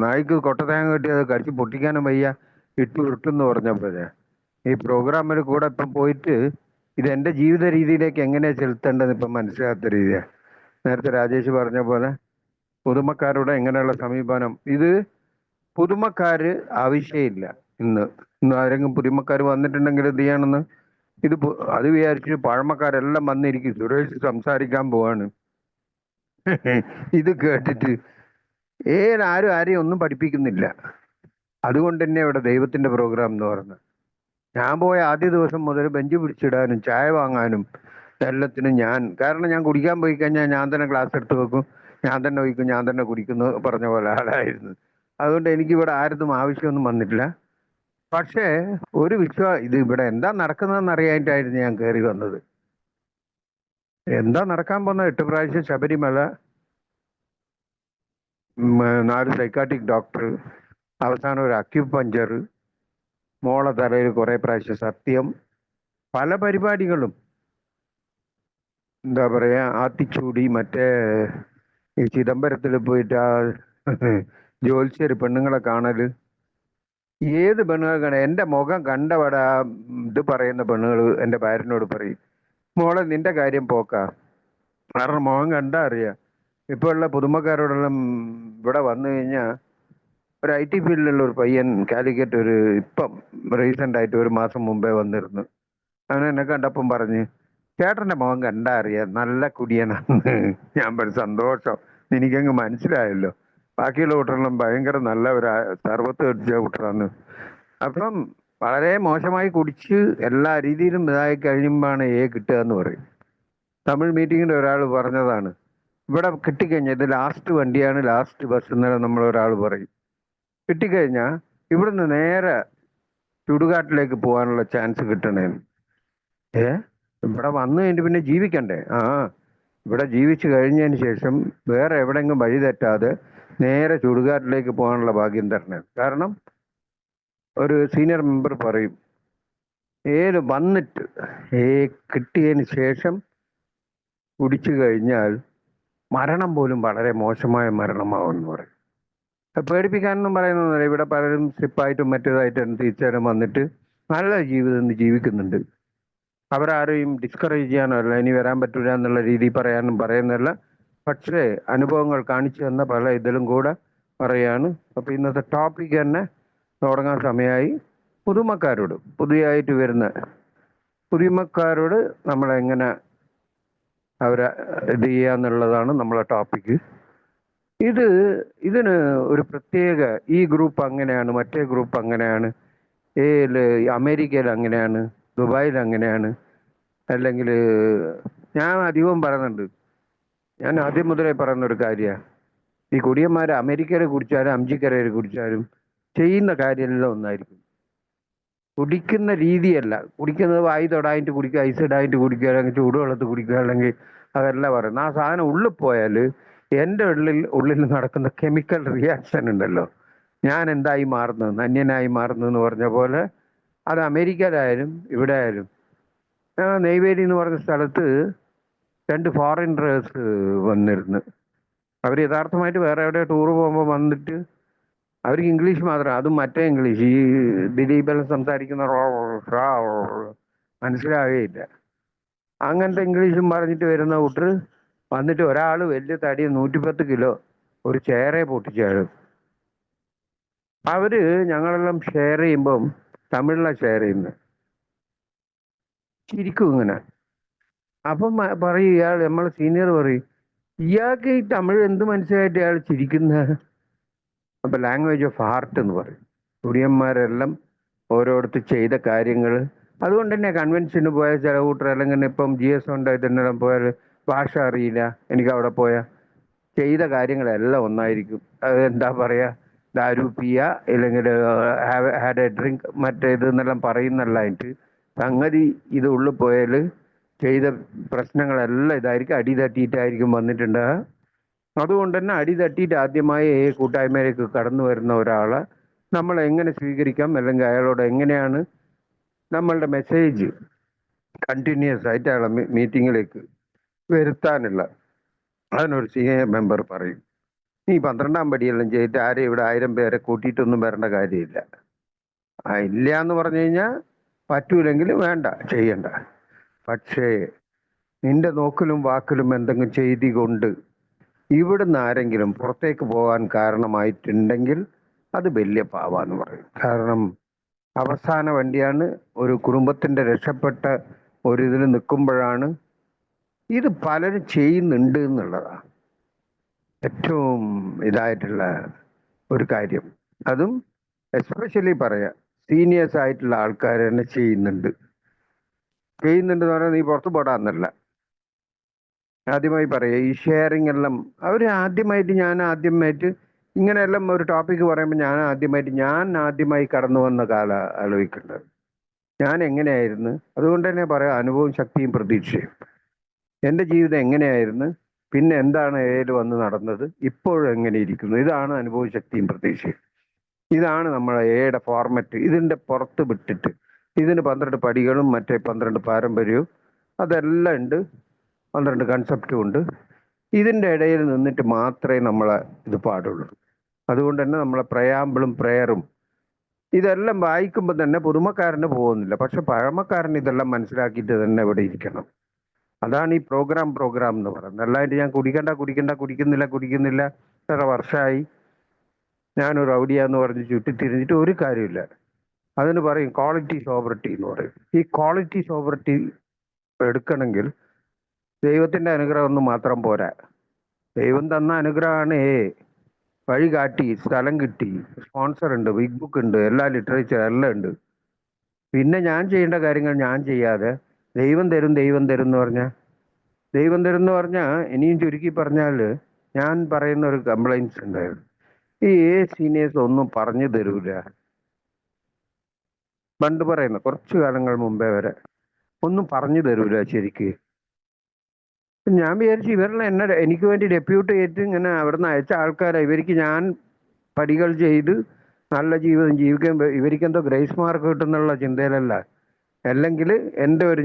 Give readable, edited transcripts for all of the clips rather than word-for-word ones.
നായ്ക്ക് കൊട്ടതേങ്ങ കിട്ടി അത് കടിച്ച് പൊട്ടിക്കാനും വയ്യ, ഇട്ട് ഉരുട്ടെന്ന് പറഞ്ഞപ്പോഴേ ഈ പ്രോഗ്രാമിൽ കൂടെ ഇപ്പം പോയിട്ട് ഇത് എൻ്റെ ജീവിത രീതിയിലേക്ക് എങ്ങനെയാണ് ചെലുത്തേണ്ടത് ഇപ്പം മനസ്സിലാത്ത രീതിയാണ്. നേരത്തെ രാജേഷ് പറഞ്ഞ പോലെ പുതുമക്കാരോട് എങ്ങനെയുള്ള സമീപനം, ഇത് പുതുമക്കാര് ആവശ്യമില്ല. ഇന്ന് ഇന്ന് ആരെങ്കിലും പുതുമക്കാർ വന്നിട്ടുണ്ടെങ്കിൽ എന്ത് ചെയ്യണമെന്ന് അത് വിചാരിച്ച് പഴമക്കാരെല്ലാം വന്നിരിക്കും, സുരേഷ് സംസാരിക്കാൻ പോവാണ്. ഇത് കേട്ടിട്ട് ആരും ആരെയും ഒന്നും പഠിപ്പിക്കുന്നില്ല. അതുകൊണ്ട് തന്നെ ഇവിടെ ദൈവത്തിന്റെ പ്രോഗ്രാം എന്ന് പറഞ്ഞത്, ഞാൻ പോയ ആദ്യ ദിവസം മുതൽ ബെഞ്ച് പിടിച്ചിടാനും ചായ വാങ്ങാനും എല്ലാത്തിനും കാരണം ഞാൻ കുടിക്കാൻ പോയി കഴിഞ്ഞാൽ ഞാൻ തന്നെ ഗ്ലാസ് എടുത്ത് വെക്കും, ഞാൻ തന്നെ ഒഴിക്കും, ഞാൻ തന്നെ കുടിക്കുന്നു പറഞ്ഞ പോലെ ആളായിരുന്നു. അതുകൊണ്ട് എനിക്കിവിടെ ആരതും ആവശ്യമൊന്നും വന്നിട്ടില്ല. പക്ഷേ ഇത് ഇവിടെ എന്താ നടക്കുന്നതെന്ന് അറിയാനായിട്ടായിരുന്നു ഞാൻ കയറി വന്നത്. എന്താ നടക്കാൻ പോകുന്നത്? 8 പ്രാവശ്യം ശബരിമല, 4 സൈക്കാട്രിക് ഡോക്ടർ, അവസാനം ഒരു അക്യുപഞ്ചർ, മോളെ തലയിൽ കുറെ പ്രാവശ്യം സത്യം, പല പരിപാടികളും. എന്താ പറയാ, ആത്തിച്ചൂടി, മറ്റേ ഈ ചിദംബരത്തിൽ പോയിട്ട് ആ ജോത്സ്യര് പെണ്ണുങ്ങളെ കാണല്, ഏത് പെണ്ണുങ്ങൾ കാണാൻ എൻ്റെ മുഖം കണ്ടവട ഇത് പറയുന്ന പെണ്ണുങ്ങൾ എൻ്റെ ഭാര്യനോട് പറയും, മോളെ നിന്റെ കാര്യം പോക്കാ. കാരണം മുഖം കണ്ടാ അറിയാം. ഇപ്പോൾ ഉള്ള പുതുമക്കാരോടെല്ലാം ഇവിടെ വന്നു കഴിഞ്ഞാൽ ഒരു IT ഫീൽഡിലുള്ള ഒരു പയ്യൻ കാലിക്കറ്റ് ഇപ്പം റീസെൻ്റ് ആയിട്ട് 1 മാസം മുമ്പേ വന്നിരുന്നു. അവൻ എന്നെ കണ്ടപ്പം പറഞ്ഞ്, ചേട്ടൻ്റെ മുഖം കണ്ടാ അറിയാം നല്ല കുടിയനാണെന്ന്. ഞാൻ പറഞ്ഞു സന്തോഷം, എനിക്കങ്ങ് മനസ്സിലായല്ലോ. ബാക്കിയുള്ള കൂട്ടരെല്ലാം ഭയങ്കര നല്ല ഒരു സർവത്ത് അടിച്ച കൂട്ടറാണ്. അപ്പം വളരെ മോശമായി കുടിച്ച് എല്ലാ രീതിയിലും ഇതായി കഴിയുമ്പോഴാണ് കിട്ടുക എന്ന് പറയും. തമിഴ് മീറ്റിങ്ങിൻ്റെ ഒരാൾ പറഞ്ഞതാണ്, ഇവിടെ കിട്ടിക്കഴിഞ്ഞാൽ ഇത് ലാസ്റ്റ് വണ്ടിയാണ്, ലാസ്റ്റ് ബസ് എന്നല്ല നമ്മളൊരാൾ പറയും. കിട്ടിക്കഴിഞ്ഞാൽ ഇവിടുന്ന് നേരെ ചുടുകാട്ടിലേക്ക് പോകാനുള്ള ചാൻസ് കിട്ടണേന്ന്. ഇവിടെ വന്നു കഴിഞ്ഞിട്ട് പിന്നെ ജീവിക്കണ്ടേ? ഇവിടെ ജീവിച്ചു കഴിഞ്ഞതിന് ശേഷം വേറെ എവിടെയെങ്കിലും വഴി തെറ്റാതെ നേരെ ചുടുകാട്ടിലേക്ക് പോകാനുള്ള ഭാഗ്യം തരണേ. കാരണം ഒരു സീനിയർ മെമ്പർ പറയും, വന്നിട്ട് കിട്ടിയതിന് ശേഷം കുടിച്ചു കഴിഞ്ഞാൽ മരണം പോലും വളരെ മോശമായ മരണമാവെന്ന് പറയും. പേടിപ്പിക്കാനൊന്നും പറയുന്നൊന്നുമില്ല. ഇവിടെ പലരും സ്ലിപ്പായിട്ടും മറ്റേതായിട്ടും തിരിച്ചേരം വന്നിട്ട് നല്ല ജീവിതം ജീവിക്കുന്നുണ്ട്. അവരാരെയും ഡിസ്കറേജ് ചെയ്യാനോ അല്ല ഇനി വരാൻ പറ്റില്ല എന്നുള്ള രീതി പറയാനും പറയുന്നില്ല. പക്ഷേ അനുഭവങ്ങൾ കാണിച്ചു തന്ന പല ഇതിലും കൂടെ പറയാണ്. അപ്പോൾ ഇന്നത്തെ ടോപ്പിക് തന്നെ തുടങ്ങാൻ സമയമായി. പുതിയതായിട്ട് വരുന്ന പുതുമക്കാരോട് നമ്മളെങ്ങനെ അവരെ ഇത് ചെയ്യാന്നുള്ളതാണ് നമ്മളെ ടോപ്പിക്ക്. ഇതിന് ഒരു പ്രത്യേക, ഈ ഗ്രൂപ്പ് അങ്ങനെയാണ്, മറ്റേ ഗ്രൂപ്പ് അങ്ങനെയാണ്, അമേരിക്കയിൽ അങ്ങനെയാണ്, ദുബായിൽ അങ്ങനെയാണ്, അല്ലെങ്കിൽ ഞാൻ അധികവും പറയുന്നുണ്ട്. ഞാൻ ആദ്യം മുതലേ പറയുന്ന ഒരു കാര്യമാണ്, ഈ കുടിയന്മാർ അമേരിക്കരെ കുടിച്ചാലും അംജിക്കരയെ കുടിച്ചാലും ചെയ്യുന്ന കാര്യമെല്ലാം ഒന്നായിരിക്കും. കുടിക്കുന്ന രീതിയല്ല, കുടിക്കുന്നത് വായി തൊടായിട്ട് കുടിക്കുക, ഐസ് ഇടായിട്ട് കുടിക്കുക, അല്ലെങ്കിൽ ചൂടുവെള്ളത്ത് കുടിക്കുക, അല്ലെങ്കിൽ അതല്ല പറയുന്നത്. ആ സാധനം ഉള്ളിൽ പോയാൽ എൻ്റെ ഉള്ളിൽ നടക്കുന്ന കെമിക്കൽ റിയാക്ഷൻ ഉണ്ടല്ലോ, ഞാൻ എന്തായി മാറുന്നത്, അന്യനായി മാറുന്നു എന്ന് പറഞ്ഞ പോലെ അത് അമേരിക്കയിലായാലും ഇവിടെ ആയാലും. നെയ്വേലി എന്ന് പറഞ്ഞ സ്ഥലത്ത് 2 ഫോറിനേഴ്സ് വന്നിരുന്നു. അവർ യഥാർത്ഥമായിട്ട് വേറെ എവിടെ ടൂർ പോകുമ്പോൾ വന്നിട്ട് അവർക്ക് ഇംഗ്ലീഷ് മാത്രം, അതും മറ്റേ ഇംഗ്ലീഷ്, ഈ ദിലീപെല്ലാം സംസാരിക്കുന്ന മനസ്സിലാവുകയില്ല. അങ്ങനത്തെ ഇംഗ്ലീഷും പറഞ്ഞിട്ട് വരുന്ന കൂട്ടർ വന്നിട്ട് ഒരാൾ വലിയ തടി 110 കിലോ ഒരു ചെയറെ പൊട്ടിച്ചാലും അവര് ഞങ്ങളെല്ലാം ഷെയർ ചെയ്യുമ്പം തമിഴിലാണ് ഷെയർ ചെയ്യുന്നത്. ചിരിക്കും ഇങ്ങനെ. അപ്പം പറയും ഇയാൾ, നമ്മളെ സീനിയർ പറയും, ഇയാൾക്ക് ഈ തമിഴ് എന്ത് മനസ്സിലായിട്ട് ഇയാൾ ചിരിക്കുന്ന? അപ്പൊ ലാംഗ്വേജ് ഓഫ് ഹാർട്ട് എന്ന് പറയും. കുടിയന്മാരെല്ലാം ഓരോരുത്തർ ചെയ്ത കാര്യങ്ങൾ. അതുകൊണ്ട് തന്നെ കൺവെൻഷന് പോയാൽ ചില കൂട്ടർ, അല്ലെങ്കിൽ ഇപ്പം GS ഉണ്ടായിട്ട് തന്നെ പോയാൽ ഭാഷ അറിയില്ല, എനിക്ക് അവിടെ പോയാൽ ചെയ്ത കാര്യങ്ങളെല്ലാം ഒന്നായിരിക്കും. അത് എന്താ പറയുക, ദാരു പിയ ഇല്ലെങ്കിൽ ഹാഡ് എ ഡ്രിങ്ക് മറ്റേത് എന്നെല്ലാം പറയുന്നല്ലായിട്ട് സംഗതി ഇത് ഉള്ളിൽ പോയാൽ ചെയ്ത പ്രശ്നങ്ങളെല്ലാം ഇതായിരിക്കും. അടി തട്ടിയിട്ടായിരിക്കും വന്നിട്ടുണ്ട്. അതുകൊണ്ട് തന്നെ അടി തട്ടിയിട്ട് ആദ്യമായി കൂട്ടായ്മയിലേക്ക് കടന്നു വരുന്ന ഒരാളെ നമ്മൾ എങ്ങനെ സ്വീകരിക്കാം, അല്ലെങ്കിൽ അയാളോട് എങ്ങനെയാണ് നമ്മളുടെ മെസ്സേജ് കണ്ടിന്യൂസ് ആയിട്ട് അയാളെ മീറ്റിങ്ങിലേക്ക് വരുത്താനുള്ള, അതിനൊരു സീനിയർ മെമ്പർ പറയും. നീ 12-ാം പടിയെല്ലാം ചെയ്തിട്ട് ആരെയും ഇവിടെ 1000 പേരെ കൂട്ടിയിട്ടൊന്നും വരേണ്ട കാര്യമില്ല. ഇല്ല എന്ന് പറഞ്ഞു കഴിഞ്ഞാൽ പറ്റൂലെങ്കിൽ വേണ്ട, ചെയ്യണ്ട. പക്ഷേ നിന്റെ നോക്കിലും വാക്കിലും എന്തെങ്കിലും ചെയ്തി കൊണ്ട് ഇവിടുന്ന് ആരെങ്കിലും പുറത്തേക്ക് പോകാൻ കാരണമായിട്ടുണ്ടെങ്കിൽ അത് വലിയ പാവാന്ന് പറയും. കാരണം അവസാന വണ്ടിയാണ്. ഒരു കുടുംബത്തിന്റെ രക്ഷപ്പെട്ട ഒരിതിൽ നിൽക്കുമ്പോഴാണ് ഇത് പലരും ചെയ്യുന്നുണ്ട് എന്നുള്ളതാണ് ഏറ്റവും ഇതായിട്ടുള്ള ഒരു കാര്യം. അതും എസ്പെഷ്യലി പറയാം, സീനിയേഴ്സ് ആയിട്ടുള്ള ആൾക്കാർ തന്നെ ചെയ്യുന്നുണ്ട് എന്ന് പറഞ്ഞാൽ നീ പുറത്തു പോടാന്നല്ല. ആദ്യമായി പറയുക, ഈ ഷെയറിങ് എല്ലാം അവർ ആദ്യമായിട്ട് ഇങ്ങനെയെല്ലാം ഒരു ടോപ്പിക്ക് പറയുമ്പോൾ ഞാൻ ആദ്യമായി കടന്നു വന്ന കാലം ആലോചിക്കേണ്ടത്. ഞാൻ എങ്ങനെയായിരുന്നു, അതുകൊണ്ട് തന്നെ പറയാം, അനുഭവവും ശക്തിയും പ്രതീക്ഷയും. എൻ്റെ ജീവിതം എങ്ങനെയായിരുന്നു, പിന്നെ എന്താണ് ഏത് വന്ന് നടന്നത്, ഇപ്പോഴും എങ്ങനെ ഇരിക്കുന്നു, ഇതാണ് അനുഭവവും ശക്തിയും പ്രതീക്ഷയും. ഇതാണ് നമ്മളെ എയുടെ ഫോർമാറ്റ്. ഇതിൻ്റെ പുറത്ത് വിട്ടിട്ട് ഇതിന് 12 പടികളും മറ്റേ 12 പാരമ്പര്യവും അതെല്ലാം ഉണ്ട്, 12 കൺസെപ്റ്റും ഉണ്ട്. ഇതിൻ്റെ ഇടയിൽ നിന്നിട്ട് മാത്രമേ നമ്മളെ ഇത് പാടുള്ളൂ. അതുകൊണ്ട് തന്നെ നമ്മളെ പ്രയാമ്പിളും പ്രയറും ഇതെല്ലാം വായിക്കുമ്പോൾ തന്നെ പുതുമക്കാരന് പോകുന്നില്ല. പക്ഷെ പഴമക്കാരൻ ഇതെല്ലാം മനസ്സിലാക്കിയിട്ട് തന്നെ ഇവിടെ ഇരിക്കണം. അതാണ് ഈ പ്രോഗ്രാം എന്ന് പറയുന്നത്. അല്ലാണ്ട് ഞാൻ കുടിക്കുന്നില്ല എത്ര വർഷമായി ഞാനൊരു ഔഡിയാന്ന് പറഞ്ഞ് ചുറ്റിത്തിരിഞ്ഞിട്ട് ഒരു കാര്യമില്ല. അതിന് പറയും ക്വാളിറ്റി സോബറിറ്റി എന്ന് പറയും. ഈ ക്വാളിറ്റി സോബറിറ്റി എടുക്കണമെങ്കിൽ ദൈവത്തിന്റെ അനുഗ്രഹം ഒന്നും മാത്രം പോരാ. ദൈവം തന്ന അനുഗ്രഹമാണ് വഴി കാട്ടി, സ്ഥലം കിട്ടി, സ്പോൺസർ ഉണ്ട്, ബിഗ് ബുക്ക് ഉണ്ട്, എല്ലാ ലിറ്ററേച്ചർ എല്ലാം ഉണ്ട്. പിന്നെ ഞാൻ ചെയ്യേണ്ട കാര്യങ്ങൾ ഞാൻ ചെയ്യാതെ ദൈവം തരും എന്ന് പറഞ്ഞാൽ ഇനിയും ചുരുക്കി പറഞ്ഞാൽ ഞാൻ പറയുന്ന ഒരു കംപ്ലൈൻസ് ഉണ്ടായിരുന്നു. ഈ സീനിയേഴ്സ് ഒന്നും പറഞ്ഞു തരൂല. പണ്ട് പറയുന്ന കുറച്ചു കാലങ്ങൾ മുമ്പേ വരെ ഒന്നും പറഞ്ഞു തരൂല ശരിക്ക്. ഞാൻ വിചാരിച്ചു ഇവരെല്ലാം എനിക്ക് വേണ്ടി ഡെപ്യൂട്ട് ചെയ്തിട്ട് ഇങ്ങനെ അവിടെ നിന്ന് അയച്ച ആൾക്കാരെ ഇവർക്ക് ഞാൻ പടികൾ ചെയ്ത് നല്ല ജീവിതം ജീവിക്കാൻ ഇവർക്കെന്തോ ഗ്രേസ് മാർക്ക് കിട്ടുന്നുള്ള ചിന്തയിലല്ല. അല്ലെങ്കിൽ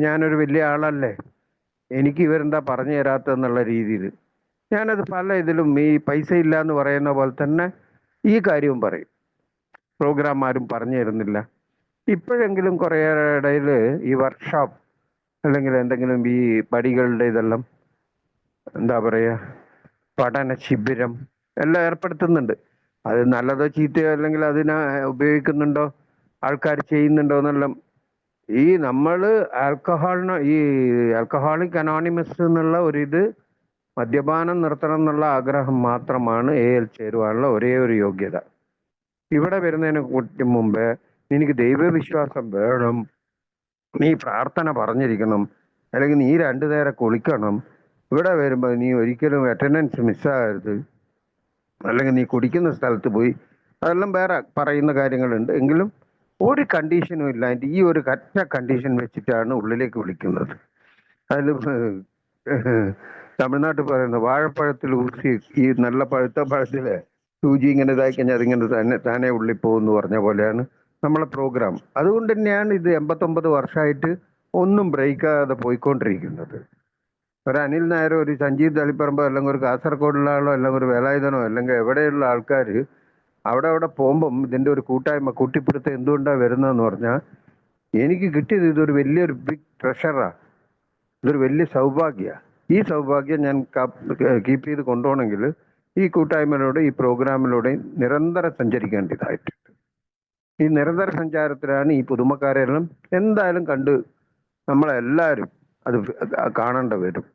ഞാനൊരു വലിയ ആളല്ലേ, എനിക്ക് ഇവരെന്താ പറഞ്ഞു തരാത്തെന്നുള്ള രീതിയിൽ ഞാനത് പല ഇതിലും ഈ പൈസ ഇല്ല എന്ന് പറയുന്ന പോലെ തന്നെ ഈ കാര്യവും പറയും. പ്രോഗ്രാം ആരും പറഞ്ഞു തരുന്നില്ല. ഇപ്പോഴെങ്കിലും കുറേ ഇടയിൽ ഈ വർക്ക്ഷോപ്പ് അല്ലെങ്കിൽ എന്തെങ്കിലും ഈ പടികളുടെ ഇതെല്ലാം എന്താ പറയുക, പഠന ശിബിരം എല്ലാം ഏർപ്പെടുത്തുന്നുണ്ട്. അത് നല്ലതോ ചീത്തയോ അല്ലെങ്കിൽ അതിനെ ഉപയോഗിക്കുന്നുണ്ടോ ആൾക്കാർ ചെയ്യുന്നുണ്ടോ എന്നെല്ലാം. ഈ ആൽക്കഹോളിക് അനോണിമസ് എന്നുള്ള ഒരിത് മദ്യപാനം നിർത്തണം എന്നുള്ള ആഗ്രഹം മാത്രമാണ് ചേരുവാനുള്ള ഒരേ ഒരു യോഗ്യത. ഇവിടെ വരുന്നതിന് മുമ്പേ നിനക്ക് ദൈവവിശ്വാസം വേണം, നീ പ്രാർത്ഥന പറഞ്ഞിരിക്കണം, അല്ലെങ്കിൽ നീ 2 നേരം കുളിക്കണം, ഇവിടെ വരുമ്പോൾ നീ ഒരിക്കലും അറ്റൻഡൻസ് മിസ്സാകരുത്, അല്ലെങ്കിൽ നീ കുടിക്കുന്ന സ്ഥലത്ത് പോയി, അതെല്ലാം വേറെ പറയുന്ന കാര്യങ്ങളുണ്ട്. എങ്കിലും ഒരു കണ്ടീഷനും ഇല്ലാണ്ട് ഈ ഒരു കറ്റ കണ്ടീഷൻ വെച്ചിട്ടാണ് ഉള്ളിലേക്ക് വിളിക്കുന്നത്. അതിൽ തമിഴ്നാട്ടിൽ പറയുന്നത് വാഴപ്പഴത്തിൽ ഊസി, ഈ നല്ല പഴുത്ത പഴത്തില് സൂചി ഇങ്ങനെ ഇതായി കഴിഞ്ഞാൽ അതിങ്ങനെ താനെ ഉള്ളിൽ പോകുമെന്ന് പറഞ്ഞ പോലെയാണ് നമ്മളെ പ്രോഗ്രാം. അതുകൊണ്ട് തന്നെയാണ് ഇത് 89 വർഷമായിട്ട് ഒന്നും ബ്രേക്കാതെ പോയിക്കൊണ്ടിരിക്കുന്നത്. ഒരു അനിൽ നായരോ ഒരു സഞ്ജീവ് തളിപ്പറമ്പോ അല്ലെങ്കിൽ ഒരു കാസർഗോഡുള്ള ആളോ അല്ലെങ്കിൽ ഒരു വേലായുധനോ അല്ലെങ്കിൽ എവിടെയുള്ള ആൾക്കാർ അവിടെ പോകുമ്പം ഇതിൻ്റെ ഒരു കൂട്ടായ്മ കൂട്ടിപ്പിടുത്തം എന്തുകൊണ്ടാണ് വരുന്നതെന്ന് പറഞ്ഞാൽ, എനിക്ക് കിട്ടിയത് ഇതൊരു വലിയൊരു ബിഗ് ട്രഷറാണ്, ഇതൊരു വലിയ സൗഭാഗ്യമാണ്. ഈ സൗഭാഗ്യം ഞാൻ കീപ്പ് ചെയ്ത് കൊണ്ടുപോകണമെങ്കിൽ ഈ കൂട്ടായ്മയിലൂടെ ഈ പ്രോഗ്രാമിലൂടെ നിരന്തരം സഞ്ചരിക്കേണ്ടതായിട്ടുണ്ട്. ഈ നിരന്തര സഞ്ചാരത്തിലാണ് ഈ പുതുമക്കാരെല്ലാം എന്തായാലും കണ്ട് നമ്മളെല്ലാവരും അത് കാണേണ്ട വരും.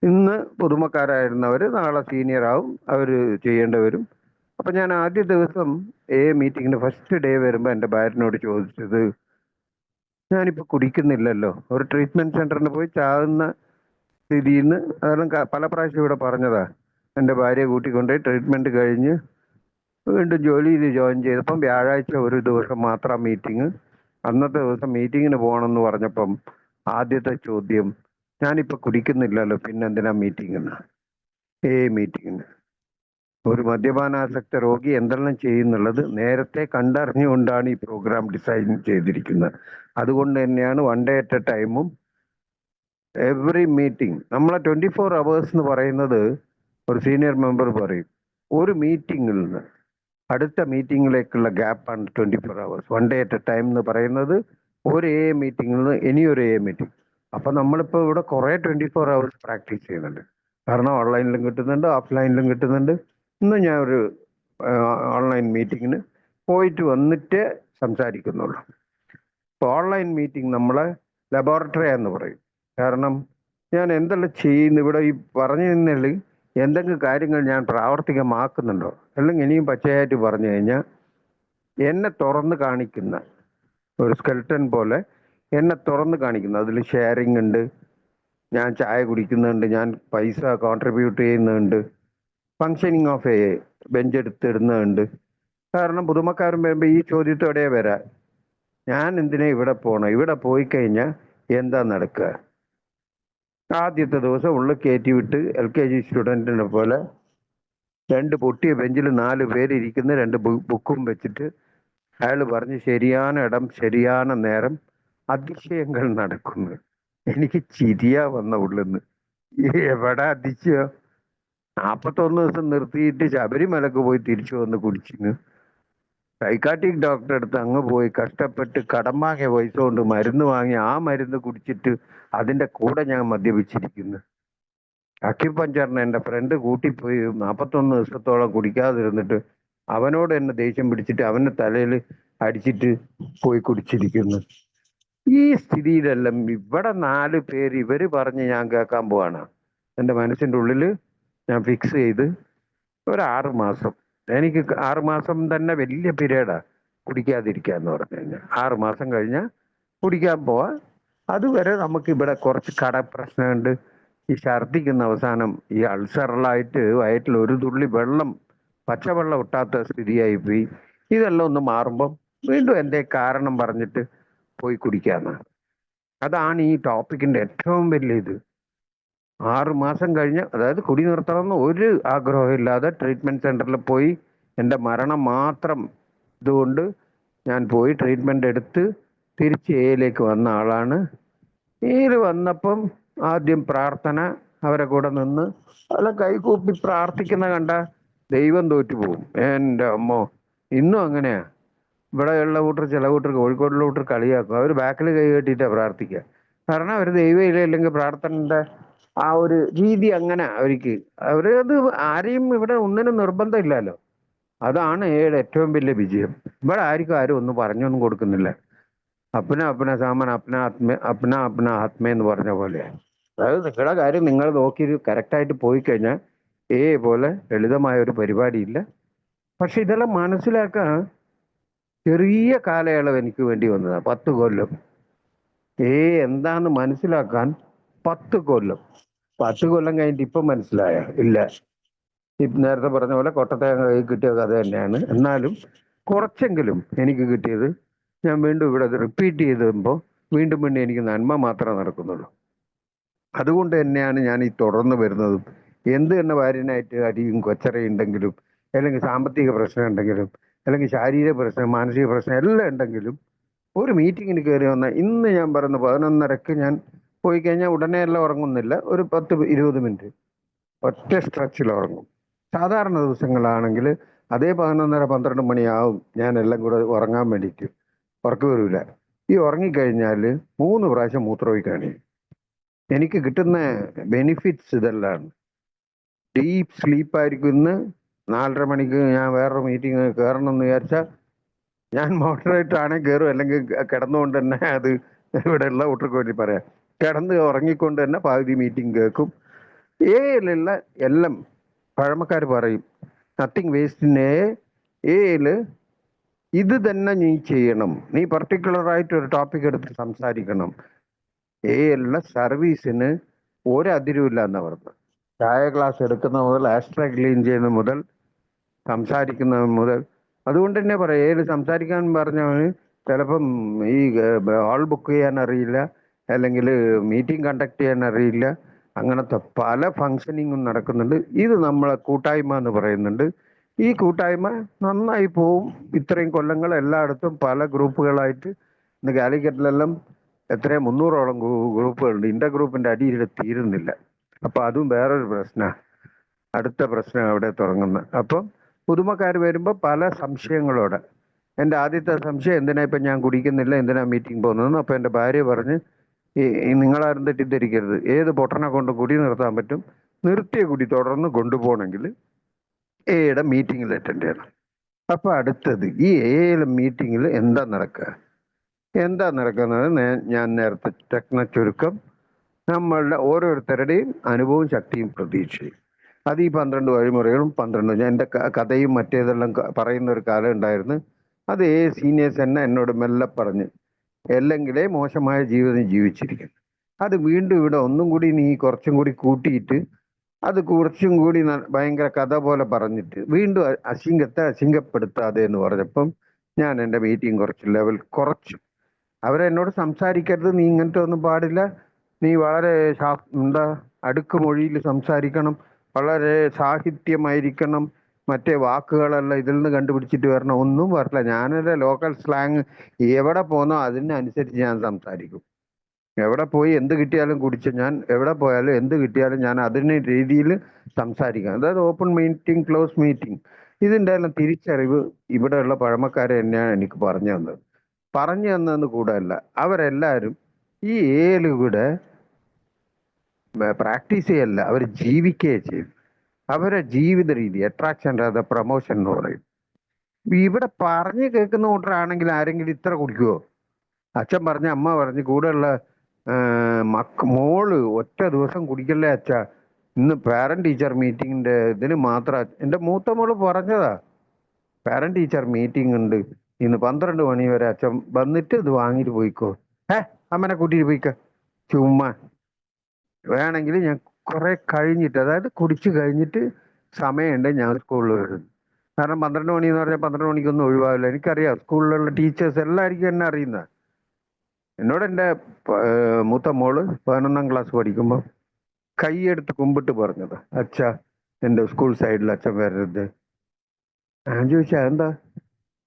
ഇന്ന് പുതുമക്കാരായിരുന്നവർ നാളെ സീനിയറാവും, അവർ ചെയ്യേണ്ടി വരും. അപ്പം ഞാൻ ആദ്യ ദിവസം മീറ്റിങ്ങിന് ഫസ്റ്റ് ഡേ വരുമ്പോൾ എൻ്റെ ഭാര്യനോട് ചോദിച്ചത്, ഞാനിപ്പോൾ കുടിക്കുന്നില്ലല്ലോ, ഒരു ട്രീറ്റ്മെൻറ്റ് സെൻറ്ററിന് പോയി ചാകുന്ന സ്ഥിതിയിൽ നിന്ന് അതെല്ലാം പല പ്രാവശ്യം ഇവിടെ പറഞ്ഞതാ. എൻ്റെ ഭാര്യയെ കൂട്ടിക്കൊണ്ടുപോയി ട്രീറ്റ്മെൻറ്റ് കഴിഞ്ഞ് വീണ്ടും ജോലിയിൽ ജോയിൻ ചെയ്തപ്പം വ്യാഴാഴ്ച ഒരു ദിവസം മാത്രം മീറ്റിംഗ്. അന്നത്തെ ദിവസം മീറ്റിങ്ങിന് പോകണമെന്ന് പറഞ്ഞപ്പം ആദ്യത്തെ ചോദ്യം, ഞാനിപ്പോൾ കുടിക്കുന്നില്ലല്ലോ പിന്നെന്തിനാ മീറ്റിങ്ങിന്? മീറ്റിങ്ങിന് ഒരു മദ്യപാനാസക്ത രോഗി എന്തെല്ലാം ചെയ്യുന്നുള്ളത് നേരത്തെ കണ്ടറിഞ്ഞുകൊണ്ടാണ് ഈ പ്രോഗ്രാം ഡിസൈൻ ചെയ്തിരിക്കുന്നത്. അതുകൊണ്ട് തന്നെയാണ് 1 day at a ടൈമും എവറി മീറ്റിംഗ് നമ്മളെ 24 hours എന്ന് പറയുന്നത്. ഒരു സീനിയർ മെമ്പർ പറയും ഒരു മീറ്റിങ്ങിൽ നിന്ന് അടുത്ത മീറ്റിങ്ങിലേക്കുള്ള ഗ്യാപ്പാണ് 24 hours. 1 day at a time എന്ന് പറയുന്നത്. ഒരു എ മീറ്റിങ്ങിൽ നിന്ന് ഇനിയൊരു എ മീറ്റിംഗ്. അപ്പം നമ്മളിപ്പോൾ ഇവിടെ കുറേ 24 hours പ്രാക്ടീസ് ചെയ്യുന്നുണ്ട്. കാരണം ഓൺലൈനിലും കിട്ടുന്നുണ്ട്, ഓഫ്ലൈനിലും കിട്ടുന്നുണ്ട്. ഇന്ന് ഞാൻ ഒരു ഓൺലൈൻ മീറ്റിങ്ങിന് പോയിട്ട് വന്നിട്ട് സംസാരിക്കുന്നുള്ളൂ. ഇപ്പോൾ ഓൺലൈൻ മീറ്റിംഗ് നമ്മളെ ലബോറട്ടറി എന്ന് പറയും. കാരണം ഞാൻ എന്തെല്ലാം ചെയ്യുന്നു ഇവിടെ ഈ പറഞ്ഞു തന്നാൽ എന്തെങ്കിലും കാര്യങ്ങൾ ഞാൻ പ്രാവർത്തികമാക്കുന്നുണ്ടോ, അല്ലെങ്കിൽ ഇനിയും പച്ചയായിട്ട് പറഞ്ഞു കഴിഞ്ഞാൽ എന്നെ തുറന്ന് കാണിക്കുന്ന ഒരു സ്കെൽട്ടൻ പോലെ എന്നെ തുറന്ന് കാണിക്കുന്നു. അതിൽ ഷെയറിങ് ഉണ്ട്, ഞാൻ ചായ കുടിക്കുന്നുണ്ട്, ഞാൻ പൈസ കോൺട്രിബ്യൂട്ട് ചെയ്യുന്നുണ്ട്, ഫങ്ഷനിങ് ഓഫ് എ ബെഞ്ച് എടുത്തിടുന്നുണ്ട്. കാരണം പുതുമക്കാരൻ വരുമ്പോൾ ഈ ചോദ്യത്തോടെ വരാം, ഞാൻ എന്തിനാ ഇവിടെ പോകണം, ഇവിടെ പോയി കഴിഞ്ഞാൽ എന്താ നടക്കുക. ആദ്യത്തെ ദിവസം ഉള്ളിൽ കയറ്റി വിട്ട് LKG സ്റ്റുഡൻറ്റിനെ പോലെ 2 പൊട്ടിയ ബെഞ്ചിൽ 4 പേരിയ്ക്കുന്ന 2 ബുക്കും വെച്ചിട്ട് അയാൾ പറഞ്ഞ് ശരിயான ഇടം ശരിயான നേരം അതിശയങ്ങൾ നടക്കുന്നു. എനിക്ക് ചിരിയാ വന്ന ഉള്ളിന്ന്. എവിടെ അതിശയം? 41 ദിവസം നിർത്തിയിട്ട് ശബരിമലക്ക് പോയി തിരിച്ചു വന്ന് കുടിച്ചിന്. സൈക്കാട്രിക് ഡോക്ടറെ അടുത്ത് അങ്ങ് പോയി കഷ്ടപ്പെട്ട് കടം വാങ്ങിയ പൈസ കൊണ്ട് മരുന്ന് വാങ്ങി ആ മരുന്ന് കുടിച്ചിട്ട് അതിൻ്റെ കൂടെ ഞാൻ മദ്യപിച്ചിരിക്കുന്നു. അക്യുപഞ്ചറിന് എൻ്റെ ഫ്രണ്ട് കൂട്ടിപ്പോയി 41 ദിവസത്തോളം കുടിക്കാതിരുന്നിട്ട് അവനോട് എന്നെ ദേഷ്യം പിടിച്ചിട്ട് അവൻ്റെ തലയിൽ അടിച്ചിട്ട് പോയി കുടിച്ചിരിക്കുന്നു. ഈ സ്ഥിതിയിലെല്ലാം ഇവിടെ 4 പേര് ഇവർ പറഞ്ഞ് ഞാൻ കേൾക്കാൻ പോവാണ്. എൻ്റെ മനസ്സിൻ്റെ ഉള്ളിൽ ഞാൻ ഫിക്സ് ചെയ്ത് ഒരു 6 മാസം, എനിക്ക് 6 മാസം തന്നെ വലിയ പീരീഡാണ് കുടിക്കാതിരിക്കുക എന്ന് പറഞ്ഞു കഴിഞ്ഞാൽ. 6 മാസം കഴിഞ്ഞാൽ കുടിക്കാൻ പോവാ. അതുവരെ നമുക്ക് ഇവിടെ കുറച്ച് പ്രശ്നമുണ്ട്. ഈ ഛർദിക്കുന്ന അവസാനം ഈ അൾസറലായിട്ട് വയറ്റിൽ ഒരു തുള്ളി വെള്ളം, പച്ചവെള്ളം ഒട്ടാത്ത സ്ഥിതിയായിപ്പോയി. ഇതെല്ലാം ഒന്ന് മാറുമ്പം വീണ്ടും എൻ്റെ കാരണം പറഞ്ഞിട്ട് പോയി കുടിക്കാമെന്നാണ്. അതാണ് ഈ ടോപ്പിക്കിൻ്റെ ഏറ്റവും വലിയ ഇത്. 6 മാസം കഴിഞ്ഞ്, അതായത് കുടി നിർത്തണമെന്ന് ഒരു ആഗ്രഹമില്ലാതെ ട്രീറ്റ്മെൻറ്റ് സെൻറ്ററിൽ പോയി എൻ്റെ മരണം മാത്രം ഇതുകൊണ്ട് ഞാൻ പോയി ട്രീറ്റ്മെൻറ്റ് എടുത്ത് തിരിച്ച് എയിലേക്ക് വന്ന ആളാണ്. എയിൽ വന്നപ്പം ആദ്യം പ്രാർത്ഥന, അവരെ കൂടെ നിന്ന് അതെല്ലാം കൈകൂപ്പി പ്രാർത്ഥിക്കുന്ന കണ്ട ദൈവം തോറ്റുപോകും. എൻ്റെ അമ്മോ, ഇന്നും അങ്ങനെയാ. ഇവിടെയുള്ള കൂട്ടർ, ചില കൂട്ടർ, കോഴിക്കോടുള്ള കൂട്ടർ കളിയാക്കും. അവർ ബാക്കിൽ കൈ കെട്ടിയിട്ടാണ് പ്രാർത്ഥിക്കുക. കാരണം അവർ ദൈവം ഇല്ല, ഇല്ലെങ്കിൽ പ്രാർത്ഥനയുടെ ആ ഒരു രീതി അങ്ങനെ അവർക്ക്. അവരത് ആരെയും ഇവിടെ ഒന്നിനും നിർബന്ധമില്ലല്ലോ. അതാണ് ഏയുടെ ഏറ്റവും വലിയ വിജയം. ഇവിടെ ആരും ഒന്നും പറഞ്ഞൊന്നും കൊടുക്കുന്നില്ല. അപ്ന അപ്ന സാമാൻ അപ്ന ആത്മ അപ്ന അപ്ന ആത്മ എന്ന് പറഞ്ഞ പോലെ. അതായത് നിങ്ങളുടെ കാര്യം നിങ്ങൾ നോക്കി കറക്റ്റായിട്ട് പോയി കഴിഞ്ഞാൽ പോലെ ലളിതമായ ഒരു പരിപാടിയില്ല. പക്ഷെ ഇതെല്ലാം മനസ്സിലാക്കാൻ ചെറിയ കാലയളവ് എനിക്ക് വേണ്ടി വന്നതാണ്. 10 കൊല്ലം. എന്താന്ന് മനസ്സിലാക്കാൻ 10 കൊല്ലം. 10 കൊല്ലം കഴിഞ്ഞിട്ട് ഇപ്പം മനസ്സിലായ ഇല്ല. നേരത്തെ പറഞ്ഞ പോലെ കൊട്ടത്തേങ്ങ കിട്ടിയ കഥ തന്നെയാണ്. എന്നാലും കുറച്ചെങ്കിലും എനിക്ക് കിട്ടിയത് ഞാൻ വീണ്ടും ഇവിടെ റിപ്പീറ്റ് ചെയ്തുമ്പോൾ വീണ്ടും വീണ്ടും എനിക്ക് നന്മ മാത്രമേ നടക്കുന്നുള്ളൂ. അതുകൊണ്ട് തന്നെയാണ് ഞാൻ ഈ തുടർന്ന് വരുന്നതും. എന്ത് തന്നെ ഭാര്യനായിട്ട് അടിയും കൊച്ചറയും ഉണ്ടെങ്കിലും, അല്ലെങ്കിൽ സാമ്പത്തിക പ്രശ്നം ഉണ്ടെങ്കിലും, അല്ലെങ്കിൽ ശാരീരിക പ്രശ്നം, മാനസിക പ്രശ്നം എല്ലാം ഉണ്ടെങ്കിലും ഒരു മീറ്റിങ്ങിന് കയറി വന്നാൽ, ഇന്ന് ഞാൻ പറയുന്നു 11:30 ഞാൻ പോയി കഴിഞ്ഞാൽ ഉടനെ എല്ലാം ഉറങ്ങുന്നില്ല, ഒരു 10-20 മിനിറ്റ് ഒറ്റ സ്ട്രെച്ചിൽ ഉറങ്ങും. സാധാരണ ദിവസങ്ങളാണെങ്കിൽ അതേ 11:30-12 മണിയാവും ഞാൻ എല്ലാം കൂടെ ഉറങ്ങാൻ വേണ്ടിയിട്ട്. ഉറക്കം വരില്ല. ഈ ഉറങ്ങിക്കഴിഞ്ഞാൽ 3 പ്രാവശ്യം മൂത്രമൊഴിക്കാണ്. എനിക്ക് കിട്ടുന്ന ബെനിഫിറ്റ്സ് ഇതെല്ലാം. ഡീപ്പ് സ്ലീപ്പായിരിക്കും. ഇന്ന് 4:30 മണിക്ക് ഞാൻ വേറൊരു മീറ്റിംഗ് കയറണം എന്ന് വിചാരിച്ചാൽ ഞാൻ മോഡറേറ്റർ ആണെങ്കിൽ കയറും, അല്ലെങ്കിൽ കിടന്നുകൊണ്ട് തന്നെ, അത് ഇവിടെയുള്ള കൂട്ടർക്ക് വേണ്ടി പറയാം, കിടന്ന് ഉറങ്ങിക്കൊണ്ട് തന്നെ പകുതി മീറ്റിംഗ് കേൾക്കും. ഏയിലുള്ള എല്ലാം പഴമക്കാർ പറയും നത്തിങ് വേസ്റ്റ് ഇൻ എയിൽ ഇത് തന്നെ നീ ചെയ്യണം. നീ പർട്ടിക്കുലറായിട്ട് ഒരു ടോപ്പിക് എടുത്ത് സംസാരിക്കണം. എല്ലാ സർവീസിന് ഒരതിരുമില്ല എന്നാണ് പറഞ്ഞത്. ചായ ഗ്ലാസ് എടുക്കുന്ന മുതൽ, ആസ്ട്ര ക്ലീൻ ചെയ്യുന്ന മുതൽ, സംസാരിക്കുന്നത് മുതൽ. അതുകൊണ്ട് തന്നെ പറയാം, ഏത് സംസാരിക്കാൻ പറഞ്ഞവന് ചിലപ്പം ഈ ഹാൾ ബുക്ക് ചെയ്യാൻ അറിയില്ല, അല്ലെങ്കിൽ മീറ്റിംഗ് കണ്ടക്ട് ചെയ്യാൻ അറിയില്ല. അങ്ങനത്തെ പല ഫങ്ഷനിങ്ങും നടക്കുന്നുണ്ട്. ഇത് നമ്മളെ കൂട്ടായ്മ എന്ന് പറയുന്നുണ്ട്. ഈ കൂട്ടായ്മ നന്നായി പോവും. ഇത്രയും കൊല്ലങ്ങൾ എല്ലായിടത്തും പല ഗ്രൂപ്പുകളായിട്ട്, ഇന്ന് കാലിക്കറ്റിലെല്ലാം എത്രയോ 300ഓളം ഗ്രൂപ്പുകളുണ്ട്. ഇൻ്റെ ഗ്രൂപ്പിൻ്റെ അടിയിൽ തീരുന്നില്ല. അപ്പോൾ അതും വേറൊരു പ്രശ്നമാണ്. അടുത്ത പ്രശ്നം അവിടെ തുടങ്ങുന്നത്. അപ്പം പുതുമക്കാർ വരുമ്പോൾ പല സംശയങ്ങളോടെ. എൻ്റെ ആദ്യത്തെ സംശയം, എന്തിനാ ഇപ്പം ഞാൻ കുടിക്കുന്നില്ല, എന്തിനാ മീറ്റിംഗ് പോകുന്നതെന്ന്. അപ്പോൾ എൻ്റെ ഭാര്യ പറഞ്ഞ്, നിങ്ങളാരും തെറ്റിദ്ധരിക്കരുത്, ഏത് പൊട്ടനെ കൊണ്ട് കുടി നിർത്താൻ പറ്റും, നിർത്തിയ കുടി തുടർന്ന് കൊണ്ടുപോകണമെങ്കിൽ എയുടെ മീറ്റിങ്ങിൽ അറ്റൻഡ് ചെയ്യണം. അപ്പോൾ അടുത്തത്, ഈ എയിലെ മീറ്റിങ്ങിൽ എന്താ നടക്കുന്നത് ഞാൻ നേരത്തെ ചുരുക്കം നമ്മളുടെ ഓരോരുത്തരുടെയും അനുഭവവും ശക്തിയും പ്രതീക്ഷയും. അത് ഈ 12 വഴിമുറകളും 12 ഞാൻ എൻ്റെ കഥയും മറ്റേതെല്ലാം പറയുന്ന ഒരു കാലം ഉണ്ടായിരുന്നു. അത് സീനിയേഴ്സ് തന്നെ എന്നോട് മെല്ലെ പറഞ്ഞ്, അല്ലെങ്കിലേ മോശമായ ജീവിതം ജീവിച്ചിരിക്കുന്നു. അത് വീണ്ടും ഇവിടെ ഒന്നും കൂടി നീ കുറച്ചും കൂടി കൂട്ടിയിട്ട് അത് കുറച്ചും കൂടി ഭയങ്കര കഥ പോലെ പറഞ്ഞിട്ട് വീണ്ടും അസിംഗപ്പെടുത്താതെ എന്ന് പറഞ്ഞപ്പം ഞാൻ എൻ്റെ മീറ്റിംഗ് കുറച്ച് ലെവൽ കുറച്ചു. അവരെന്നോട് സംസാരിക്കരുത്, നീ ഇങ്ങനത്തെ ഒന്നും പാടില്ല, നീ വളരെ എന്താ അടുക്കുമൊഴിയിൽ സംസാരിക്കണം, വളരെ സാഹിത്യമായിരിക്കണം, മറ്റേ വാക്കുകളെല്ലാം ഇതിൽ നിന്ന് കണ്ടുപിടിച്ചിട്ട് വരണം, ഒന്നും പറഞ്ഞില്ല. ഞാനെൻ്റെ ലോക്കൽ സ്ലാങ് എവിടെ പോന്നോ അതിനനുസരിച്ച് ഞാൻ സംസാരിക്കും. എവിടെ പോയി എന്ത് കിട്ടിയാലും കുടിച്ച് ഞാൻ എവിടെ പോയാലും എന്ത് കിട്ടിയാലും ഞാൻ അതിന് രീതിയിൽ സംസാരിക്കാം. അതായത് ഓപ്പൺ മീറ്റിംഗ്, ക്ലോസ് മീറ്റിംഗ്, ഇതിൻ്റെ എല്ലാം തിരിച്ചറിവ് ഇവിടെയുള്ള പഴമക്കാരെ തന്നെയാണ് എനിക്ക് പറഞ്ഞു തന്നതെന്ന് കൂടല്ല, അവരെല്ലാവരും ഈ ഏലുകൂടെ പ്രാക്ടീസ് ചെയ്യല്ല, അവർ ജീവിക്കുകയെ ചെയ്യും. അവരെ ജീവിത രീതി അട്രാക്ഷൻ അല്ലാതെ പ്രൊമോഷൻ എന്ന് പറയും. ഇവിടെ പറഞ്ഞു കേൾക്കുന്ന കൂട്ടരാണെങ്കിൽ ആരെങ്കിലും ഇത്ര കുടിക്കുവോ? അച്ഛൻ പറഞ്ഞ്, അമ്മ പറഞ്ഞ്, കൂടെയുള്ള മോള് ഒറ്റ ദിവസം കുടിക്കല്ലേ അച്ഛ, ഇന്ന് പാരന്റ് ടീച്ചർ മീറ്റിങ്ങിന്റെ ഇതിന് മാത്രം എൻ്റെ മൂത്ത മോള് പറഞ്ഞതാ, പാരന്റ് ടീച്ചർ മീറ്റിംഗ് ഉണ്ട് ഇന്ന് 12 മണി വരെ, അച്ഛൻ വന്നിട്ട് ഇത് വാങ്ങിട്ട് പോയിക്കോ. അമ്മനെ കൂട്ടിയിട്ട് പോയിക്ക, ചുമ്മാ. വേണമെങ്കിൽ ഞാൻ കുറെ കഴിഞ്ഞിട്ട്, അതായത് കുടിച്ചു കഴിഞ്ഞിട്ട് സമയമുണ്ട്, ഞാൻ സ്കൂളിൽ വരുന്നു. കാരണം 12 മണി എന്ന് പറഞ്ഞാൽ 12 മണിക്കൊന്നും ഒഴിവാവില്ല. എനിക്കറിയാം, സ്കൂളിലുള്ള ടീച്ചേഴ്സ് എല്ലാവർക്കും എന്നെ അറിയുന്ന. എന്നോട് എൻ്റെ മൂത്ത മോള് 11ാം ക്ലാസ് പഠിക്കുമ്പോൾ കൈയെടുത്ത് കുമ്പിട്ട് പറഞ്ഞത്, അച്ഛാ എൻ്റെ സ്കൂൾ സൈഡിൽ അച്ഛൻ വരരുത്. ഞാൻ ചോദിച്ചാ എന്താ?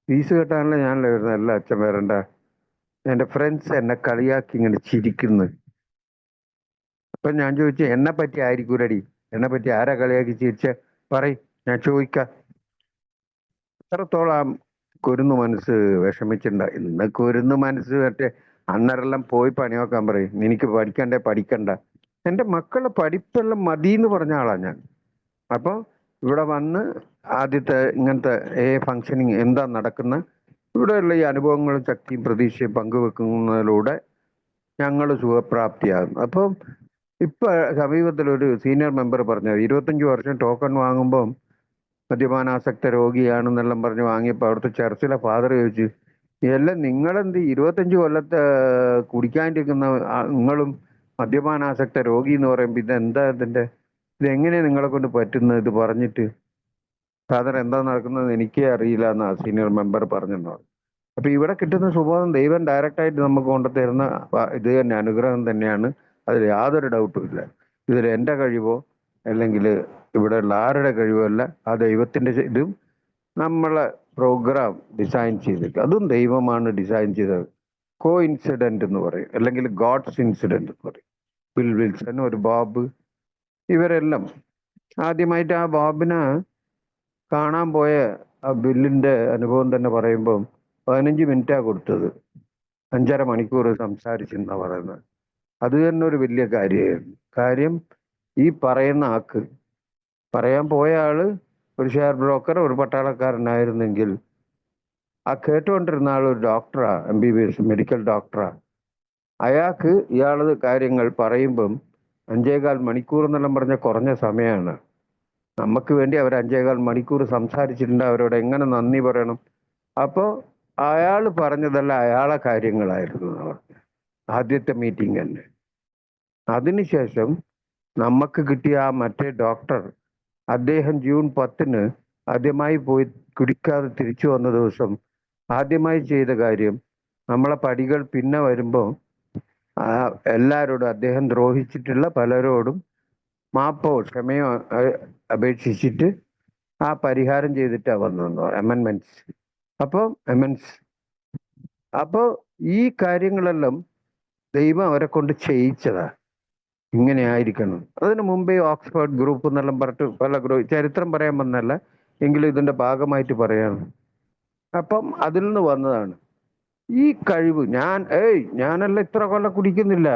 ഫീസ് കെട്ടാനല്ല ഞാനല്ലേ വരുന്നത്. അല്ല അച്ഛൻ വരണ്ട, എൻ്റെ ഫ്രണ്ട്സ് എന്നെ കളിയാക്കി ഇങ്ങനെ ചിരിക്കുന്നു. അപ്പൊ ഞാൻ ചോദിച്ചു, എന്നെ പറ്റി ആയിരിക്കൂലടി, എന്നെ പറ്റി ആരാ കളിയാക്കി ചിരിച്ച പറയും, ഞാൻ ചോദിക്കാം. എത്രത്തോളം കുരുന്നു മനസ്സ് വിഷമിച്ചിട്ടുണ്ട. ഇന്ന് കുരുന്നു മനസ്സ് മറ്റേ അന്നേരെല്ലാം പോയി പണി നോക്കാൻ പറയും, എനിക്ക് പഠിക്കണ്ട. എൻ്റെ മക്കളുടെ പഠിപ്പെല്ലാം മതി എന്ന് പറഞ്ഞ ആളാ ഞാൻ. അപ്പോൾ ഇവിടെ വന്ന് ആദ്യത്തെ ഇങ്ങനത്തെ ഫങ്ഷനിങ് എന്താ നടക്കുന്ന, ഇവിടെയുള്ള ഈ അനുഭവങ്ങളും ശക്തിയും പ്രതീക്ഷയും പങ്കുവെക്കുന്നതിലൂടെ ഞങ്ങൾ സുഖപ്രാപ്തിയാകും. അപ്പം ഇപ്പൊ സമീപത്തിലൊരു സീനിയർ മെമ്പർ പറഞ്ഞത്, 25 വർഷം ടോക്കൺ വാങ്ങുമ്പം മദ്യപാനാസക്ത രോഗിയാണെന്നെല്ലാം പറഞ്ഞ് വാങ്ങിയപ്പോൾ അവിടുത്തെ ചർച്ചിലെ ഫാദർ ചോദിച്ചു, എല്ലാം നിങ്ങളെന്ത് 25 കൊല്ലത്തെ കുടിക്കാണ്ടിരിക്കുന്ന നിങ്ങളും മദ്യപാനാസക്ത രോഗി എന്ന് പറയുമ്പോൾ ഇതെന്താ ഇതെങ്ങനെയാണ് നിങ്ങളെ കൊണ്ട് പറ്റുന്നത് ഇത് പറഞ്ഞിട്ട്? ഫാദർ എന്താ നടക്കുന്നത് എനിക്കേ അറിയില്ല എന്നാ സീനിയർ മെമ്പർ പറഞ്ഞെന്ന് പറഞ്ഞു. അപ്പൊ ഇവിടെ കിട്ടുന്ന സുബോധം ദൈവം ഡയറക്റ്റായിട്ട് നമുക്ക് കൊണ്ടുതരുന്ന ഇത് തന്നെ, അനുഗ്രഹം തന്നെയാണ്. അതിൽ യാതൊരു ഡൗട്ടും ഇല്ല. ഇതിൽ എൻ്റെ കഴിവോ അല്ലെങ്കിൽ ഇവിടെയുള്ള ആരുടെ കഴിവോ അല്ല, ആ ദൈവത്തിൻ്റെ ഇതും നമ്മളെ പ്രോഗ്രാം ഡിസൈൻ ചെയ്തിട്ട് അതും ദൈവമാണ് ഡിസൈൻ ചെയ്തത്. കോ ഇൻസിഡന്റ് എന്ന് പറയും, അല്ലെങ്കിൽ ഗോഡ്സ് ഇൻസിഡന്റ് എന്ന് പറയും. ബിൽ വിൽസൺ, ഒരു ബോബ്, ഇവരെല്ലാം ആദ്യമായിട്ട് ആ ബോബിനെ കാണാൻ പോയ ആ ബില്ലിന്റെ അനുഭവം തന്നെ പറയുമ്പം 15 മിനിറ്റാ കൊടുത്തത്, 5.5 മണിക്കൂർ സംസാരിച്ചെന്നാ പറയുന്നത്. അത് തന്നെ ഒരു വലിയ കാര്യമായിരുന്നു. കാര്യം ഈ പറയുന്ന ആക്ക്, പറയാൻ പോയ ആള് ഒരു ഷെയർ ബ്രോക്കർ, ഒരു പട്ടാളക്കാരനായിരുന്നെങ്കിൽ ആ കേട്ടുകൊണ്ടിരുന്ന ആൾ ഒരു ഡോക്ടറാ, MBBS മെഡിക്കൽ ഡോക്ടറാ. അയാൾക്ക് ഇയാളത് കാര്യങ്ങൾ പറയുമ്പം 5.25 മണിക്കൂർ എന്നെല്ലാം പറഞ്ഞ കുറഞ്ഞ സമയമാണ്. നമുക്ക് വേണ്ടി അവർ 5.25 മണിക്കൂർ സംസാരിച്ചിട്ടുണ്ട്. അവരോട് എങ്ങനെ നന്ദി പറയണം. അപ്പോൾ അയാൾ പറഞ്ഞതല്ല അയാളെ കാര്യങ്ങളായിരുന്നു അവർ ആദ്യത്തെ മീറ്റിംഗ് തന്നെ. അതിനുശേഷം നമുക്ക് കിട്ടിയ ആ മറ്റേ ഡോക്ടർ, അദ്ദേഹം ജൂൺ 10-ന് ആദ്യമായി പോയി കുടിക്കാതെ തിരിച്ചു വന്ന ദിവസം ആദ്യമായി ചെയ്ത കാര്യം, നമ്മളെ പടികൾ പിന്നെ വരുമ്പോൾ എല്ലാവരോടും, അദ്ദേഹം ദ്രോഹിച്ചിട്ടുള്ള പലരോടും മാപ്പോ ക്ഷമയോ അപേക്ഷിച്ചിട്ട് ആ പരിഹാരം ചെയ്തിട്ടാണ് വന്നതെന്ന്, അമെൻമെന്റ്സ്. അപ്പോൾ അപ്പോൾ ഈ കാര്യങ്ങളെല്ലാം ദൈവം അവരെ കൊണ്ട് ചെയ്യിച്ചതാ. ഇങ്ങനെ ആയിരിക്കണം. അതിന് മുമ്പേ ഓക്സ്ഫോർഡ് ഗ്രൂപ്പ് എന്നെല്ലാം പറഞ്ഞിട്ട് പല ചരിത്രം പറയാൻ വന്നല്ല, എങ്കിലും ഇതിന്റെ ഭാഗമായിട്ട് പറയാണ്. അപ്പം അതിൽ നിന്ന് വന്നതാണ് ഈ കഴിവ്. ഞാനെല്ലാം ഇത്ര കൊല്ലം കുടിക്കുന്നില്ല.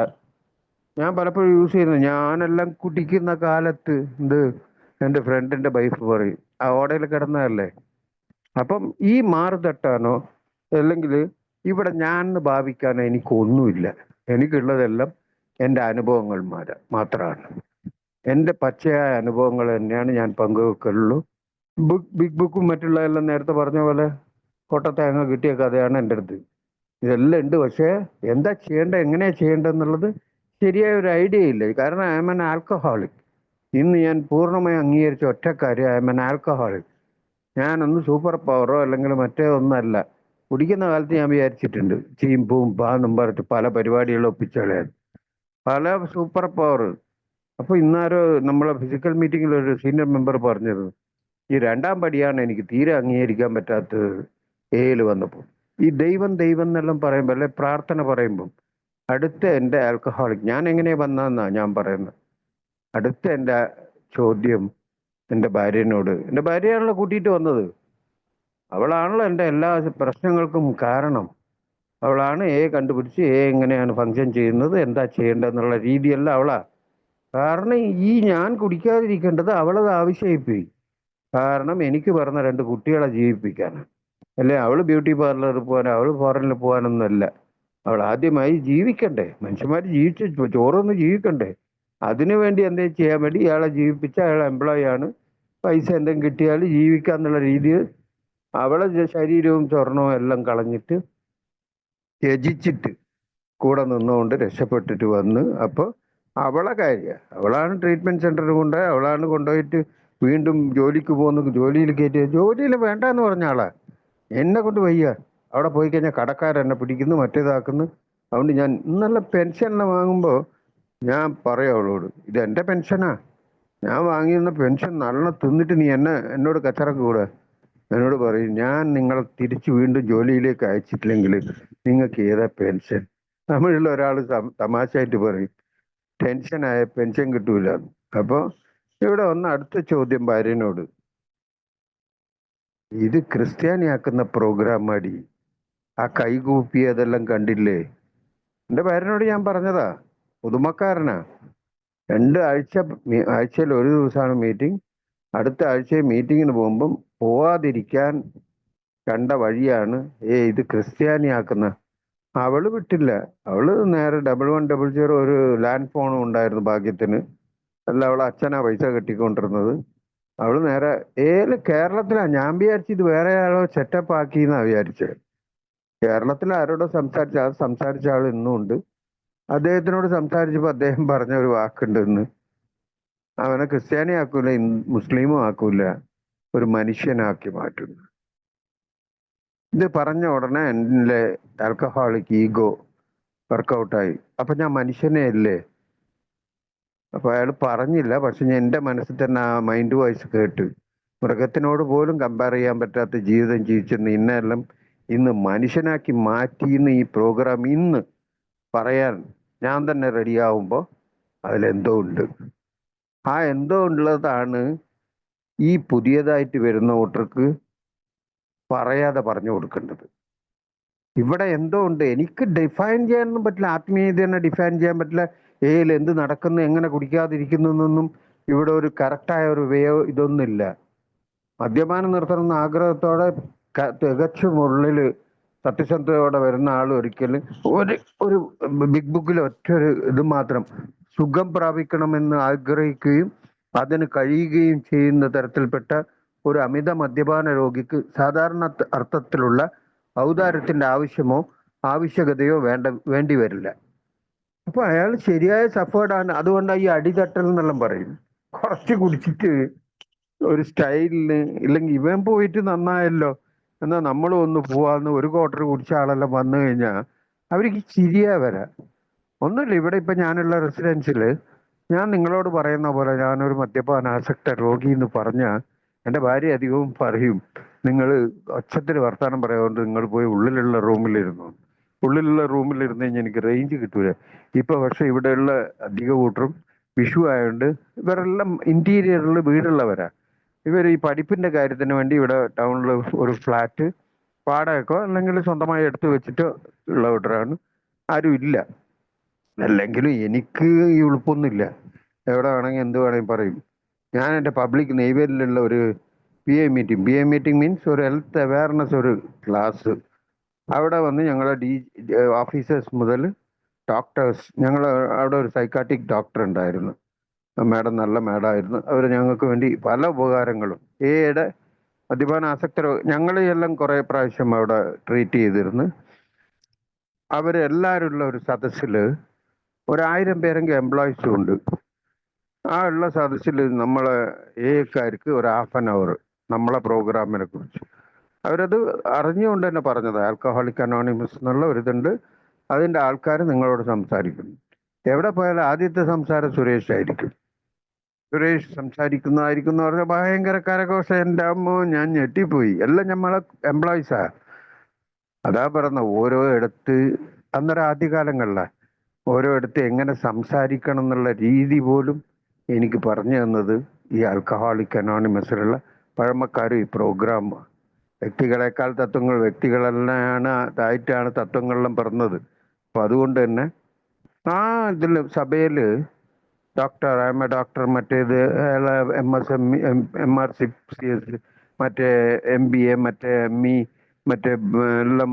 ഞാൻ പലപ്പോഴും യൂസ് ചെയ്യുന്നത്, ഞാനെല്ലാം കുടിക്കുന്ന കാലത്ത് എൻ്റെ ഫ്രണ്ടിന്റെ വൈഫ് പറയും, ആ ഓടയിൽ കിടന്നതല്ലേ. അപ്പം ഈ മാറ് തട്ടാനോ അല്ലെങ്കിൽ ഇവിടെ ഞാൻ ഭാവിക്കാനോ എനിക്കൊന്നുമില്ല. എനിക്കുള്ളതെല്ലാം എൻ്റെ അനുഭവങ്ങൾ മാത്രമാണ്. എൻ്റെ പച്ചയായ അനുഭവങ്ങൾ തന്നെയാണ് ഞാൻ പങ്കുവെക്കുള്ളൂ. ബിഗ് ബുക്കും മറ്റുള്ളതെല്ലാം നേരത്തെ പറഞ്ഞ പോലെ കൊട്ടത്തേങ്ങ കിട്ടിയ കഥയാണ് എൻ്റെ അടുത്ത്. ഇതെല്ലാം ഉണ്ട്, പക്ഷേ എന്താ ചെയ്യേണ്ടത്, എങ്ങനെയാ ചെയ്യേണ്ടതെന്നുള്ളത് ശരിയായ ഒരു ഐഡിയ ഇല്ല. കാരണം ഐ എം എൻ ആൽക്കഹോളിക്. ഇന്ന് ഞാൻ പൂർണ്ണമായി അംഗീകരിച്ച ഒറ്റ കാര്യം, ഐ എം എൻ ആൽക്കഹോളിക്. ഞാനൊന്ന് സൂപ്പർ പവറോ അല്ലെങ്കിൽ മറ്റേ ഒന്നല്ല. കുടിക്കുന്ന കാലത്ത് ഞാൻ വിചാരിച്ചിട്ടുണ്ട്, ചീമ്പും പാന്നും പറഞ്ഞിട്ട് പല പരിപാടികളും ഒപ്പിച്ചളയാൻ, പല സൂപ്പർ പവർ. അപ്പൊ ഇന്നാരോ നമ്മളെ ഫിസിക്കൽ മീറ്റിംഗിൽ ഒരു സീനിയർ മെമ്പർ പറഞ്ഞിരുന്നു, ഈ രണ്ടാം പടിയാണ് എനിക്ക് തീരെ അംഗീകരിക്കാൻ പറ്റാത്തത് ഏല് വന്നപ്പോൾ. ഈ ദൈവം ദൈവം എന്നെല്ലാം പറയുമ്പോൾ, അല്ലെ പ്രാർത്ഥന പറയുമ്പം, അടുത്ത എൻ്റെ ആൽക്കഹോളിക് ഞാൻ എങ്ങനെ വന്നതെന്നാ ഞാൻ പറയുന്നത്. അടുത്ത എൻ്റെ ചോദ്യം എൻ്റെ ഭാര്യനോട്, എൻ്റെ ഭാര്യയാണല്ലോ കൂട്ടിയിട്ട് വന്നത്, അവളാണല്ലോ എൻ്റെ എല്ലാ പ്രശ്നങ്ങൾക്കും കാരണം. അവളാണ് കണ്ടുപിടിച്ച് എങ്ങനെയാണ് ഫങ്ഷൻ ചെയ്യുന്നത്, എന്താ ചെയ്യേണ്ടതെന്നുള്ള രീതിയെല്ലാം അവളാ. കാരണം ഈ ഞാൻ കുടിക്കാതിരിക്കേണ്ടത് അവളത് ആവശ്യമായിപ്പോയി. കാരണം എനിക്ക് പറഞ്ഞ രണ്ട് കുട്ടികളെ ജീവിപ്പിക്കാനാണ്. അല്ലെ അവള് ബ്യൂട്ടി പാർലറിൽ പോകാനോ അവള് ഫോറിനിൽ പോകാനൊന്നുമല്ല. അവൾ ആദ്യമായി ജീവിക്കണ്ടേ, മനുഷ്യന്മാർ ജീവിച്ച് ചോറൊന്ന് ജീവിക്കണ്ടേ. അതിനു വേണ്ടി എന്തെങ്കിലും ചെയ്യാൻ വേണ്ടി ഇയാളെ ജീവിപ്പിച്ച അയാൾ എംപ്ലോയി ആണ്, പൈസ എന്തെങ്കിലും കിട്ടിയാൽ ജീവിക്കാന്നുള്ള രീതിയിൽ അവളെ ശരീരവും സ്വർണവും എല്ലാം കളഞ്ഞിട്ട് ത്യജിച്ചിട്ട് കൂടെ നിന്നുകൊണ്ട് രക്ഷപ്പെട്ടിട്ട് വന്ന്. അപ്പോൾ അവളെ അവളാണ് ട്രീറ്റ്മെന്റ് സെന്ററിൽ കൊണ്ടുപോയി, അവളാണ് കൊണ്ടുപോയിട്ട് വീണ്ടും ജോലിക്ക് പോകുന്നു, ജോലിയിൽ കയറ്റി. ജോലിയിൽ വേണ്ടെന്ന് പറഞ്ഞ ആളാ. എന്നെ കൊണ്ട് വയ്യ, അവിടെ പോയി കഴിഞ്ഞാൽ കടക്കാരെന്നെ പിടിക്കുന്നു, മറ്റേതാക്കുന്നു. അതുകൊണ്ട് ഞാൻ ഇന്നല്ല പെൻഷനെല്ലാം വാങ്ങുമ്പോൾ ഞാൻ പറയാം അവളോട്, ഇത് എൻ്റെ പെൻഷനാ, ഞാൻ വാങ്ങിയിരുന്ന പെൻഷൻ നല്ലോണം തിന്നിട്ട് നീ എന്നോട് കച്ചറക്ക് കൂടെ. എന്നോട് പറയും, ഞാൻ നിങ്ങളെ തിരിച്ച് വീണ്ടും ജോലിയിലേക്ക് അയച്ചിട്ടില്ലെങ്കിൽ നിങ്ങൾക്ക് ഏതാ പെൻഷൻ. തമിഴിൽ ഒരാൾ തമാശയായിട്ട് പറയും, ടെൻഷനായ പെൻഷൻ കിട്ടൂല. അപ്പോൾ ഇവിടെ വന്ന അടുത്ത ചോദ്യം ഭാര്യനോട്, ഇത് ക്രിസ്ത്യാനിയാക്കുന്ന പ്രോഗ്രാം മടി, ആ കൈകൂപ്പി അതെല്ലാം കണ്ടില്ലേ. എൻ്റെ ഭാര്യനോട് ഞാൻ പറഞ്ഞതാ, പുതുമക്കാരനാ. ആഴ്ചയിൽ ഒരു ദിവസമാണ് മീറ്റിംഗ്. അടുത്ത ആഴ്ച മീറ്റിങ്ങിന് പോകുമ്പം പോവാതിരിക്കാൻ കണ്ട വഴിയാണ് ഇത് ക്രിസ്ത്യാനിയാക്കുന്ന. അവള് വിട്ടില്ല. അവള് നേരെ 1100 ഒരു ലാൻഡ് ഫോണും ഉണ്ടായിരുന്നു ഭാഗ്യത്തിന്. അല്ല, അവളെ അച്ഛനാ പൈസ കെട്ടിക്കൊണ്ടിരുന്നത്. അവള് നേരെ കേരളത്തിലാ. ഞാൻ വിചാരിച്ചു ഇത് വേറെ ആളോ സെറ്റപ്പ് ആക്കിന്നാ വിചാരിച്ചത്. കേരളത്തിൽ ആരോടോ സംസാരിച്ച ആൾ ഇന്നും ഉണ്ട്. അദ്ദേഹത്തിനോട് സംസാരിച്ചപ്പോൾ അദ്ദേഹം പറഞ്ഞ ഒരു വാക്കുണ്ട്, ഇന്ന് അവനെ ക്രിസ്ത്യാനി ആക്കൂല, മുസ്ലിമും ആക്കൂല, ഒരു മനുഷ്യനാക്കി മാറ്റുന്നു. ഇത് പറഞ്ഞ ഉടനെ എൻ്റെ ആൽക്കഹോളിക് ഈഗോ വർക്കൗട്ടായി. അപ്പൊ ഞാൻ മനുഷ്യനെ അല്ലേ. അപ്പൊ അയാൾ പറഞ്ഞില്ല, പക്ഷെ ഞാൻ എൻ്റെ മനസ്സിൽ തന്നെ ആ മൈൻഡ് വോയിസ് കേട്ട്, മൃഗത്തിനോട് പോലും കമ്പയർ ചെയ്യാൻ പറ്റാത്ത ജീവിതം ജീവിച്ചിരുന്ന ഇന്നെല്ലാം ഇന്ന് മനുഷ്യനാക്കി മാറ്റിയെന്ന് ഈ പ്രോഗ്രാം ഇന്ന് പറയാൻ ഞാൻ തന്നെ റെഡിയാവുമ്പോൾ അതിലെന്തോ ഉണ്ട്. ആ എന്തോ ഉള്ളതാണ് ഈ പുതിയതായിട്ട് വരുന്ന കൂട്ടർക്ക് പറയാതെ പറഞ്ഞു കൊടുക്കേണ്ടത്. ഇവിടെ എന്തോ ഉണ്ട്, എനിക്ക് ഡിഫൈൻ ചെയ്യാനൊന്നും പറ്റില്ല. ആത്മീയതയെ ഡിഫൈൻ ചെയ്യാൻ പറ്റില്ല. എന്ത് നടക്കുന്നു, എങ്ങനെ കുടിക്കാതിരിക്കുന്നു എന്നൊന്നും ഇവിടെ ഒരു കറക്റ്റായ ഒരു വേയോ ഇതൊന്നുമില്ല. മദ്യപാനം നിർത്തണമെന്ന ആഗ്രഹത്തോടെ തികച്ചും ഉള്ളിൽ സത്യസന്ധതയോടെ വരുന്ന ആൾ ഒരിക്കലും ഒരു ബിഗ് ബുക്കിൽ ഒറ്റൊരു ഇത് മാത്രം, സുഖം പ്രാപിക്കണമെന്ന് ആഗ്രഹിക്കുകയും അതിന് കഴിയുകയും ചെയ്യുന്ന തരത്തിൽപ്പെട്ട ഒരു അമിത മദ്യപാന രോഗിക്ക് സാധാരണ അർത്ഥത്തിലുള്ള ഔദാര്യത്തിന്റെ ആവശ്യകതയോ വേണ്ടി വരില്ല. അപ്പൊ അയാൾ ശരിയായ സഫേർഡാണ്. അതുകൊണ്ടാണ് ഈ അടിതട്ടൽ എന്നെല്ലാം പറയും. കുറച്ച് കുടിച്ചിട്ട് ഒരു സ്റ്റൈലിന്, ഇല്ലെങ്കിൽ ഇവൻ പോയിട്ട് നന്നായല്ലോ എന്നാ നമ്മളും ഒന്ന് പോവാന്ന് ഒരു ക്വാർട്ടർ കുടിച്ച ആളെല്ലാം വന്നു കഴിഞ്ഞാൽ അവർക്ക് ചിരിയാ വരാം. ഒന്നുമില്ല, ഇവിടെ ഇപ്പൊ ഞാനുള്ള റെസിഡൻസിൽ ഞാൻ നിങ്ങളോട് പറയുന്ന പോലെ ഞാനൊരു മദ്യപാനാസക്ത രോഗി എന്ന് പറഞ്ഞാൽ എൻ്റെ ഭാര്യ അധികവും പറയും, നിങ്ങൾ ഒച്ചത്തിൽ വർത്താനം പറയാതുകൊണ്ട് നിങ്ങൾ പോയി ഉള്ളിലുള്ള റൂമിലിരുന്നു. ഉള്ളിലുള്ള റൂമിലിരുന്ന് കഴിഞ്ഞാൽ എനിക്ക് റേഞ്ച് കിട്ടൂല. ഇപ്പൊ പക്ഷെ ഇവിടെയുള്ള അധിക കൂട്ടരും വിഷു ആയതുകൊണ്ട് ഇവരെല്ലാം ഇന്റീരിയറിൽ വീടുള്ളവരാ. ഇവർ ഈ പഠിപ്പിന്റെ കാര്യത്തിന് വേണ്ടി ഇവിടെ ടൗണിൽ ഒരു ഫ്ലാറ്റ് വാടകയ്ക്കോ അല്ലെങ്കിൽ സ്വന്തമായി എടുത്തു വെച്ചിട്ട് ഉള്ളവരാണ്. ആരും ഇല്ല. അല്ലെങ്കിലും എനിക്ക് ഈ ഉളുപ്പൊന്നുമില്ല. എവിടെ വേണമെങ്കിൽ എന്ത് വേണമെങ്കിൽ പറയും. ഞാൻ എൻ്റെ പബ്ലിക് നെയ്വേലിലുള്ള ഒരു പി ഐ മീറ്റിംഗ് മീൻസ് ഒരു ഹെൽത്ത് അവയർനെസ് ഒരു ക്ലാസ്, അവിടെ വന്ന് ഞങ്ങളെ ഓഫീസേഴ്സ് മുതൽ ഡോക്ടേഴ്സ്, ഞങ്ങൾ അവിടെ ഒരു സൈക്കാട്രിക് ഡോക്ടർ ഉണ്ടായിരുന്നു. മാഡം നല്ല മാഡമായിരുന്നു. അവർ ഞങ്ങൾക്ക് വേണ്ടി പല ഉപകാരങ്ങളും എയുടെ മദ്യപാന ആസക്തർ ഞങ്ങളെയെല്ലാം കുറേ പ്രാവശ്യം അവിടെ ട്രീറ്റ് ചെയ്തിരുന്നു. അവരെല്ലാവരും ഉള്ള ഒരു സദസ്സിൽ 1000 പേരെങ്കിലും എംപ്ലോയീസും ഉണ്ട്. ആ ഉള്ള സദസ്സിൽ നമ്മളെ എക്കാർക്ക് ഒരു ഹാഫ് ആൻ അവർ നമ്മളെ പ്രോഗ്രാമിനെ കുറിച്ച് അവരത് അറിഞ്ഞുകൊണ്ട് തന്നെ പറഞ്ഞത്, ആൽക്കഹോളിക് അനോണിമസ് എന്നുള്ള ഒരിതുണ്ട്, അതിൻ്റെ ആൾക്കാർ നിങ്ങളോട് സംസാരിക്കുന്നു. എവിടെ പോയാലും ആദ്യത്തെ സംസാരം സുരേഷ് ആയിരിക്കും. സുരേഷ് സംസാരിക്കുന്നതായിരിക്കും എന്ന് പറഞ്ഞാൽ ഭയങ്കര കരഘോഷം. എൻ്റെ അമ്മ, ഞാൻ ഞെട്ടിപ്പോയി. എല്ലാം നമ്മളെ എംപ്ലോയീസാ. അതാ പറഞ്ഞ ഓരോ ഇടത്ത് അന്നേരം ആദ്യകാലങ്ങളിലെ ഓരോ ഇടത്ത് എങ്ങനെ സംസാരിക്കണം എന്നുള്ള രീതി പോലും എനിക്ക് പറഞ്ഞു തന്നത് ഈ ആൽക്കഹോളിക് അനോണിമസിലുള്ള പഴമക്കാരും ഈ പ്രോഗ്രാം. വ്യക്തികളെക്കാൾ തത്വങ്ങൾ, വ്യക്തികളെല്ലാം ആയിട്ടാണ് തത്വങ്ങളെല്ലാം പറഞ്ഞത്. അപ്പം അതുകൊണ്ട് തന്നെ ആ ഇതിൽ സഭയിൽ doctor, I M A doctor, മറ്റേത് MRCPS, മറ്റേ MBA, മറ്റേ ME, മറ്റേ എല്ലാം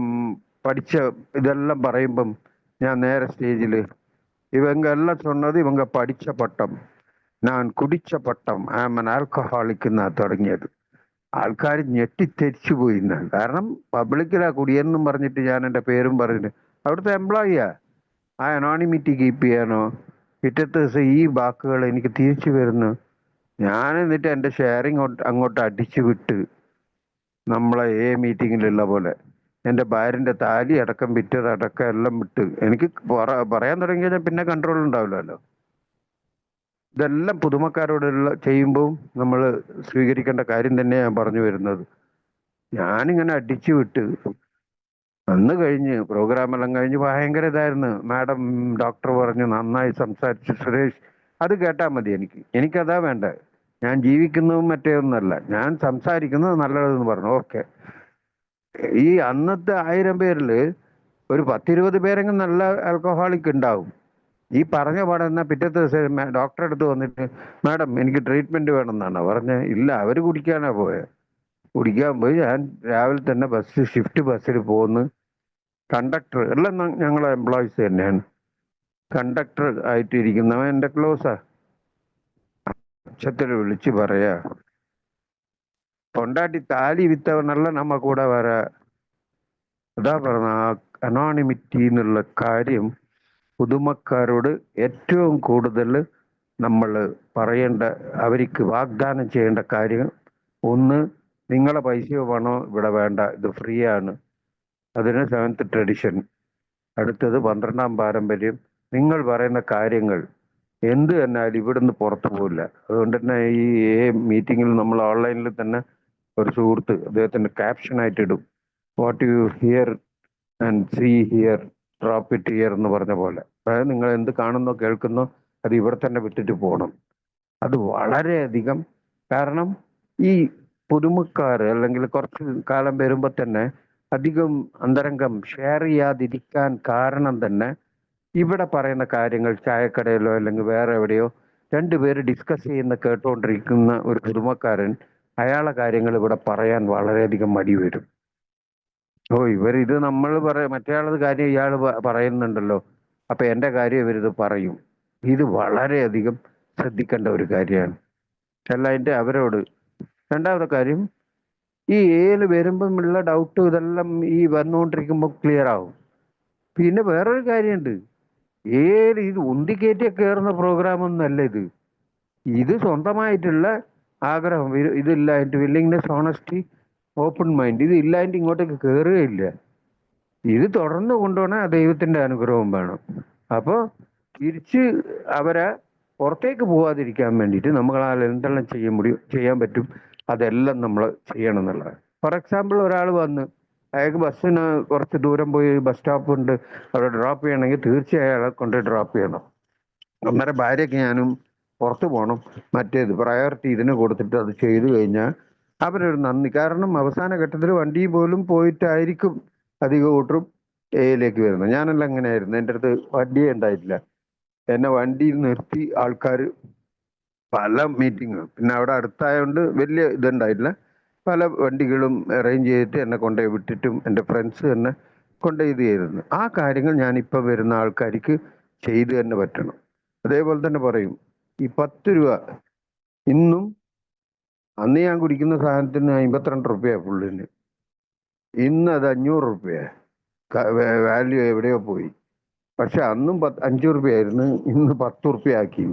പഠിച്ച ഇതെല്ലാം പറയുമ്പം ഞാൻ നേരെ സ്റ്റേജിൽ ഇവങ്ക എല്ലാം சொன்னது ഇവങ്ക പഠിച്ച പട്ടം, ഞാൻ കുടിച്ച പട്ടം, ഐ എം എൻ ആൽക്കഹോളിക് എന്നാ തുടങ്ങിയത്. ആൾക്കാർ ഞെട്ടിത്തെരിച്ചു പോയിന്ന്. കാരണം പബ്ലിക്കിലാ കുടിയെന്നും പറഞ്ഞിട്ട് ഞാൻ എൻ്റെ പേരും പറഞ്ഞിട്ട് അവിടുത്തെ എംപ്ലോയിയാ. ആ അനോണിമിറ്റി കീപ്പ് ചെയ്യാനോ പിറ്റത്തെ ദിവസം ഈ വാക്കുകൾ എനിക്ക് തിരിച്ചു വരുന്നു. ഞാൻ എന്നിട്ട് എൻ്റെ ഷെയറിങ് അങ്ങോട്ട് അടിച്ചു വിട്ട് നമ്മളെ മീറ്റിങ്ങിലുള്ള പോലെ എൻ്റെ ഭാര്യൻ്റെ താലി അടക്കം വിറ്റതടക്കം എല്ലാം വിട്ട് എനിക്ക് പറയാൻ തുടങ്ങിയാൽ പിന്നെ കൺട്രോൾ ഉണ്ടാവില്ലല്ലോ. ഇതെല്ലാം പുതുമക്കാരോടുള്ള ചെയ്യുമ്പോൾ നമ്മൾ സ്വീകരിക്കേണ്ട കാര്യം തന്നെ ഞാൻ പറഞ്ഞു വരുന്നത്. ഞാനിങ്ങനെ അടിച്ചു വിട്ട് അന്ന് കഴിഞ്ഞ് പ്രോഗ്രാമെല്ലാം കഴിഞ്ഞ് ഭയങ്കര ഇതായിരുന്നു. മാഡം, ഡോക്ടർ പറഞ്ഞു നന്നായി സംസാരിച്ചു സുരേഷ്. അത് കേട്ടാൽ മതി. എനിക്കതാ വേണ്ടത്. ഞാൻ ജീവിക്കുന്നതും മറ്റേ ഒന്നല്ല, ഞാൻ സംസാരിക്കുന്നത് നല്ലതെന്ന് പറഞ്ഞു. ഓക്കെ. ഈ അന്നത്തെ 1000 പേരിൽ ഒരു 10-20 പേരെങ്കിലും നല്ല ആൽക്കഹോളിക് ഉണ്ടാവും. ഈ പറഞ്ഞ പാടെന്നാ പിറ്റത്തെ ദിവസം ഡോക്ടറെ അടുത്ത് വന്നിട്ട് മാഡം എനിക്ക് ട്രീറ്റ്മെന്റ് വേണമെന്നാണ് പറഞ്ഞത്. ഇല്ല, അവർ കുടിക്കാനാ പോയത്. കുടിക്കാൻ പോയി. ഞാൻ രാവിലെ തന്നെ ഷിഫ്റ്റ് ബസ്സിൽ പോന്ന് കണ്ടക്ടർ എല്ലാം ഞങ്ങളെ എംപ്ലോയീസ് തന്നെയാണ്. കണ്ടക്ടർ ആയിട്ടിരിക്കുന്നവൻ എൻ്റെ ക്ലോസാ. ഉച്ചത്തിൽ വിളിച്ച് പറയാ, കൊണ്ടാട്ടി താലി വിത്തവനല്ല നമ്മ കൂടെ വരാ. അതാ പറഞ്ഞ ആ അനോണിമിറ്റി എന്നുള്ള കാര്യം പുതുമക്കാരോട് ഏറ്റവും കൂടുതൽ നമ്മൾ പറയേണ്ട, അവർക്ക് വാഗ്ദാനം ചെയ്യേണ്ട കാര്യം. ഒന്ന്, നിങ്ങളെ പൈസയോ പണോ ഇവിടെ വേണ്ട, ഇത് ഫ്രീ ആണ്. അതിന് 7th ട്രഡിഷൻ. അടുത്തത് 12ാം പാരമ്പര്യം. നിങ്ങൾ പറയുന്ന കാര്യങ്ങൾ എന്ത് തന്നാലും ഇവിടുന്ന് പുറത്തു പോകില്ല. അതുകൊണ്ട് തന്നെ ഈ മീറ്റിങ്ങിൽ നമ്മൾ ഓൺലൈനിൽ തന്നെ ഒരു സുഹൃത്ത് അദ്ദേഹത്തിൻ്റെ ക്യാപ്ഷനായിട്ട് ഇടും, what you hear and see here drop it here എന്ന് പറഞ്ഞ പോലെ. അതായത് നിങ്ങൾ എന്ത് കാണുന്നോ കേൾക്കുന്നോ അത് ഇവിടെ തന്നെ വിട്ടിട്ട് പോകണം. അത് വളരെയധികം, കാരണം ഈ പുതുമക്കാർ അല്ലെങ്കിൽ കുറച്ച് കാലം വരുമ്പോൾ തന്നെ അധികം അന്തരംഗം ഷെയർ ചെയ്യാതിരിക്കാൻ കാരണം തന്നെ ഇവിടെ പറയുന്ന കാര്യങ്ങൾ ചായക്കടയിലോ അല്ലെങ്കിൽ വേറെ എവിടെയോ 2 പേര് ഡിസ്കസ് ചെയ്യുന്ന കേട്ടുകൊണ്ടിരിക്കുന്ന ഒരു പുതുമക്കാരൻ അയാളെ കാര്യങ്ങൾ ഇവിടെ പറയാൻ വളരെയധികം മടി വരും. ഇത് നമ്മൾ മറ്റേയാളത് കാര്യം ഇയാൾ പറയുന്നുണ്ടല്ലോ, അപ്പൊ എൻ്റെ കാര്യം ഇവരിത് പറയും. ഇത് വളരെയധികം ശ്രദ്ധിക്കേണ്ട ഒരു കാര്യമാണ്. അല്ല അവരോട്. രണ്ടാമത്തെ കാര്യം, ഈ വരുമ്പം ഉള്ള ഡൗട്ട് ഇതെല്ലാം ഈ വന്നുകൊണ്ടിരിക്കുമ്പോൾ ക്ലിയർ ആവും. പിന്നെ വേറൊരു കാര്യമുണ്ട്, ഇത് ഉന്തിക്കയറ്റിയ കയറുന്ന പ്രോഗ്രാം ഒന്നല്ല ഇത്. ഇത് സ്വന്തമായിട്ടുള്ള ആഗ്രഹം, ഇതില്ലായിട്ട് വില്ലിങ്നെസ്, ഓണസ്റ്റി, ഓപ്പൺ മൈൻഡ്, ഇത് ഇല്ലായിട്ട് ഇങ്ങോട്ടേക്ക് കയറുകയില്ല. ഇത് തുടർന്ന് കൊണ്ടുപോകണ ദൈവത്തിന്റെ അനുഗ്രഹവും വേണം. അപ്പോൾ തിരിച്ച് അവരെ പുറത്തേക്ക് പോകാതിരിക്കാൻ വേണ്ടിയിട്ട് നമ്മളാൽ എന്തെല്ലാം ചെയ്യാൻ പറ്റും അതെല്ലാം നമ്മൾ ചെയ്യണം എന്നുള്ളത്. ഫോർ എക്സാമ്പിൾ, ഒരാൾ വന്ന് അയാൾക്ക് ബസ്സിന് കുറച്ച് ദൂരം പോയി ബസ് സ്റ്റോപ്പ് ഉണ്ട്, അവിടെ ഡ്രോപ്പ് ചെയ്യണമെങ്കിൽ തീർച്ചയായും അയാളെ കൊണ്ട് ഡ്രോപ്പ് ചെയ്യണം. അന്നേരം ഭാര്യയ്ക്ക് ഞാനും പുറത്ത് പോകണം, മറ്റേത് പ്രയോറിറ്റി ഇതിന് കൊടുത്തിട്ട് അത് ചെയ്തു കഴിഞ്ഞാൽ അവരൊരു നന്ദി. കാരണം അവസാന ഘട്ടത്തിൽ വണ്ടി പോലും പോയിട്ടായിരിക്കും അധിക കൂട്ടരും എയിലേക്ക് വരുന്നത്. ഞാനെല്ലാം അങ്ങനെയായിരുന്നു, എൻ്റെ അടുത്ത് വണ്ടിയേ ഉണ്ടായിട്ടില്ല. എന്നെ വണ്ടിയിൽ നിർത്തി ആൾക്കാർ പല മീറ്റിങ്ങും, പിന്നെ അവിടെ അടുത്തായതുകൊണ്ട് വലിയ ഇതുണ്ടായിട്ടില്ല, പല വണ്ടികളും അറേഞ്ച് ചെയ്തിട്ട് എന്നെ കൊണ്ടുപോയി വിട്ടിട്ടും എൻ്റെ ഫ്രണ്ട്സ് തന്നെ കൊണ്ടുപോയി ഇത് ചെയ്തിരുന്നു. ആ കാര്യങ്ങൾ ഞാനിപ്പോൾ വരുന്ന ആൾക്കാർക്ക് ചെയ്തു തന്നെ പറ്റണം. അതേപോലെ തന്നെ പറയും, ഈ 10 രൂപ ഇന്നും അന്ന് ഞാൻ കുടിക്കുന്ന സാധനത്തിന് 52 റുപ്യ ഫുള്ളിന്, ഇന്ന് അത് 500 റുപ്യ. വാല്യൂ എവിടെയോ പോയി. പക്ഷെ അന്നും 5 റുപ്യായിരുന്നു, ഇന്ന് 10 റുപ്യ ആക്കി,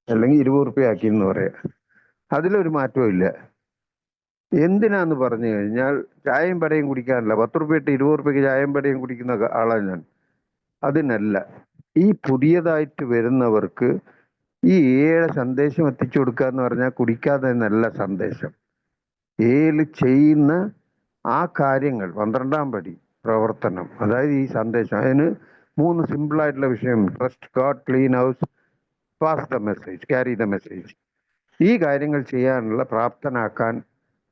അല്ലെങ്കിൽ 20 റുപ്യ ആക്കി എന്ന് പറയാം. അതിലൊരു മാറ്റവും ഇല്ല. എന്തിനാന്ന് പറഞ്ഞു കഴിഞ്ഞാൽ ചായയും പടയും കുടിക്കാനല്ല. 10 റുപ്യ ഇട്ട് 20 റുപ്യക്ക് ചായയും പടയും കുടിക്കുന്ന ആളാണ് ഞാൻ. അതിനല്ല. ഈ പുതിയതായിട്ട് വരുന്നവർക്ക് ഈ ഏഴ് സന്ദേശം എത്തിച്ചു കൊടുക്കുക എന്ന് പറഞ്ഞാൽ കുടിക്കാതെ നല്ല സന്ദേശം. ഏഴ് ചെയ്യുന്ന ആ കാര്യങ്ങൾ, 12-ാം പടി പ്രവർത്തനം, അതായത് ഈ സന്ദേശം. അതിന് 3 സിമ്പിളായിട്ടുള്ള വിഷയം: trust God, clean house, pass the message, carry the message. ഈ കാര്യങ്ങൾ ചെയ്യാനുള്ള പ്രാപ്തനാക്കാൻ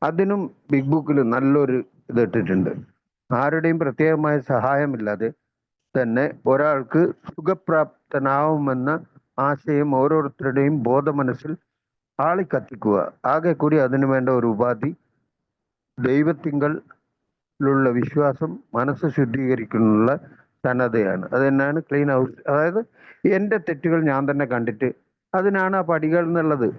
അതിനും ബിഗ് ബുക്കിൽ നല്ലൊരു ഇതിട്ടിട്ടുണ്ട്. ആരുടെയും പ്രത്യേകമായ സഹായമില്ലാതെ തന്നെ ഒരാൾക്ക് സുഖപ്രാപ്തനാവുമെന്ന ആശയം ഓരോരുത്തരുടെയും ബോധമനസ്സിൽ ആളിക്കത്തിക്കുക. ആകെ കൂടി അതിനു വേണ്ട ഒരു ഉപാധി ദൈവത്തിങ്കലുള്ള വിശ്വാസം, മനസ്സ് ശുദ്ധീകരിക്കാനുള്ള സന്നദ്ധയാണ്. അത് തന്നെയാണ് ക്ലീൻ ഹൗസ്. അതായത് എൻ്റെ തെറ്റുകൾ ഞാൻ തന്നെ കണ്ടിട്ട്, അതിനാണ് ആ പടികൾ എന്നുള്ളത്.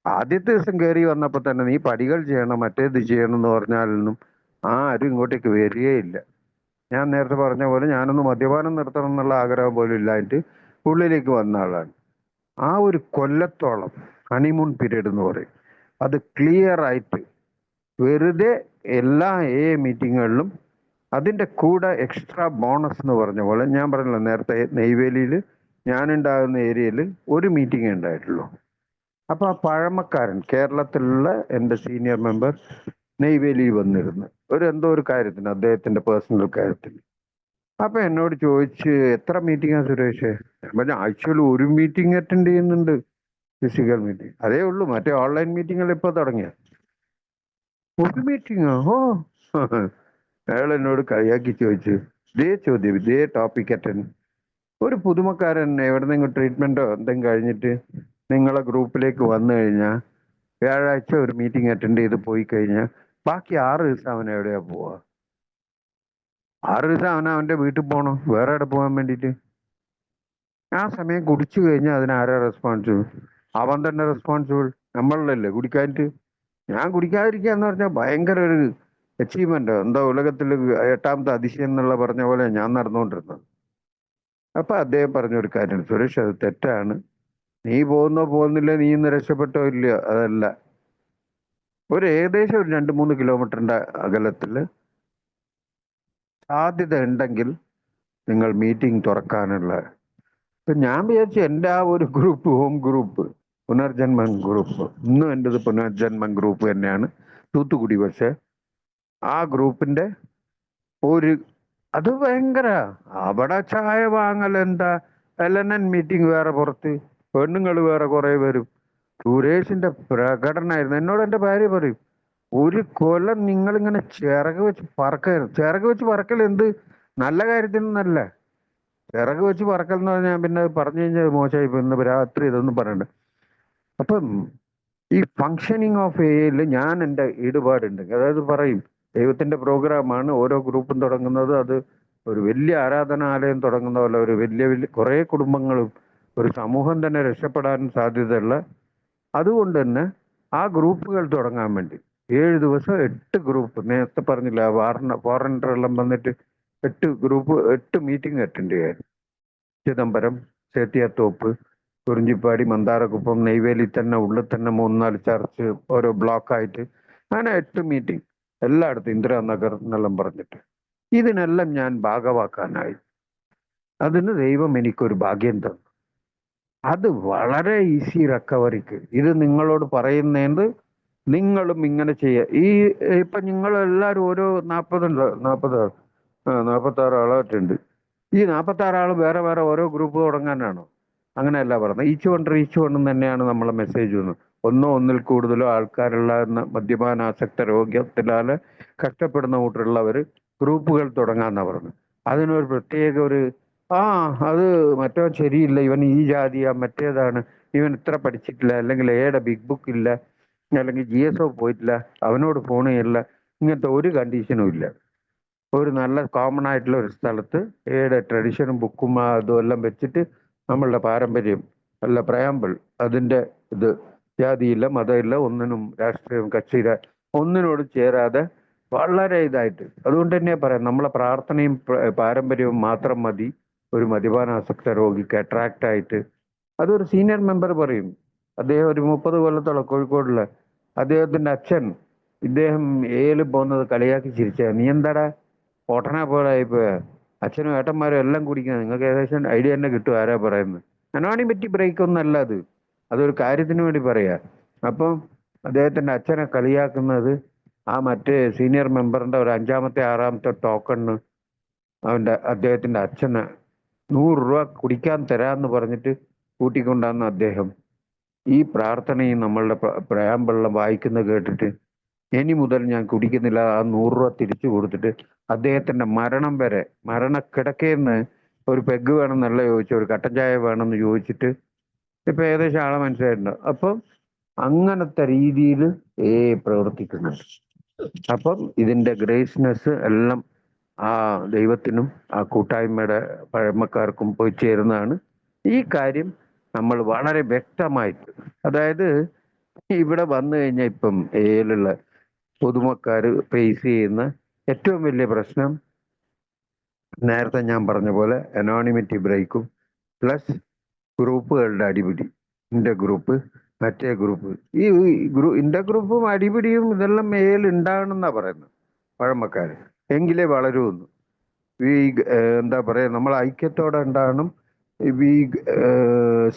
ആദ്യത്തെ ദിവസം കയറി വന്നപ്പോൾ തന്നെ നീ പടികൾ ചെയ്യണം, മറ്റേത് ചെയ്യണം എന്ന് പറഞ്ഞാലൊന്നും ആരും ഇങ്ങോട്ടേക്ക് വരികയില്ല. ഞാൻ നേരത്തെ പറഞ്ഞ പോലെ ഞാനൊന്ന് മദ്യപാനം നിർത്തണം എന്നുള്ള ആഗ്രഹം പോലും ഇല്ലായിട്ട് ഉള്ളിലേക്ക് വന്ന ആളാണ്. ആ ഒരു കൊല്ലത്തോളം ഹണിമൂൺ പീരീഡ് എന്ന് പറയും, അത് ക്ലിയർ ആയിട്ട് വെറുതെ എല്ലാ മീറ്റിങ്ങുകളിലും അതിൻ്റെ കൂടെ എക്സ്ട്രാ ബോണസ് എന്ന് പറഞ്ഞ പോലെ, ഞാൻ പറഞ്ഞല്ലോ നേരത്തെ, നെയ്വേലിയിൽ ഞാനുണ്ടാകുന്ന ഏരിയയിൽ ഒരു മീറ്റിംഗ് ഉണ്ടായിട്ടുള്ളൂ. അപ്പോൾ ആ പഴമക്കാരൻ, കേരളത്തിലുള്ള എൻ്റെ സീനിയർ മെമ്പർ നെയ്വേലിയിൽ വന്നിരുന്നു എന്തോ ഒരു കാര്യത്തിന്, അദ്ദേഹത്തിൻ്റെ പേഴ്സണൽ കാര്യത്തിൽ. അപ്പൊ എന്നോട് ചോദിച്ച്, എത്ര മീറ്റിംഗാ സുരേഷ്? ഞാൻ പറഞ്ഞു, ആഴ്ചയിൽ ഒരു മീറ്റിംഗ് അറ്റൻഡ് ചെയ്യുന്നുണ്ട്, ഫിസിക്കൽ മീറ്റിംഗ്. അതേ ഉള്ളൂ, മറ്റേ ഓൺലൈൻ മീറ്റിങ്ങുകൾ ഇപ്പൊ തുടങ്ങിയ. ഒരു മീറ്റിംഗോ? ഓ. അയാൾ എന്നോട് കളിയാക്കി ചോദിച്ചു, ഇതേ ചോദ്യം, ഇതേ ടോപ്പിക് അറ്റൻഡ്. ഒരു പുതുമക്കാരൻ എവിടെന്നെങ്കിലും ട്രീറ്റ്മെന്റോ എന്തെങ്കിലും കഴിഞ്ഞിട്ട് നിങ്ങളെ ഗ്രൂപ്പിലേക്ക് വന്നു കഴിഞ്ഞാൽ, വ്യാഴാഴ്ച ഒരു മീറ്റിംഗ് അറ്റൻഡ് ചെയ്ത് പോയി കഴിഞ്ഞാൽ ബാക്കി 6 ദിവസം അവൻ എവിടെയാ പോവാ? 6 ദിവസം അവൻ്റെ വീട്ടിൽ പോകണം, വേറെ എവിടെ പോകാൻ വേണ്ടിയിട്ട്? ആ സമയം കുടിച്ചു കഴിഞ്ഞാൽ അതിനാരാ റെസ്പോൺസിബിൾ? അവൻ തന്നെ റെസ്പോൺസിബിൾ, നമ്മളല്ലേ കുടിക്കാനിട്ട്. ഞാൻ കുടിക്കാതിരിക്കുക എന്ന് പറഞ്ഞാൽ ഭയങ്കര ഒരു അച്ചീവ്മെന്റ്, എന്താ ഉലകത്തിൽ 8ാമത്തെ അതിശയം എന്നുള്ള പറഞ്ഞ പോലെ ഞാൻ നടന്നുകൊണ്ടിരുന്നത്. അപ്പൊ അദ്ദേഹം പറഞ്ഞൊരു കാര്യം, സുരേഷ് അത് തെറ്റാണ്, നീ പോകുന്നില്ല, നീ ഇന്ന് രക്ഷപ്പെട്ടോ ഇല്ലയോ, അതല്ല. ഏകദേശം ഒരു 2-3 കിലോമീറ്ററിന്റെ അകലത്തിൽ സാധ്യത ഉണ്ടെങ്കിൽ നിങ്ങൾ മീറ്റിംഗ് തുറക്കാനുള്ള. ഇപ്പൊ ഞാൻ വിചാരിച്ചു എൻ്റെ ആ ഒരു ഗ്രൂപ്പ്, ഹോം ഗ്രൂപ്പ്, പുനർജന്മം ഗ്രൂപ്പ്, ഇന്നും എൻ്റെത് പുനർജന്മം ഗ്രൂപ്പ് തന്നെയാണ്, തൂത്തുക്കുടി. പക്ഷെ ആ ഗ്രൂപ്പിന്റെ ഒരു അത് ഭയങ്കര, അവിടെ ചായ വാങ്ങൽ എന്താ, LNN മീറ്റിംഗ് വേറെ പുറത്ത്, പെണ്ണുങ്ങൾ വേറെ കുറെ വരും. സുരേഷിന്റെ പ്രകടനമായിരുന്നു. എന്നോട് എൻ്റെ ഭാര്യ പറയും, ഒരു കൊല്ലം നിങ്ങളിങ്ങനെ ചിറക് വെച്ച് പറക്കരുത്. ചിറക് വെച്ച് പറക്കൽ എന്ത് നല്ല കാര്യത്തിനൊന്നല്ല. ചിറക് വെച്ച് പറക്കൽ എന്ന് പറഞ്ഞാൽ പിന്നെ പറഞ്ഞു കഴിഞ്ഞാൽ മോശമായി. ഇന്ന് രാത്രി ഇതൊന്നും പറയണ്ട. അപ്പം ഈ ഫങ്ഷനിങ് ഓഫ് എയിൽ ഞാൻ എൻ്റെ ഈടുപാടുണ്ട്. അതായത് പറയും, ദൈവത്തിന്റെ പ്രോഗ്രാമാണ് ഓരോ ഗ്രൂപ്പും തുടങ്ങുന്നത്. അത് ഒരു വലിയ ആരാധനാലയം തുടങ്ങുന്ന പോലെ ഒരു വലിയ കുറേ കുടുംബങ്ങളും ഒരു സമൂഹം തന്നെ രക്ഷപ്പെടാൻ സാധ്യതയുള്ള. അതുകൊണ്ട് തന്നെ ആ ഗ്രൂപ്പുകൾ തുടങ്ങാൻ വേണ്ടി 7 ദിവസം 8 ഗ്രൂപ്പ്, നേരത്തെ പറഞ്ഞില്ല, ഫോറിനറെല്ലാം വന്നിട്ട് 8 ഗ്രൂപ്പ്, 8 മീറ്റിംഗ് അറ്റൻഡ് ചെയ്യാൻ. ചിദംബരം, ചേത്തിയാത്തോപ്പ്, കുറിഞ്ചിപ്പാടി, മന്ദാരക്കുപ്പം, നെയ്വേലി തന്നെ ഉള്ളിൽ തന്നെ 3-4 ചർച്ച്, ഓരോ ബ്ലോക്കായിട്ട്, അങ്ങനെ 8 മീറ്റിംഗ് എല്ലായിടത്തും, ഇന്ദിരാനഗർ എന്നെല്ലാം പറഞ്ഞിട്ട്. ഇതിനെല്ലാം ഞാൻ ഭാഗവാക്കാനായി. അതിന് ദൈവം എനിക്കൊരു ഭാഗ്യം തന്നു. അത് വളരെ ഈസി റിക്കവറിക്ക്. ഇത് നിങ്ങളോട് പറയുന്നതിന് നിങ്ങളും ഇങ്ങനെ ചെയ്യുക. ഇപ്പൊ നിങ്ങൾ എല്ലാവരും ഓരോ 46 ആളായിട്ടുണ്ട്. ഈ 46 ആൾ വേറെ വേറെ ഓരോ ഗ്രൂപ്പ് തുടങ്ങാനാണോ? അങ്ങനെയല്ല പറഞ്ഞത്. ഈച്ച് വൺ തന്നെയാണ് നമ്മളെ മെസ്സേജ് വന്നത്. ഒന്നോ ഒന്നിൽ കൂടുതലോ ആൾക്കാരുള്ള മദ്യപാനാസക്ത രോഗത്തിലാല് കഷ്ടപ്പെടുന്ന കൂട്ടുള്ളവർ ഗ്രൂപ്പുകൾ തുടങ്ങാന്നാ പറഞ്ഞത്. അതിനൊരു പ്രത്യേക ഒരു ആ അത് മറ്റോ ശരിയില്ല, ഇവൻ ഈ ജാതിയാ, മറ്റേതാണ്, ഇവൻ ഇത്ര പഠിച്ചിട്ടില്ല, അല്ലെങ്കിൽ എയുടെ ബിഗ് ബുക്ക് ഇല്ല, അല്ലെങ്കിൽ GSO പോയിട്ടില്ല, അവനോട് ഫോൺ ചെയ്യില്ല, ഇങ്ങനത്തെ ഒരു കണ്ടീഷനും ഇല്ല. ഒരു നല്ല കോമൺ ആയിട്ടുള്ള ഒരു സ്ഥലത്ത് ഏടെ ട്രഡീഷനും ബുക്കും അതും എല്ലാം വെച്ചിട്ട് നമ്മളുടെ പാരമ്പര്യം അല്ല പ്രയാമ്പിൾ അതിൻ്റെ ഇത് ജാതിയില്ല മതമില്ല ഒന്നിനും രാഷ്ട്രീയം കക്ഷിയില്ല ഒന്നിനോട് ചേരാതെ വളരെ ഇതായിട്ട്. അതുകൊണ്ട് തന്നെ പറയാം, നമ്മളെ പ്രാർത്ഥനയും പാരമ്പര്യവും മാത്രം മതി ഒരു മദ്യപാനാസക്ത രോഗിക്ക് അട്രാക്റ്റ് ആയിട്ട്. അതൊരു സീനിയർ മെമ്പർ പറയും. അദ്ദേഹം ഒരു 30 കൊല്ലത്തോളം കോഴിക്കോടുള്ള അദ്ദേഹത്തിന്റെ അച്ഛൻ ഇദ്ദേഹം ഏല് പോകുന്നത് കളിയാക്കി ചിരിച്ച, നീ എന്താടാ പൊട്ടനെ പോലെ ഇപ്പൊ അച്ഛനും ഏട്ടന്മാരും എല്ലാം കുടിക്കുന്നത്, നിങ്ങൾക്ക് ഏകദേശം ഐഡിയ തന്നെ കിട്ടും ആരാ പറയുന്നത്. അനോണിമിറ്റി ബ്രേക്ക് ഒന്നും അല്ല അത്, അതൊരു കാര്യത്തിന് വേണ്ടി പറയാ. അപ്പം അദ്ദേഹത്തിന്റെ അച്ഛനെ കളിയാക്കുന്നത് ആ മറ്റേ സീനിയർ മെമ്പറിന്റെ ഒരു 5-ാമത്തെ 6-ാമത്തെ ടോക്കണിന് അദ്ദേഹത്തിന്റെ അച്ഛന് 100 രൂപ കുടിക്കാൻ തരാന്ന് പറഞ്ഞിട്ട് കൂട്ടിക്കൊണ്ടാന്ന് അദ്ദേഹം ഈ പ്രാർത്ഥനയും നമ്മളുടെ പ്രയാമ്പെള്ളം വായിക്കുന്നത് കേട്ടിട്ട് ഇനി മുതൽ ഞാൻ കുടിക്കുന്നില്ല, ആ 100 രൂപ തിരിച്ചു കൊടുത്തിട്ട് അദ്ദേഹത്തിന്റെ മരണം വരെ, മരണക്കിടക്കയെന്ന് ഒരു പെഗ് വേണമെന്നല്ല ചോദിച്ചു, ഒരു കട്ടൻ ചായ വേണമെന്ന് ചോദിച്ചിട്ട് ഇപ്പൊ ഏകദേശം ആളെ മനസ്സിലായിട്ടുണ്ട്. അപ്പം അങ്ങനത്തെ രീതിയിൽ പ്രവർത്തിക്കുന്നുണ്ട്. അപ്പം ഇതിന്റെ ഗ്രേസ്നെസ് എല്ലാം ആ ദൈവത്തിനും ആ കൂട്ടായ്മയുടെ പഴമക്കാർക്കും പോയി ചേരുന്നതാണ്. ഈ കാര്യം നമ്മൾ വളരെ വ്യക്തമായിട്ട്, അതായത് ഇവിടെ വന്നു കഴിഞ്ഞാൽ ഇപ്പം ഏലുള്ള പൊതുമക്കാർ ഫേസ് ചെയ്യുന്ന ഏറ്റവും വലിയ പ്രശ്നം നേരത്തെ ഞാൻ പറഞ്ഞ പോലെ അനോണിമിറ്റി ബ്രേക്കും പ്ലസ് ഗ്രൂപ്പുകളുടെ അടിപിടി. ഇന്റെ ഗ്രൂപ്പ് മറ്റേ ഗ്രൂപ്പ്, ഈ ഇന്റെ ഗ്രൂപ്പും അടിപിടിയും ഇതെല്ലാം ഉണ്ടാകണമെന്നാ പറയുന്നത് പഴമക്കാര്. എങ്കിലേ വളരുമെന്ന്. ഈ എന്താ പറയാ, നമ്മൾ ഐക്യത്തോടെ ഉണ്ടാകണം. We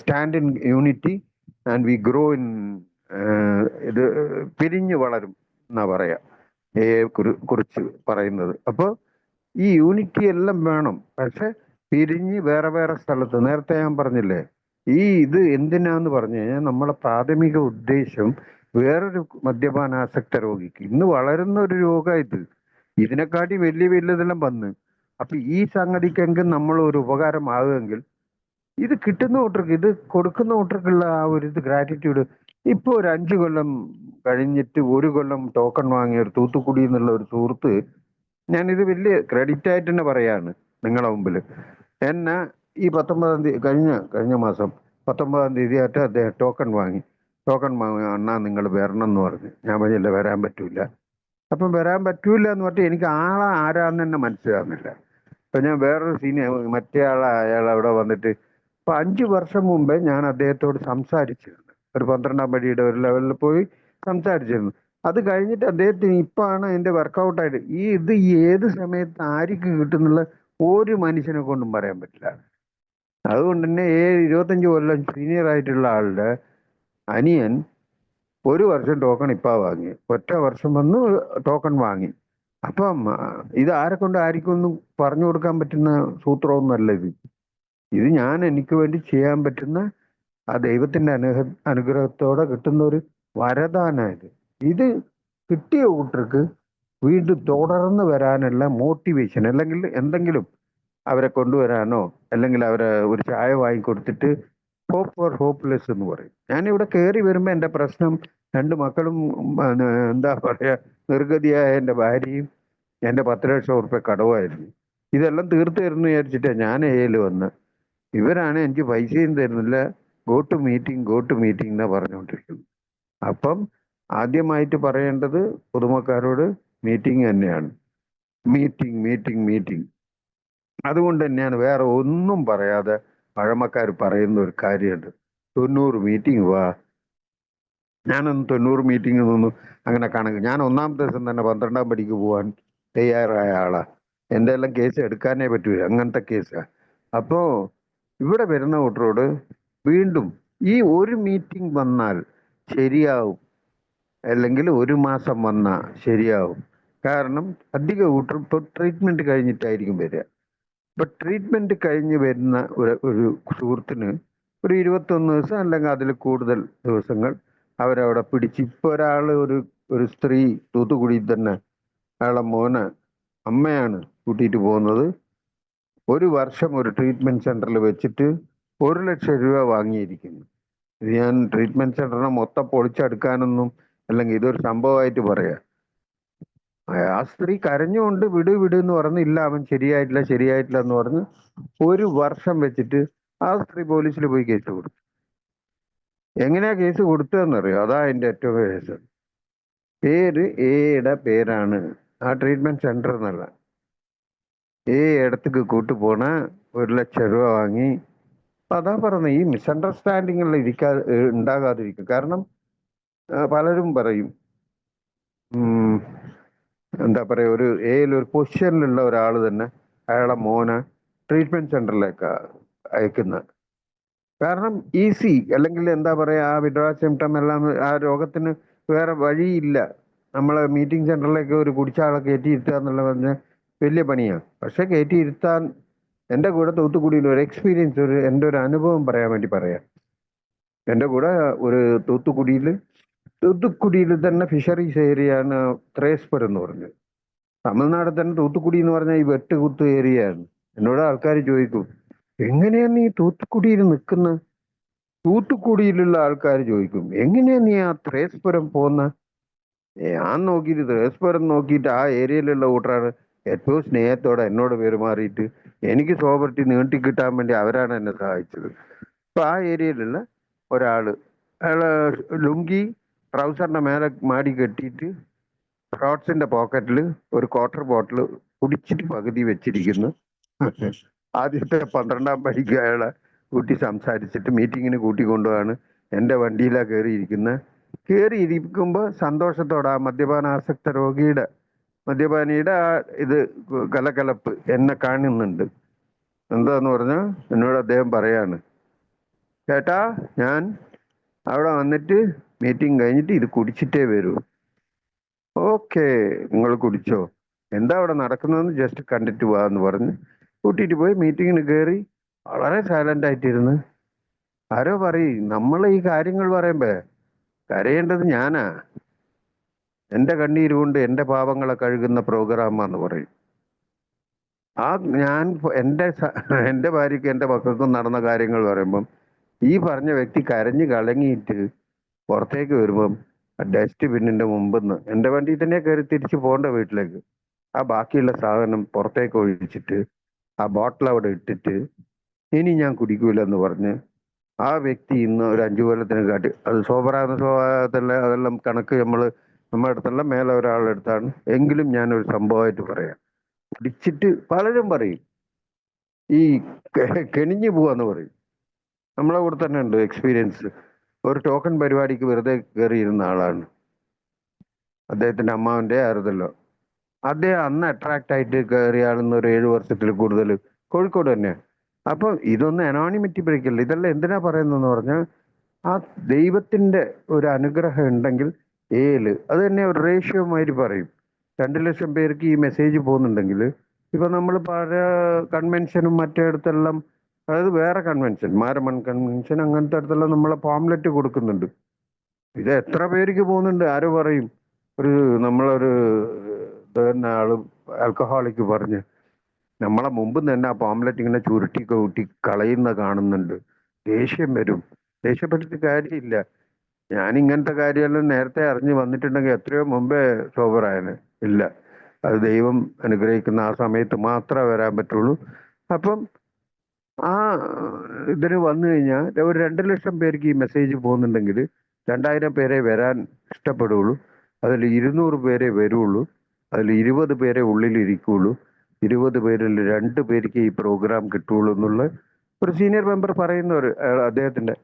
stand in unity and we grow in, ഇത് പിരിഞ്ഞു വളരും എന്നാ പറയാ കുറിച്ച് പറയുന്നത്. അപ്പോൾ ഈ യൂണിറ്റി എല്ലാം വേണം, പക്ഷെ പിരിഞ്ഞ് വേറെ വേറെ സ്ഥലത്ത്. നേരത്തെ ഞാൻ പറഞ്ഞില്ലേ, ഈ ഇത് എന്തിനാന്ന് പറഞ്ഞു കഴിഞ്ഞാൽ നമ്മളെ പ്രാഥമിക ഉദ്ദേശം വേറൊരു മദ്യപാനാസക്ത രോഗിക്ക്, ഇന്ന് വളരുന്ന ഒരു രോഗം ഇത്, ഇതിനെക്കാട്ടി വലിയ വലിയതെല്ലാം വന്ന്, അപ്പൊ ഈ സംഗതിക്കെങ്കിൽ നമ്മൾ ഒരു ഉപകാരമാകുമെങ്കിൽ ഇത് കിട്ടുന്ന കൂട്ടർക്ക്, ഇത് കൊടുക്കുന്ന കൂട്ടർക്കുള്ള ആ ഒരു ഇത് ഗ്രാറ്റിറ്റ്യൂഡ്. ഇപ്പൊ ഒരു 5 കൊല്ലം കഴിഞ്ഞിട്ട് 1 കൊല്ലം ടോക്കൺ വാങ്ങിയ ഒരു തൂത്തുക്കുടി എന്നുള്ള ഒരു സുഹൃത്ത്, ഞാനിത് വലിയ ക്രെഡിറ്റ് ആയിട്ട് തന്നെ പറയാണ് നിങ്ങളെ മുമ്പിൽ. എന്നെ ഈ 19-ാം തീയതി കഴിഞ്ഞ മാസം 19-ാം തീയതി ആയിട്ട് അദ്ദേഹം ടോക്കൺ വാങ്ങി അണ്ണാ നിങ്ങൾ വരണം എന്ന് പറഞ്ഞു. ഞാൻ പറഞ്ഞില്ല വരാൻ പറ്റൂല. അപ്പം വരാൻ പറ്റൂല എന്ന് പറഞ്ഞിട്ട് എനിക്ക് ആളെ ആരാന്ന് തന്നെ മനസ്സിലാകുന്നില്ല. അപ്പൊ ഞാൻ വേറൊരു മറ്റേ അയാൾ അവിടെ വന്നിട്ട് ഇപ്പൊ 5 വർഷം മുമ്പേ ഞാൻ അദ്ദേഹത്തോട് സംസാരിച്ചിരുന്നു. ഒരു 12-ാം പടിയുടെ ഒരു ലെവലിൽ പോയി സംസാരിച്ചിരുന്നു. അത് കഴിഞ്ഞിട്ട് അദ്ദേഹത്തിന് ഇപ്പാണ് അതിന്റെ വർക്കൗട്ടായിട്ട് ഇത് ഏത് സമയത്ത് ആർക്ക് കിട്ടുന്നുള്ള ഒരു മനുഷ്യനെ കൊണ്ടും പറയാൻ പറ്റില്ല. അതുകൊണ്ട് തന്നെ 25 കൊല്ലം സീനിയർ ആയിട്ടുള്ള ആളുടെ അനിയൻ 1 വർഷം ടോക്കൺ ഇപ്പാ വാങ്ങി, ഒറ്റ വർഷം വന്ന് ടോക്കൺ വാങ്ങി. അപ്പം ഇത് ആരെ കൊണ്ട് ആർക്കൊന്നും പറഞ്ഞു കൊടുക്കാൻ പറ്റുന്ന സൂത്രമൊന്നുമല്ല ഇത്. ഇത് ഞാൻ എനിക്ക് വേണ്ടി ചെയ്യാൻ പറ്റുന്ന ആ ദൈവത്തിന്റെ അനുഗ്രഹത്തോടെ കിട്ടുന്ന ഒരു വരദാനായത്. ഇത് കിട്ടിയ കൂട്ടർക്ക് വീണ്ടും തുടർന്ന് വരാനുള്ള മോട്ടിവേഷൻ, അല്ലെങ്കിൽ എന്തെങ്കിലും അവരെ കൊണ്ടുവരാനോ, അല്ലെങ്കിൽ അവരെ ഒരു ചായ വാങ്ങിക്കൊടുത്തിട്ട് ഹോപ്പ് ഫോർ ഹോപ്പ്ലെസ് എന്ന് പറയും. ഞാനിവിടെ കയറി വരുമ്പോൾ എൻ്റെ പ്രശ്നം 2 മക്കളും എന്താ പറയാ നിർഗതിയായ എൻ്റെ ഭാര്യയും എൻ്റെ 10 ലക്ഷം ഉറുപ്പ്യ കടവായിരുന്നു. ഇതെല്ലാം തീർത്ത് തരുന്നു വിചാരിച്ചിട്ടാ ഞാൻ വന്ന്. ഇവരാണ് എനിക്ക് പൈസയും തരുന്നില്ല, ഗോ ടു മീറ്റിംഗ് എന്നാ പറഞ്ഞുകൊണ്ടിരിക്കുന്നത്. അപ്പം ആദ്യമായിട്ട് പറയേണ്ടത് പൊതുമക്കാരോട് മീറ്റിംഗ് തന്നെയാണ്. മീറ്റിംഗ്. അതുകൊണ്ട് തന്നെയാണ് വേറെ ഒന്നും പറയാതെ പഴമക്കാർ പറയുന്ന ഒരു കാര്യമുണ്ട്, 90 മീറ്റിംഗ് വാ. ഞാനൊന്നും 90 മീറ്റിംഗ് ഒന്നും അങ്ങനെ കണക്ക്, ഞാൻ 1-ാമത്തെ ദിവസം തന്നെ 12-ാം പടിക്ക് പോകാൻ തയ്യാറായ ആളാ. എൻ്റെ എല്ലാം കേസ് എടുക്കാനേ പറ്റൂല, അങ്ങനത്തെ കേസാ. അപ്പോ ഇവിടെ വരുന്ന കൂട്ടരോട് വീണ്ടും ഈ ഒരു മീറ്റിംഗ് വന്നാൽ ശരിയാവും, അല്ലെങ്കിൽ 1 മാസം വന്നാൽ ശരിയാവും. കാരണം അധിക കൂട്ടർ ഇപ്പോൾ ട്രീറ്റ്മെന്റ് കഴിഞ്ഞിട്ടായിരിക്കും വരിക. ഇപ്പൊ ട്രീറ്റ്മെന്റ് കഴിഞ്ഞ് വരുന്ന ഒരു സുഹൃത്തിന് ഒരു 21 ദിവസം അല്ലെങ്കിൽ അതിൽ കൂടുതൽ ദിവസങ്ങൾ അവരവിടെ പിടിച്ച്. ഇപ്പോൾ ഒരാൾ ഒരു സ്ത്രീ തൂത്തുക്കുടിയിൽ തന്നെ അയാളെ മോനെ അമ്മയാണ് കൂട്ടിയിട്ട് പോകുന്നത്. ഒരു വർഷം ഒരു ട്രീറ്റ്മെന്റ് സെന്ററിൽ വെച്ചിട്ട് 1 ലക്ഷം രൂപ വാങ്ങിയിരിക്കുന്നു. ഇത് ഞാൻ ട്രീറ്റ്മെന്റ് സെന്ററിനെ മൊത്തം പൊളിച്ചെടുക്കാനൊന്നും, അല്ലെങ്കിൽ ഇതൊരു സംഭവമായിട്ട് പറയാം. ആ സ്ത്രീ കരഞ്ഞുകൊണ്ട് വിട് വിട് എന്ന് പറഞ്ഞ്, ഇല്ല അവൻ ശരിയായിട്ടില്ല ശരിയായിട്ടില്ല എന്ന് പറഞ്ഞ് 1 വർഷം വെച്ചിട്ട് ആ സ്ത്രീ പോലീസിൽ പോയി കേസ് കൊടുത്തു. എങ്ങനെയാ കേസ് കൊടുത്തതെന്നറിയോ? അതാ അതിന്റെ ഏറ്റവും രസം. പേര് എയുടെ പേരാണ്, ആ ട്രീറ്റ്മെന്റ് സെന്റർ എന്നല്ല. ഇടത്തേക്ക് കൂട്ടുപോണ 1 ലക്ഷം രൂപ വാങ്ങി. അപ്പൊ അതാ പറഞ്ഞത്, ഈ മിസ്അണ്ടർസ്റ്റാൻഡിങ്ങുകൾ ഉണ്ടാകാതിരിക്കും. കാരണം പലരും പറയും, എന്താ പറയാ, ഒരു ഒരു പൊസിഷനിലുള്ള ഒരാൾ തന്നെ അയാളെ മോനെ ട്രീറ്റ്മെന്റ് സെന്ററിലേക്ക് അയക്കുന്ന. കാരണം ഈസി, അല്ലെങ്കിൽ എന്താ പറയാ, ആ വിഡ്രാ സിംറ്റം എല്ലാം, ആ രോഗത്തിന് വേറെ വഴിയില്ല. നമ്മളെ മീറ്റിംഗ് സെന്ററിലേക്ക് ഒരു കുടിച്ച ആളെ കയറ്റിയിരുത്തുക എന്നുള്ള പറഞ്ഞ വലിയ പണിയാണ്. പക്ഷെ കയറ്റിയിരുത്താൻ എൻ്റെ കൂടെ തൂത്തുക്കുടിയിൽ ഒരു എക്സ്പീരിയൻസ്, എൻ്റെ ഒരു അനുഭവം പറയാൻ വേണ്ടി പറയാം. എൻ്റെ കൂടെ ഒരു തൂത്തുക്കുടിയിൽ തന്നെ ഫിഷറീസ് ഏരിയയാണ് ത്രേസ്പുരം എന്ന് പറഞ്ഞത്. തമിഴ്നാട് തന്നെ തൂത്തുക്കുടി എന്ന് പറഞ്ഞാൽ ഈ വെട്ടുകുത്ത് ഏരിയയാണ്. എന്നോട് ആൾക്കാർ ചോദിക്കും, എങ്ങനെയാ നീ തൂത്തുക്കുടിയിൽ നിൽക്കുന്നത്? തൂത്തുക്കുടിയിലുള്ള ആൾക്കാർ ചോദിക്കും, എങ്ങനെയാ നീ ആ ത്രേസ്പുരം പോകുന്ന? ഞാൻ നോക്കിയിട്ട് ത്രേസ്പുരം നോക്കിയിട്ട് ആ ഏരിയയിലുള്ള കൂട്ടരാണ് ഏറ്റവും സ്നേഹത്തോടെ എന്നോട് പെരുമാറിയിട്ട് എനിക്ക് സോബർട്ടി നീട്ടി കിട്ടാൻ വേണ്ടി അവരാണ് എന്നെ സഹായിച്ചത്. അപ്പൊ ആ ഏരിയയിലുള്ള ഒരാള്, അയാള് ലുങ്കി ട്രൗസറിന്റെ മേലെ മാടി കെട്ടിയിട്ട് ഷോർട്സിന്റെ പോക്കറ്റിൽ ഒരു ക്വാർട്ടർ ബോട്ടിൽ കുടിച്ചിട്ട് പകുതി വെച്ചിരിക്കുന്നു. ആദ്യത്തെ 12ാം പടിക്ക് അയാളെ കൂട്ടി സംസാരിച്ചിട്ട് മീറ്റിങ്ങിന് കൂട്ടിക്കൊണ്ടുപോവാണ്. എൻ്റെ വണ്ടിയിലാണ് കയറിയിരിക്കുന്നത്. കയറിയിരിക്കുമ്പോൾ സന്തോഷത്തോടെ ആ മദ്യപാനാസക്ത മദ്യപാനിയുടെ ആ കലകലപ്പ് എന്നെ കാണുന്നുണ്ട്. എന്താന്ന് പറഞ്ഞാൽ എന്നോട് അദ്ദേഹം പറയാണ്, ചേട്ടാ ഞാൻ അവിടെ വന്നിട്ട് മീറ്റിംഗ് കഴിഞ്ഞിട്ട് ഇത് കുടിച്ചിട്ടേ വരൂ. ഓക്കെ, നിങ്ങൾ കുടിച്ചോ, എന്താ അവിടെ നടക്കുന്നതെന്ന് ജസ്റ്റ് കണ്ടിട്ട് പോവാന്ന് പറഞ്ഞ് കൂട്ടിയിട്ട് പോയി. മീറ്റിങ്ങിന് കയറി വളരെ സൈലന്റ് ആയിട്ടിരുന്ന്. ആരോ പറയും, നമ്മൾ ഈ കാര്യങ്ങൾ പറയുമ്പോ കരയേണ്ടത് ഞാനാ, എൻ്റെ കണ്ണീര് കൊണ്ട് എൻ്റെ പാപങ്ങളെ കഴുകുന്ന പ്രോഗ്രാമാന്ന് പറയും. ആ ഞാൻ എൻ്റെ ഭാര്യയ്ക്കും എൻ്റെ മക്കൾക്കും നടന്ന കാര്യങ്ങൾ പറയുമ്പം ഈ പറഞ്ഞ വ്യക്തി കരഞ്ഞു കലങ്ങിയിട്ട് പുറത്തേക്ക് വരുമ്പം ഡസ്റ്റ് ബിന്നിന്റെ മുമ്പെന്ന് എൻ്റെ വണ്ടിയിൽ തന്നെ കയറി തിരിച്ചു പോകേണ്ട വീട്ടിലേക്ക്, ആ ബാക്കിയുള്ള സാധനം പുറത്തേക്ക് ഒഴിച്ചിട്ട് ആ ബോട്ടിൽ അവിടെ ഇട്ടിട്ട് ഇനി ഞാൻ കുടിക്കൂലെന്ന് പറഞ്ഞ് ആ വ്യക്തി ഇന്ന് ഒരു 5 കൊല്ലത്തിന് കാട്ടി, അത് സോബറാകുന്ന സ്വഭാവത്തിലെ അതെല്ലാം കണക്ക് നമ്മുടെ അടുത്തുള്ള മേലെ ഒരാളെടുത്താണ്. എങ്കിലും ഞാനൊരു സംഭവമായിട്ട് പറയാം. കുടിച്ചിട്ട് പലരും പറയും ഈ കെണിഞ്ഞു പോവാന്ന് പറയും. നമ്മളെ കൂടെ തന്നെ ഉണ്ട് എക്സ്പീരിയൻസ്. ഒരു ടോക്കൺ പരിപാടിക്ക് വെറുതെ കയറിയിരുന്ന ആളാണ്. അദ്ദേഹത്തിന്റെ അമ്മാവന്റെ ആയിരുന്നല്ലോ. അദ്ദേഹം അന്ന് അട്രാക്ട് ആയിട്ട് കയറിയ ആളെന്ന് ഒരു 7 വർഷത്തിൽ കൂടുതൽ കോഴിക്കോട് തന്നെയാണ്. അപ്പൊ ഇതൊന്നും അനോണിമിറ്റി ബ്രേക്കല്ല. ഇതെല്ലാം എന്തിനാ പറയുന്നതെന്ന് പറഞ്ഞാൽ, ആ ദൈവത്തിന്റെ ഒരു അനുഗ്രഹം ഉണ്ടെങ്കിൽ അത് തന്നെ ഒരു റേഷ്യോമായിട്ട് പറയും. 2 ലക്ഷം പേർക്ക് ഈ മെസ്സേജ് പോകുന്നുണ്ടെങ്കിൽ, ഇപ്പൊ നമ്മൾ പല കൺവെൻഷനും മറ്റേടത്തെല്ലാം, അതായത് വേറെ കൺവെൻഷൻ, മാരമൺ കൺവെൻഷൻ അങ്ങനത്തെ അടുത്തെല്ലാം നമ്മളെ പാംലെറ്റ് കൊടുക്കുന്നുണ്ട്. ഇത് എത്ര പേർക്ക് പോകുന്നുണ്ട്? ആരോ പറയും, നമ്മളൊരു തന്നെ ആള് ആൽക്കഹോളിക്ക് പറഞ്ഞ് നമ്മളെ മുമ്പ് തന്നെ ആ പാംലെറ്റ് ഇങ്ങനെ ചുരുട്ടി കൂട്ടി കളയുന്ന കാണുന്നുണ്ട്. ദേഷ്യം വരും. ദേഷ്യപ്പെട്ടിട്ട് കാര്യമില്ല. ഞാൻ ഇങ്ങനത്തെ കാര്യമെല്ലാം നേരത്തെ അറിഞ്ഞ് വന്നിട്ടുണ്ടെങ്കിൽ എത്രയോ മുമ്പേ സോബറായന്. ഇല്ല, അത് ദൈവം അനുഗ്രഹിക്കുന്ന ആ സമയത്ത് മാത്രമേ വരാൻ പറ്റുള്ളൂ. അപ്പം ആ ഇതിന് വന്നു കഴിഞ്ഞാൽ ഒരു 2 ലക്ഷം പേർക്ക് ഈ മെസ്സേജ് പോകുന്നുണ്ടെങ്കിൽ 2000 പേരെ വരാൻ ഇഷ്ടപ്പെടുള്ളൂ. അതിൽ 200 പേരെ വരുള്ളൂ. അതിൽ 20 പേരെ ഉള്ളിലിരിക്കുള്ളൂ. 20 പേരിൽ 2 പേർക്ക് ഈ പ്രോഗ്രാം കിട്ടുള്ളൂ എന്നുള്ള ഒരു സീനിയർ മെമ്പർ പറയുന്ന അദ്ദേഹത്തിന്റെ.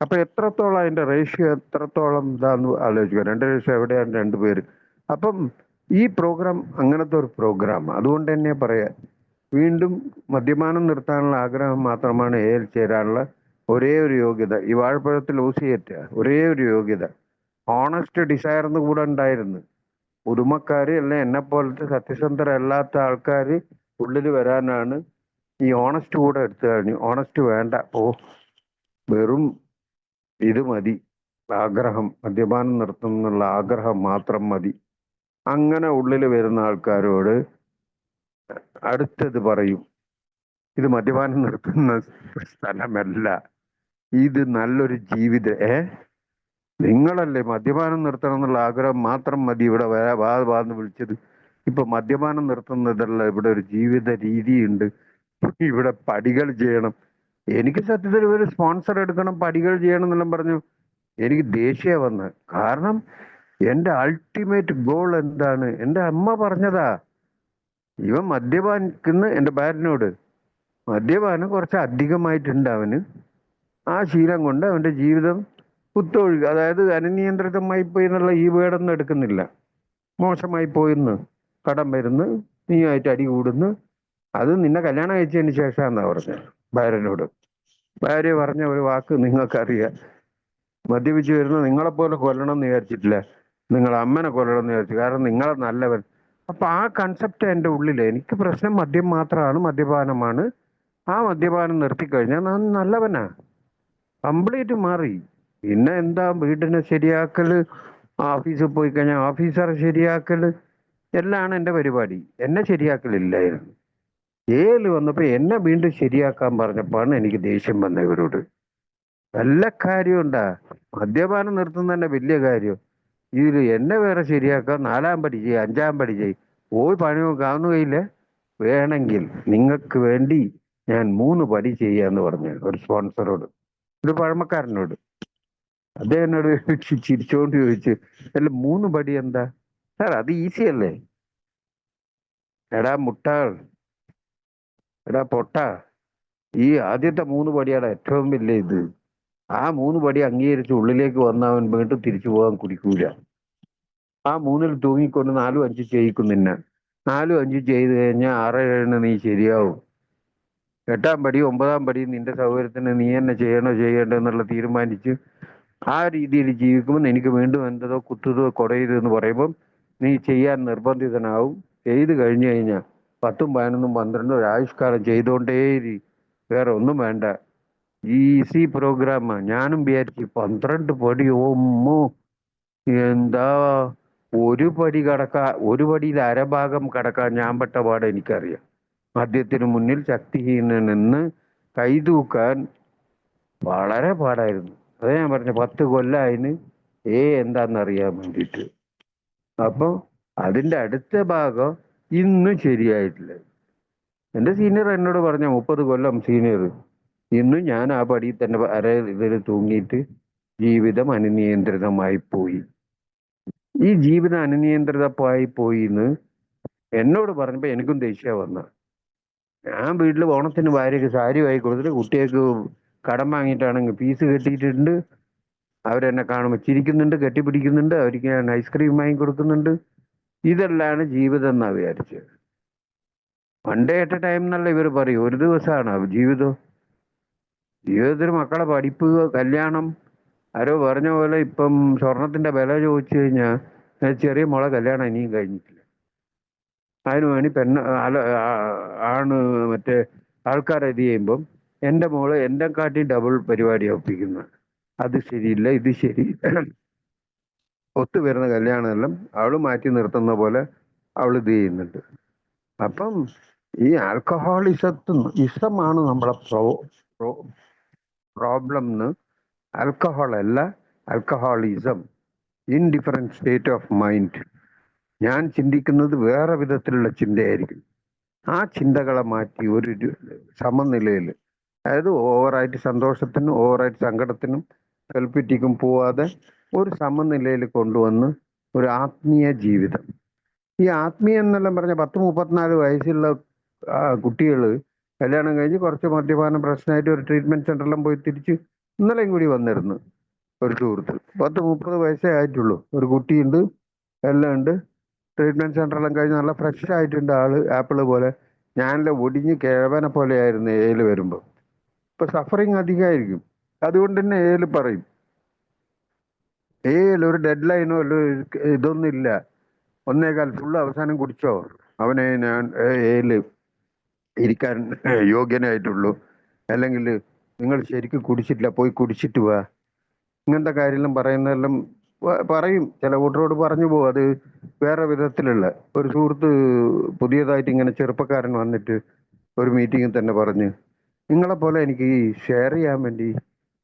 അപ്പൊ എത്രത്തോളം അതിന്റെ റേഷ്യോ എത്രത്തോളം ഇതാന്ന് ആലോചിക്കുക. 2 ലക്ഷം എവിടെയാണ് 2 പേര്? അപ്പം ഈ പ്രോഗ്രാം അങ്ങനത്തെ ഒരു പ്രോഗ്രാം. അതുകൊണ്ട് തന്നെ പറയാം, വീണ്ടും മദ്യപാനം നിർത്താനുള്ള ആഗ്രഹം മാത്രമാണ് ചേരാനുള്ള ഒരേ ഒരു യോഗ്യത. ഈ വാഴപ്പഴത്തിൽ ഊസിയേറ്റ ഒരേ ഒരു യോഗ്യത ഓണസ്റ്റ് ഡിസയർ എന്ന് കൂടെ ഉണ്ടായിരുന്നു. പുതുമക്കാര് അല്ലെ എന്നെ പോലത്തെ സത്യസന്ധരല്ലാത്ത ആൾക്കാർ ഉള്ളിൽ വരാനാണ് ഈ ഓണസ്റ്റ് കൂടെ എടുത്തു കഴിഞ്ഞു. ഓണസ്റ്റ് വേണ്ട, ഓ വെറും ഇത് മതി, ആഗ്രഹം, മദ്യപാനം നിർത്തുന്നുള്ള ആഗ്രഹം മാത്രം മതി. അങ്ങനെ ഉള്ളിൽ വരുന്ന ആൾക്കാരോട് അടുത്തത് പറയും, ഇത് മദ്യപാനം നിർത്തുന്ന സ്ഥലമല്ല, ഇത് നല്ലൊരു നിങ്ങളല്ലേ മദ്യപാനം നിർത്തണം എന്നുള്ള ആഗ്രഹം മാത്രം മതി ഇവിടെ വാന്ന് വിളിച്ചത്. ഇപ്പൊ മദ്യപാനം നിർത്തുന്നതല്ല, ഇവിടെ ഒരു ജീവിത രീതിയുണ്ട്, ഇവിടെ പടികൾ ചെയ്യണം. എനിക്ക് സത്യത്തിൽ ഒരു സ്പോൺസർ എടുക്കണം, പടികൾ ചെയ്യണം എന്നെല്ലാം പറഞ്ഞു എനിക്ക് ദേഷ്യം വന്ന്. കാരണം എന്റെ അൾട്ടിമേറ്റ് ഗോൾ എന്താണ്? എന്റെ അമ്മ പറഞ്ഞതാ, ഇവൻ മദ്യപാനിക്കുന്ന എന്റെ ഭാര്യനോട്, മദ്യപാനം കുറച്ച് അധികമായിട്ടുണ്ട് അവന്, ആ ശീലം കൊണ്ട് അവന്റെ ജീവിതം കുത്തൊഴുക, അതായത് അനിയന്ത്രിതമായി പോയി എന്നുള്ള ഈ വേടൊന്നും എടുക്കുന്നില്ല, മോശമായി പോയിന്ന്, കടം വരുന്ന്, നീയായിട്ട് അടി കൂടുന്നു, അത് നിന്നെ കല്യാണം കഴിച്ചതിന് ശേഷമാണെന്നാ പറഞ്ഞത് ഭാര്യനോട്. ഭാര്യ പറഞ്ഞ ഒരു വാക്ക് നിങ്ങൾക്കറിയാം, മദ്യപിച്ച് വരുന്ന നിങ്ങളെപ്പോലെ കൊല്ലണം എന്ന് വിചാരിച്ചിട്ടില്ല, നിങ്ങളെ അമ്മനെ കൊല്ലണം എന്ന് വിചാരിച്ചു, കാരണം നിങ്ങളെ നല്ലവൻ. അപ്പൊ ആ കൺസെപ്റ്റ് എൻ്റെ ഉള്ളിൽ. എനിക്ക് പ്രശ്നം മദ്യം മാത്രമാണ്, മദ്യപാനമാണ്. ആ മദ്യപാനം നിർത്തിക്കഴിഞ്ഞാൽ ഞാൻ നല്ലവനാ, കംപ്ലീറ്റ് മാറി. പിന്നെ എന്താ, വീടിനെ ശരിയാക്കല്, ഓഫീസിൽ പോയി കഴിഞ്ഞാൽ ഓഫീസറെ ശരിയാക്കല്, എല്ലാമാണ് എൻ്റെ പരിപാടി. എന്നെ ശരിയാക്കലില്ലായിരുന്നു. വന്നപ്പോ എന്നെ വീണ്ടും ശരിയാക്കാൻ പറഞ്ഞപ്പോഴാണ് എനിക്ക് ദേഷ്യം വന്നത് ഇവരോട്. വല്ല കാര്യമുണ്ടാ? മദ്യപാനം നിർത്തുന്ന തന്നെ വലിയ കാര്യം, ഇതിൽ എന്നെ വേറെ ശരിയാക്കാൻ 4-ാം പടി ചെയ്യും, 5-ാം പടി ചെയ്യും, പോയി പണി കാണുകയില്ല. വേണമെങ്കിൽ നിങ്ങൾക്ക് വേണ്ടി ഞാൻ 3 പടി ചെയ്യാന്ന് പറഞ്ഞു ഒരു സ്പോൺസറോട്, ഒരു പഴമക്കാരനോട്. അദ്ദേഹം എന്നോട് ചിരിച്ചോണ്ട് ചോദിച്ചു, അല്ല 3 പടി എന്താ സാർ, അത് ഈസി അല്ലേ? എടാ മുട്ടാൾ, എടാ പൊട്ട, ഈ ആദ്യത്തെ 3 പടിയാണ് ഏറ്റവും വലിയ ഇത്. ആ 3 പടി അംഗീകരിച്ച് ഉള്ളിലേക്ക് വന്നവൻ വീണ്ടും തിരിച്ചു പോകാൻ കുടിക്കൂല. ആ 3-ൽ തൂങ്ങിക്കൊണ്ട് 4-ഉം 5-ഉം ചെയ്യിക്കും നിന്നെ. 4-ഉം 5-ഉം ചെയ്ത് കഴിഞ്ഞാൽ 6-7-ന് നീ ശരിയാവും. 8-ാം പടി 9-ാം പടി നിന്റെ സൗകര്യത്തിന് നീ തന്നെ ചെയ്യണ്ടോ എന്നുള്ള തീരുമാനിച്ച് ആ രീതിയിൽ ജീവിക്കുമ്പോൾ എനിക്ക് വീണ്ടും എന്തതോ കുത്തതോ കൊടയതോ എന്ന് പറയുമ്പം നീ ചെയ്യാൻ നിർബന്ധിതനാവും. ചെയ്ത് കഴിഞ്ഞു കഴിഞ്ഞാൽ 10-ഉം 11-ഉം 12-ഉം ഒരായുഷ്കാലം ചെയ്തോണ്ടേരി, വേറെ ഒന്നും വേണ്ട. ഈസി പ്രോഗ്രാമാ. ഞാനും വിചാരിച്ചു 12 പടി, ഓമ്മോ എന്താ, ഒരു പടിയിൽ അരഭാഗം കടക്കാൻ ഞാൻ പെട്ട പാട് എനിക്കറിയാം. മദ്യത്തിന് മുന്നിൽ ശക്തിഹീനനെന്ന് കൈതൂക്കാൻ വളരെ പാടായിരുന്നു. അതേ ഞാൻ പറഞ്ഞു, 10 കൊല്ലം എന്താന്നറിയാൻ വേണ്ടിയിട്ട്. അപ്പൊ അതിന്റെ അടുത്ത ഭാഗം ഇന്നും ശരിയായിട്ടില്ല. എന്റെ സീനിയർ എന്നോട് പറഞ്ഞ 30 കൊല്ലം സീനിയർ, ഇന്നും ഞാൻ ആ പടി തന്നെ ഇതിൽ തൂങ്ങിയിട്ട് ജീവിതം അനിയന്ത്രിതമായി പോയി. ഈ ജീവിതം അനിയന്ത്രിതമായി പോയി എന്ന് എന്നോട് പറഞ്ഞപ്പോ എനിക്കും ദേഷ്യം വന്ന. ഞാൻ വീട്ടിൽ ഓണത്തിന് ഭാര്യക്ക് സാരി വാങ്ങി കൊടുത്തിട്ട് കുട്ടികൾക്ക് കടം വാങ്ങിയിട്ടാണെങ്കിൽ ഫീസ് കെട്ടിയിട്ടുണ്ട്. അവരെന്നെ കാണുമ്പോൾ ചിരിക്കുന്നുണ്ട്, കെട്ടിപ്പിടിക്കുന്നുണ്ട്, അവർക്ക് ഞാൻ ഐസ്ക്രീം വാങ്ങി കൊടുക്കുന്നുണ്ട്. ഇതെല്ലാണ് ജീവിതം എന്നാ വിചാരിച്ചത്. 1 day at a time എന്നല്ല ഇവർ പറയും, ഒരു ദിവസമാണ് ജീവിതം. ജീവിതത്തിൽ മക്കളെ പഠിപ്പ്, കല്യാണം. ആരോ പറഞ്ഞ പോലെ ഇപ്പം സ്വർണത്തിന്റെ വില ചോദിച്ചു കഴിഞ്ഞാൽ ചെറിയ മോളെ കല്യാണം ഇനിയും കഴിഞ്ഞിട്ടില്ല. അതിനു വേണ്ടി ആണ് മറ്റേ ആൾക്കാർ ഇത് ചെയ്യുമ്പം എൻ്റെ മോള് എന്നെ കാട്ടി ഡബിൾ പരിപാടി ഒപ്പിക്കുന്നു. അത് ശരിയില്ല, ഇത് ശരിയില്ല, ഒത്തുവരുന്ന കല്യാണമെല്ലാം അവള് മാറ്റി നിർത്തുന്ന പോലെ അവൾ ഇത് ചെയ്യുന്നുണ്ട്. അപ്പം ഈ ഇസമാണ് നമ്മളെ പ്രോബ്ലം എന്ന്. ആൽക്കഹോൾ അല്ല, alcoholism, indifferent state of mind. ഞാൻ ചിന്തിക്കുന്നത് വേറെ വിധത്തിലുള്ള ചിന്തയായിരിക്കും. ആ ചിന്തകളെ മാറ്റി ഒരു സമനിലയിൽ, അതായത് ഓവറായിട്ട് സന്തോഷത്തിനും ഓവറായിട്ട് സങ്കടത്തിനും സെൽഫിറ്റിക്കും പോവാതെ ഒരു സമനിലയിൽ കൊണ്ടുവന്ന് ഒരു ആത്മീയ ജീവിതം. ഈ ആത്മീയം എന്നെല്ലാം പറഞ്ഞ 10-34 വയസ്സുള്ള കുട്ടികൾ കല്യാണം കഴിഞ്ഞ് കുറച്ച് മദ്യപാന പ്രശ്നമായിട്ട് ഒരു ട്രീറ്റ്മെന്റ് സെന്ററിലും പോയി തിരിച്ച് ഇന്നലെയും കൂടി വന്നിരുന്നു ഒരു സുഹൃത്ത്. 10-30 വയസ്സേ ആയിട്ടുള്ളൂ, ഒരു കുട്ടിയുണ്ട്, എല്ലാം ഉണ്ട്. ട്രീറ്റ്മെന്റ് സെന്ററെല്ലാം കഴിഞ്ഞ് നല്ല ഫ്രഷ് ആയിട്ടുണ്ട് ആള്, ആപ്പിള് പോലെ. ഞാനെല്ലാം ഒടിഞ്ഞ് കിഴവനെ പോലെ ആയിരുന്നു വരുമ്പോൾ. ഇപ്പൊ സഫറിങ് അധികമായിരിക്കും. അതുകൊണ്ട് തന്നെ പറയും, ഒരു ഡെഡ് ലൈനോ ഇതൊന്നും ഇല്ല, 1.25 ഫുള്ള് അവസാനം കുടിച്ചോ, അവനെ ഞാൻ ഇരിക്കാൻ യോഗ്യനായിട്ടുള്ളൂ, അല്ലെങ്കിൽ നിങ്ങൾ ശരിക്കും കുടിച്ചിട്ടില്ല, പോയി കുടിച്ചിട്ട് വാ. ഇങ്ങനത്തെ കാര്യമെല്ലാം പറയുന്നതെല്ലാം പറയും. ചില കൂട്ടരോട് പറഞ്ഞു പോകും. അത് വേറെ വിധത്തിലുള്ള ഒരു സുഹൃത്ത് പുതിയതായിട്ട് ഇങ്ങനെ ചെറുപ്പക്കാരൻ വന്നിട്ട് ഒരു മീറ്റിങ്ങിൽ തന്നെ പറഞ്ഞ്, നിങ്ങളെ പോലെ എനിക്ക് ഈ ഷെയർ ചെയ്യാൻ വേണ്ടി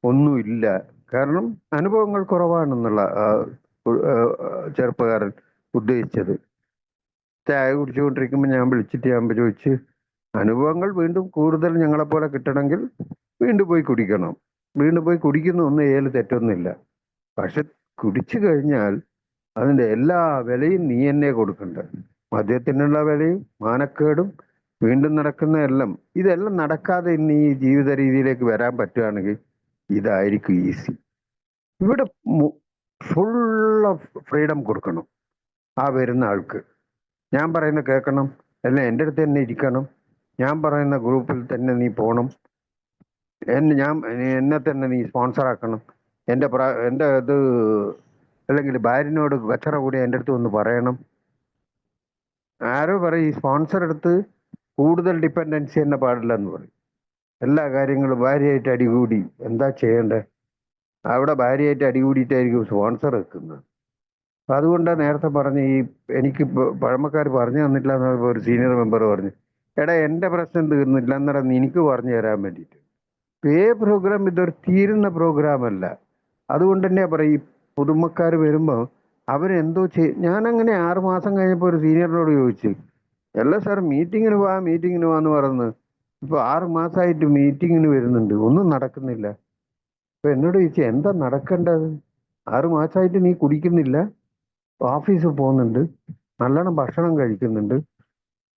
ഒന്നുമില്ല, കാരണം അനുഭവങ്ങൾ കുറവാണെന്നുള്ള ചെറുപ്പക്കാരൻ ഉദ്ദേശിച്ചത്. ചായ കുടിച്ചുകൊണ്ടിരിക്കുമ്പോൾ ഞാൻ വിളിച്ചിട്ട് ഞാൻ ചോദിച്ച്, അനുഭവങ്ങൾ വീണ്ടും കൂടുതൽ ഞങ്ങളെപ്പോലെ കിട്ടണമെങ്കിൽ വീണ്ടും പോയി കുടിക്കണം. വീണ്ടും പോയി കുടിക്കുന്ന ഒന്നും ഏല് തെറ്റൊന്നുമില്ല. പക്ഷെ കുടിച്ചു കഴിഞ്ഞാൽ അതിന്റെ എല്ലാ വിലയും നീ തന്നെ കൊടുക്കണ്ട. മദ്യത്തിനുള്ള വിലയും മാനക്കേടും വീണ്ടും നടക്കുന്ന എല്ലാം, ഇതെല്ലാം നടക്കാതെ ഇന്ന് ഈ ജീവിത രീതിയിലേക്ക് വരാൻ പറ്റുകയാണെങ്കിൽ ഇതായിരിക്കും ഈസി. ഇവിടെ ഫുൾ ഓഫ് ഫ്രീഡം കൊടുക്കണം ആ വരുന്ന ആൾക്ക്. ഞാൻ പറയുന്ന കേൾക്കണം, അല്ല എൻ്റെ അടുത്ത് തന്നെ ഇരിക്കണം, ഞാൻ പറയുന്ന ഗ്രൂപ്പിൽ തന്നെ നീ പോകണം, എന്നെ തന്നെ നീ സ്പോൺസർ ആക്കണം, എൻ്റെ ഇത് അല്ലെങ്കിൽ ഭാര്യനോട് കച്ചറ കൂടി എൻ്റെ അടുത്ത് ഒന്ന് പറയണം. ആരോ പറയും ഈ സ്പോൺസർ എടുത്ത് കൂടുതൽ ഡിപ്പെൻഡൻസി തന്നെ പാടില്ല എന്ന് പറയും. എല്ലാ കാര്യങ്ങളും ഭാര്യയായിട്ട് അടികൂടി എന്താ ചെയ്യേണ്ടത്? അവിടെ ഭാര്യയായിട്ട് അടികൂടിയിട്ടായിരിക്കും സ്പോൺസർ വെക്കുന്നത്. അപ്പൊ അതുകൊണ്ടാണ് നേരത്തെ പറഞ്ഞ് ഈ എനിക്ക് പഴമക്കാർ പറഞ്ഞു തന്നിട്ടില്ല എന്ന് പറഞ്ഞപ്പോൾ ഒരു സീനിയർ മെമ്പർ പറഞ്ഞു, എടാ എൻ്റെ പ്രശ്നം തീർന്നില്ല എന്നേരം നിനക്ക് പറഞ്ഞു തരാൻ വേണ്ടിയിട്ട്. പ്രോഗ്രാം ഇതൊരു തീരുന്ന പ്രോഗ്രാം അല്ല. അതുകൊണ്ട് തന്നെ പറയും, ഈ പുതുമക്കാർ വരുമ്പോൾ അവരെന്തോ ഞാനങ്ങനെ 6 മാസം കഴിഞ്ഞപ്പോൾ ഒരു സീനിയറിനോട് ചോദിച്ചു, അല്ല സാർ മീറ്റിങ്ങിന് പോവാന്ന് പറയുന്നത്, ഇപ്പൊ 6 മാസമായിട്ട് മീറ്റിങ്ങിന് വരുന്നുണ്ട്, ഒന്നും നടക്കുന്നില്ല. അപ്പൊ എന്നോട് ചോദിച്ചു, എന്താ നടക്കേണ്ടത്? 6 മാസമായിട്ട് നീ കുടിക്കുന്നില്ല, ഓഫീസിൽ പോകുന്നുണ്ട്, നല്ലോണം ഭക്ഷണം കഴിക്കുന്നുണ്ട്,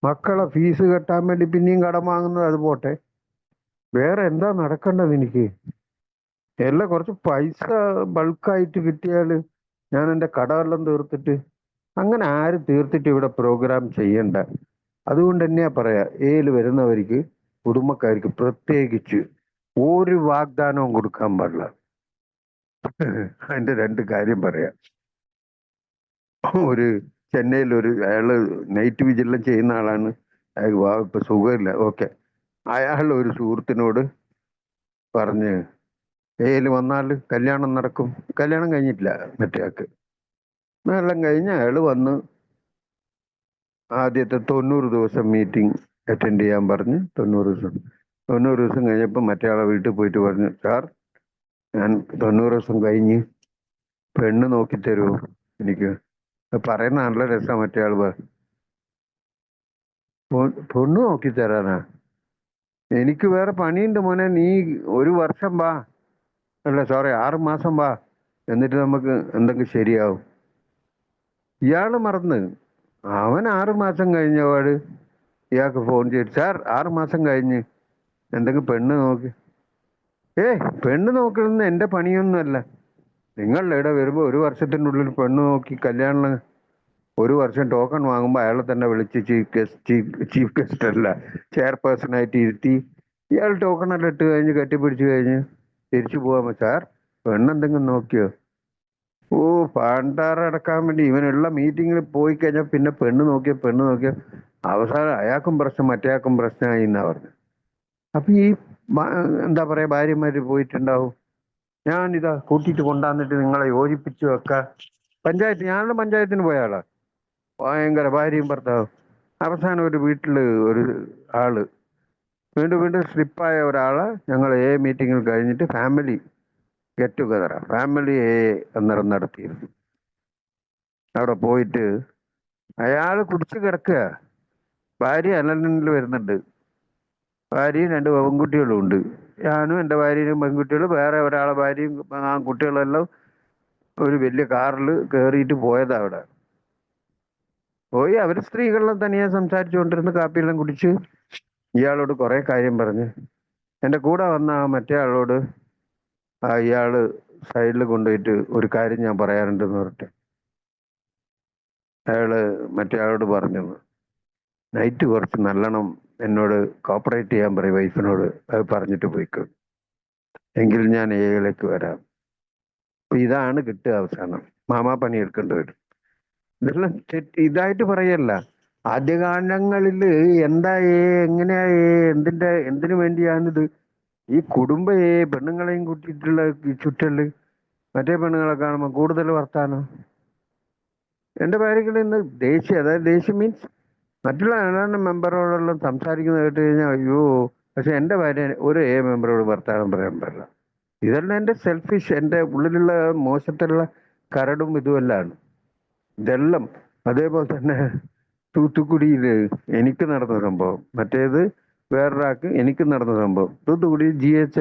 മക്കളെ ഫീസ് കെട്ടാൻ വേണ്ടി പിന്നെയും കടം വാങ്ങുന്നത് അത് പോട്ടെ, വേറെ എന്താ നടക്കേണ്ടത് എനിക്ക്? എല്ലാം കുറച്ച് പൈസ ബൾക്കായിട്ട് കിട്ടിയാൽ ഞാൻ എൻ്റെ കടമെല്ലാം തീർത്തിട്ട്, അങ്ങനെ ആരും തീർത്തിട്ട് ഇവിടെ പ്രോഗ്രാം ചെയ്യണ്ട. അതുകൊണ്ട് തന്നെയാ പറയാ, വരുന്നവർക്ക് കുടുംബക്കാർക്ക് പ്രത്യേകിച്ച് ഒരു വാഗ്ദാനവും കൊടുക്കാൻ പാടില്ല. അതിന്റെ 2 കാര്യം പറയാം. ഒരു ചെന്നൈയിൽ അയാള് നൈറ്റ് വിജിലം ചെയ്യുന്ന ആളാണ്. അയാൾക്ക് ഇപ്പൊ സുഖമില്ല, ഓക്കെ. അയാൾ ഒരു സുഹൃത്തിനോട് പറഞ്ഞ്, വന്നാൽ കല്യാണം നടക്കും. കല്യാണം കഴിഞ്ഞിട്ടില്ല മറ്റേയാൾക്ക്. എല്ലാം കഴിഞ്ഞ് അയാൾ വന്ന് ആദ്യത്തെ 90 ദിവസം മീറ്റിംഗ് അറ്റൻഡ് ചെയ്യാൻ പറഞ്ഞ് 90 ദിവസം കഴിഞ്ഞപ്പോൾ മറ്റേ ആളെ വീട്ടിൽ പോയിട്ട് പറഞ്ഞു, സാർ ഞാൻ 90 ദിവസം കഴിഞ്ഞ് പെണ്ണ് നോക്കി തരുമോ എനിക്ക്? പറയുന്ന നല്ല രസം. മറ്റേ ആൾ പെണ്ണ് നോക്കി തരാനാ? എനിക്ക് വേറെ പണിയുണ്ട് മോനെ, നീ 1 വർഷം വാ, അല്ല സോറി 6 മാസം വാ, എന്നിട്ട് നമുക്ക് എന്തെങ്കിലും ശരിയാവും. ഇയാള് മറന്ന്, അവൻ 6 മാസം കഴിഞ്ഞപാട് ഇയാൾക്ക് ഫോൺ ചെയ്തു, സാർ 6 മാസം കഴിഞ്ഞ് എന്തെങ്കിലും പെണ്ണ് നോക്കി. പെണ്ണ് നോക്കണമെന്ന് എൻ്റെ പണിയൊന്നുമല്ല. നിങ്ങളുടെ ഇവിടെ വരുമ്പോൾ 1 വർഷത്തിനുള്ളിൽ പെണ്ണ് നോക്കി കല്യാണം, 1 വർഷം ടോക്കൺ വാങ്ങുമ്പോൾ അയാളെ തന്നെ വിളിച്ച് ചീഫ് ഗസ്റ്റ് അല്ല ചെയർപേഴ്സണായിട്ട് ഇരുത്തി ഇയാൾ ടോക്കണെല്ലാം ഇട്ട് കഴിഞ്ഞ് കെട്ടിപ്പിടിച്ച് കഴിഞ്ഞ് തിരിച്ചു പോകാമോ? സാർ പെണ്ണെന്തെങ്കിലും നോക്കിയോ? ഓ, പണ്ടാറടക്കാൻ വേണ്ടി ഇവനുള്ള മീറ്റിങ്ങിൽ പോയി കഴിഞ്ഞാൽ പിന്നെ പെണ്ണ് നോക്കിയ അവസാനം അയാൾക്കും പ്രശ്നം മറ്റേയാൾക്കും പ്രശ്നമായി എന്നാ പറഞ്ഞു. അപ്പൊ ഈ എന്താ പറയാ, ഭാര്യമാര് പോയിട്ടുണ്ടാവും, ഞാനിതാ കൂട്ടിയിട്ട് കൊണ്ടുവന്നിട്ട് നിങ്ങളെ യോജിപ്പിച്ചു വെക്കാം. ഞാനുള്ള പഞ്ചായത്തിന് പോയ ആളാ, ഭയങ്കര ഭാര്യയും ഭർത്താവും. അവസാനം ഒരു വീട്ടില് ഒരു ആള് വീണ്ടും സ്ലിപ്പായ ഒരാളെ ഞങ്ങൾ മീറ്റിങ്ങിൽ കഴിഞ്ഞിട്ട് ഫാമിലി ഗെറ്റ് ടുഗതറാ, ഫാമിലി അന്നേരം നടത്തിയിരുന്നു. അവിടെ പോയിട്ട് അയാള് കുടിച്ചു കിടക്കുക, ഭാര്യ അലനിൽ വരുന്നുണ്ട്, ഭാര്യയും 2 പെൺകുട്ടികളും ഉണ്ട്. ഞാനും എൻ്റെ ഭാര്യയും പെൺകുട്ടികളും വേറെ ഒരാളെ ഭാര്യയും കുട്ടികളെല്ലാം ഒരു വലിയ കാറിൽ കയറിയിട്ട് പോയതാ. അവിടെ പോയി അവർ സ്ത്രീകളെല്ലാം തനിയെ സംസാരിച്ചുകൊണ്ടിരുന്ന് കാപ്പിയെല്ലാം കുടിച്ച് ഇയാളോട് കുറെ കാര്യം പറഞ്ഞ്, എൻ്റെ കൂടെ വന്ന മറ്റേ ആളോട് ഇയാള് സൈഡിൽ കൊണ്ടുപോയിട്ട് ഒരു കാര്യം ഞാൻ പറയാനുണ്ടെന്ന് പറഞ്ഞിട്ട് അയാള് മറ്റേ ആളോട് പറഞ്ഞു, നൈറ്റ് കുറച്ച് നല്ലോണം എന്നോട് കോപ്പറേറ്റ് ചെയ്യാൻ പറയും വൈഫിനോട്, അത് പറഞ്ഞിട്ട് പോയിക്കോ, എങ്കിൽ ഞാൻ ഏയിലേക്ക് വരാം. അപ്പൊ ഇതാണ് കിട്ടുക അവസാനം, മാമാ പണി എടുക്കേണ്ടി വരും. ഇതെല്ലാം ഇതായിട്ട് പറയല്ല. ആദ്യകാലങ്ങളിൽ എന്താ എങ്ങനെയാ എന്തിനു വേണ്ടിയാണിത് ഈ പെണ്ണുങ്ങളെയും കൂട്ടിയിട്ടുള്ള ഈ ചുറ്റല് മറ്റേ പെണ്ണുങ്ങളെ കാണുമ്പോൾ കൂടുതൽ വർത്താനം. എൻ്റെ ഭാര്യയ്ക്കുള്ള ഇന്ന് ദേഷ്യം, അതായത് ദേഷ്യം മീൻസ് മറ്റുള്ള ഏതാണ്ട് മെമ്പറോടെല്ലാം സംസാരിക്കുന്നത് കേട്ട് കഴിഞ്ഞാൽ അയ്യോ. പക്ഷെ എൻ്റെ ഭാര്യ ഒരു മെമ്പറോട് വർത്താനം പറയാൻ പാടില്ല. ഇതെല്ലാം എൻ്റെ സെൽഫിഷ്, എൻ്റെ ഉള്ളിലുള്ള മോശത്തിലുള്ള കരടും ഇതുമെല്ലാണ് ഇതെല്ലാം. അതേപോലെ തന്നെ തൂത്തുക്കുടിയിൽ എനിക്ക് നടന്ന സംഭവം, മറ്റേത് വേറൊരാൾക്ക് എനിക്ക് നടന്ന സംഭവം. തൂത്തുക്കുടി GH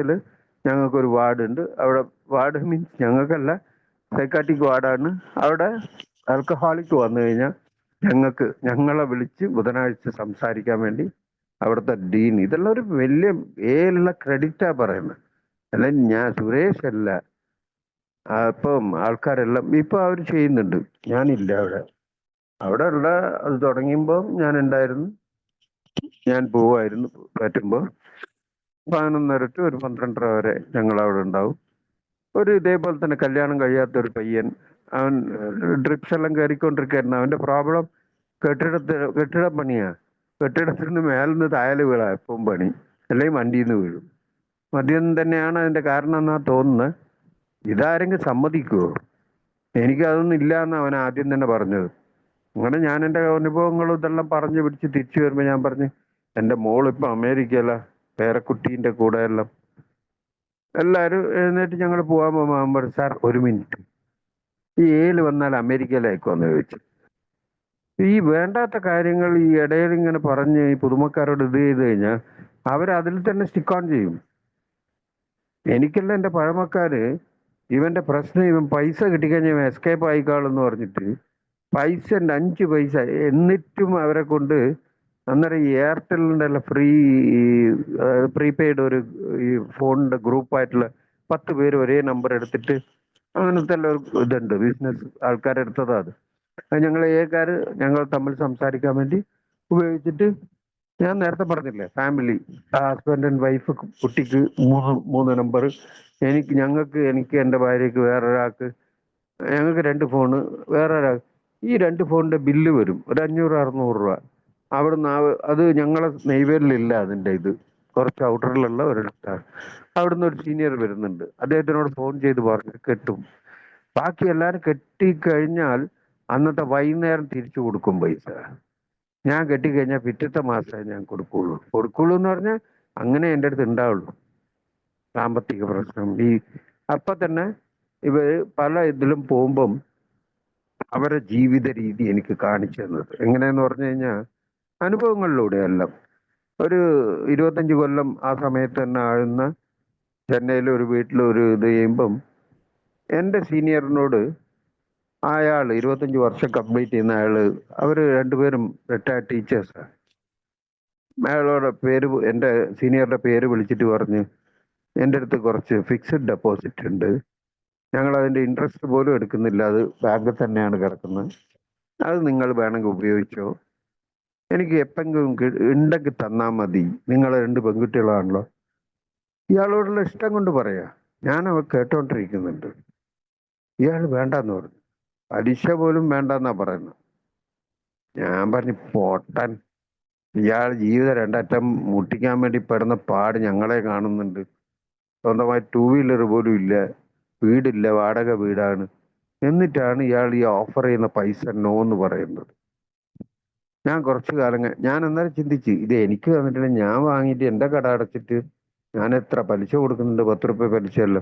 ഞങ്ങൾക്കൊരു വാർഡുണ്ട്. അവിടെ വാർഡ് മീൻസ് ഞങ്ങൾക്കല്ല, സൈക്കാട്രിക് വാർഡാണ്. അവിടെ ആൽക്കഹോളിക് വന്നു കഴിഞ്ഞാൽ ഞങ്ങളെ വിളിച്ച് ബുധനാഴ്ച സംസാരിക്കാൻ വേണ്ടി അവിടുത്തെ ഡീൻ, ഇതെല്ലാം ഒരു വലിയ ഏലുള്ള ക്രെഡിറ്റാ പറയുന്നത്. അല്ല ഞാൻ സുരേഷ് അല്ല. അപ്പം ആൾക്കാരെല്ലാം ഇപ്പൊ അവർ ചെയ്യുന്നുണ്ട്, ഞാനില്ല അവിടെ. അവിടെ ഉള്ള അത് തുടങ്ങിയപ്പോൾ ഞാൻ ഉണ്ടായിരുന്നു, ഞാൻ പോവായിരുന്നു. പറ്റുമ്പോൾ 11:30 to ഒരു 12:30 വരെ ഞങ്ങൾ അവിടെ ഉണ്ടാവും. ഒരു ഇതേപോലെ തന്നെ കല്യാണം കഴിയാത്ത ഒരു പയ്യൻ, അവൻ ഡ്രിപ്സ് എല്ലാം കയറിക്കൊണ്ടിരിക്കുകയായിരുന്നു. അവന്റെ പ്രോബ്ലം കെട്ടിട പണിയാ. കെട്ടിടത്തിൽ നിന്ന് മേലിന്ന് താഴെ വീഴാ എപ്പം പണി, അല്ലെങ്കിൽ വണ്ടിയിൽ നിന്ന് വീഴും. മദ്യം തന്നെയാണ് അതിന്റെ കാരണം എന്നാ തോന്നുന്നത്. ഇതാരെങ്കിലും സമ്മതിക്കുമോ? എനിക്കതൊന്നും ഇല്ല എന്ന് അവൻ ആദ്യം തന്നെ പറഞ്ഞത്. അങ്ങനെ ഞാൻ എൻ്റെ അനുഭവങ്ങളും ഇതെല്ലാം പറഞ്ഞു പിടിച്ച് തിരിച്ചു വരുമ്പോൾ ഞാൻ പറഞ്ഞു, എൻ്റെ മോളിപ്പോൾ അമേരിക്കയില, പേരക്കുട്ടീൻ്റെ കൂടെ എല്ലാം. എല്ലാവരും എഴുന്നേറ്റ് ഞങ്ങൾ പോകാൻ പോകുമ്പോൾ സാർ ഒരു മിനിറ്റ്, ഈ വന്നാൽ അമേരിക്കയിലേക്കോന്ന് ചോദിച്ചു. ഈ വേണ്ടാത്ത കാര്യങ്ങൾ ഈ ഇടയിൽ ഇങ്ങനെ പറഞ്ഞ് ഈ പുതുമക്കാരോട് ഇത് ചെയ്ത് കഴിഞ്ഞാൽ അവരതിൽ തന്നെ സ്റ്റിക്ക് ഓൺ ചെയ്യും. എനിക്കല്ല, എൻ്റെ പഴമക്കാര് ഇവന്റെ പ്രശ്നം, ഇവൻ പൈസ കിട്ടിക്കഴിഞ്ഞാൽ ഇവൻ എസ്കേപ്പ് ആയിക്കാളെന്ന് പറഞ്ഞിട്ട് പൈസ ഉണ്ട്, 5 പൈസ. എന്നിട്ടും അവരെ കൊണ്ട് അന്നേരം ഈ എയർടെലിൻ്റെ ഫ്രീ പ്രീപെയ്ഡ് ഒരു ഈ ഫോണിന്റെ ഗ്രൂപ്പായിട്ടുള്ള 10 പേര് ഒരേ നമ്പർ എടുത്തിട്ട് അങ്ങനത്തെ എല്ലാം ഒരു ഇതുണ്ട്, ബിസിനസ് ആൾക്കാരെടുത്തതാ അത്. ഞങ്ങൾ ഞങ്ങൾ തമ്മിൽ സംസാരിക്കാൻ വേണ്ടി ഉപയോഗിച്ചിട്ട്, ഞാൻ നേരത്തെ പറഞ്ഞില്ലേ ഫാമിലി, ഹസ്ബൻഡ് ആൻഡ് വൈഫ്, കുട്ടിക്ക് മൂന്ന് നമ്പർ, എനിക്ക് എൻ്റെ ഭാര്യയ്ക്ക്, വേറൊരാൾക്ക്, ഞങ്ങൾക്ക് 2 ഫോണ്, വേറൊരാൾ. ഈ 2 ഫോണിന്റെ ബില്ല് വരും ഒരു 500-600 രൂപ. അവിടുന്ന് അത് ഞങ്ങളെ നെയ്വേലിലില്ല അതിന്റെ ഇത്, കുറച്ച് ഔട്ടറിലുള്ള ഒരിടത്താണ്. അവിടുന്ന് ഒരു സീനിയർ വരുന്നുണ്ട്, അദ്ദേഹത്തിനോട് ഫോൺ ചെയ്ത് പറഞ്ഞ് കെട്ടും. ബാക്കി എല്ലാവരും കെട്ടിക്കഴിഞ്ഞാൽ അന്നത്തെ വൈകുന്നേരം തിരിച്ചു കൊടുക്കും പൈസ. ഞാൻ കെട്ടിക്കഴിഞ്ഞാൽ പിറ്റത്തെ മാസമേ ഞാൻ കൊടുക്കുള്ളൂ എന്ന് പറഞ്ഞാൽ അങ്ങനെ എൻ്റെ അടുത്ത് ഉണ്ടാവുള്ളൂ. സാമ്പത്തിക പ്രശ്നം അപ്പൊ തന്നെ ഇവർ പല ഇതിലും പോകുമ്പം അവരുടെ ജീവിത രീതി എനിക്ക് കാണിച്ചു തന്നത് എങ്ങനെയെന്ന് പറഞ്ഞു കഴിഞ്ഞാൽ അനുഭവങ്ങളിലൂടെ എല്ലാം. ഒരു 25 കൊല്ലം ആ സമയത്ത് തന്നെ ആഴുന്ന ചെന്നൈയിലെ ഒരു വീട്ടിൽ ഒരു ഇത് ചെയ്യുമ്പം എൻ്റെ സീനിയറിനോട്, അയാൾ 25 വർഷം കംപ്ലീറ്റ് ചെയ്യുന്ന അയാള്, അവർ രണ്ടുപേരും റിട്ടയർഡ് ടീച്ചേഴ്സാണ്. അയാളോടെ എൻ്റെ സീനിയറുടെ പേര് വിളിച്ചിട്ട് പറഞ്ഞ്, എൻ്റെ അടുത്ത് കുറച്ച് ഫിക്സഡ് ഡെപ്പോസിറ്റ് ഉണ്ട്, ഞങ്ങൾ അതിൻ്റെ ഇൻട്രസ്റ്റ് പോലും എടുക്കുന്നില്ല, അത് ബാങ്കിൽ തന്നെയാണ് കിടക്കുന്നത്, അത് നിങ്ങൾ വേണമെങ്കിൽ ഉപയോഗിച്ചോ, എനിക്ക് എപ്പെങ്കിലും ഉണ്ടെങ്കിൽ തന്നാൽ മതി, നിങ്ങൾ 2 പെൺകുട്ടികളാണല്ലോ. ഇയാളോടുള്ള ഇഷ്ടം കൊണ്ട് പറയാ. ഞാൻ അവ കേട്ടോണ്ടിരിക്കുന്നുണ്ട്. ഇയാൾ വേണ്ടെന്ന് പറഞ്ഞു, പലിശ പോലും വേണ്ടെന്നാ പറയുന്നത്. ഞാൻ പറഞ്ഞു പോട്ടാൻ, ഇയാൾ ജീവിതം 2 അറ്റം മുട്ടിക്കാൻ വേണ്ടി പെടുന്ന പാട് ഞങ്ങളെ കാണുന്നുണ്ട്. സ്വന്തമായി 2 വീലർ പോലും ഇല്ല, വീടില്ല, വാടക വീടാണ്. എന്നിട്ടാണ് ഇയാൾ ഈ ഓഫർ ചെയ്യുന്ന പൈസ നോ എന്ന് പറയുന്നത്. ഞാൻ കുറച്ചു കാലം ഞാൻ അന്നേരം ചിന്തിച്ച്, ഇത് എനിക്ക് തന്നിട്ടില്ല, ഞാൻ വാങ്ങിയിട്ട് എൻ്റെ കട അടച്ചിട്ട് ഞാൻ എത്ര പലിശ കൊടുക്കുന്നുണ്ട്, 10 രൂപ പലിശയല്ലോ,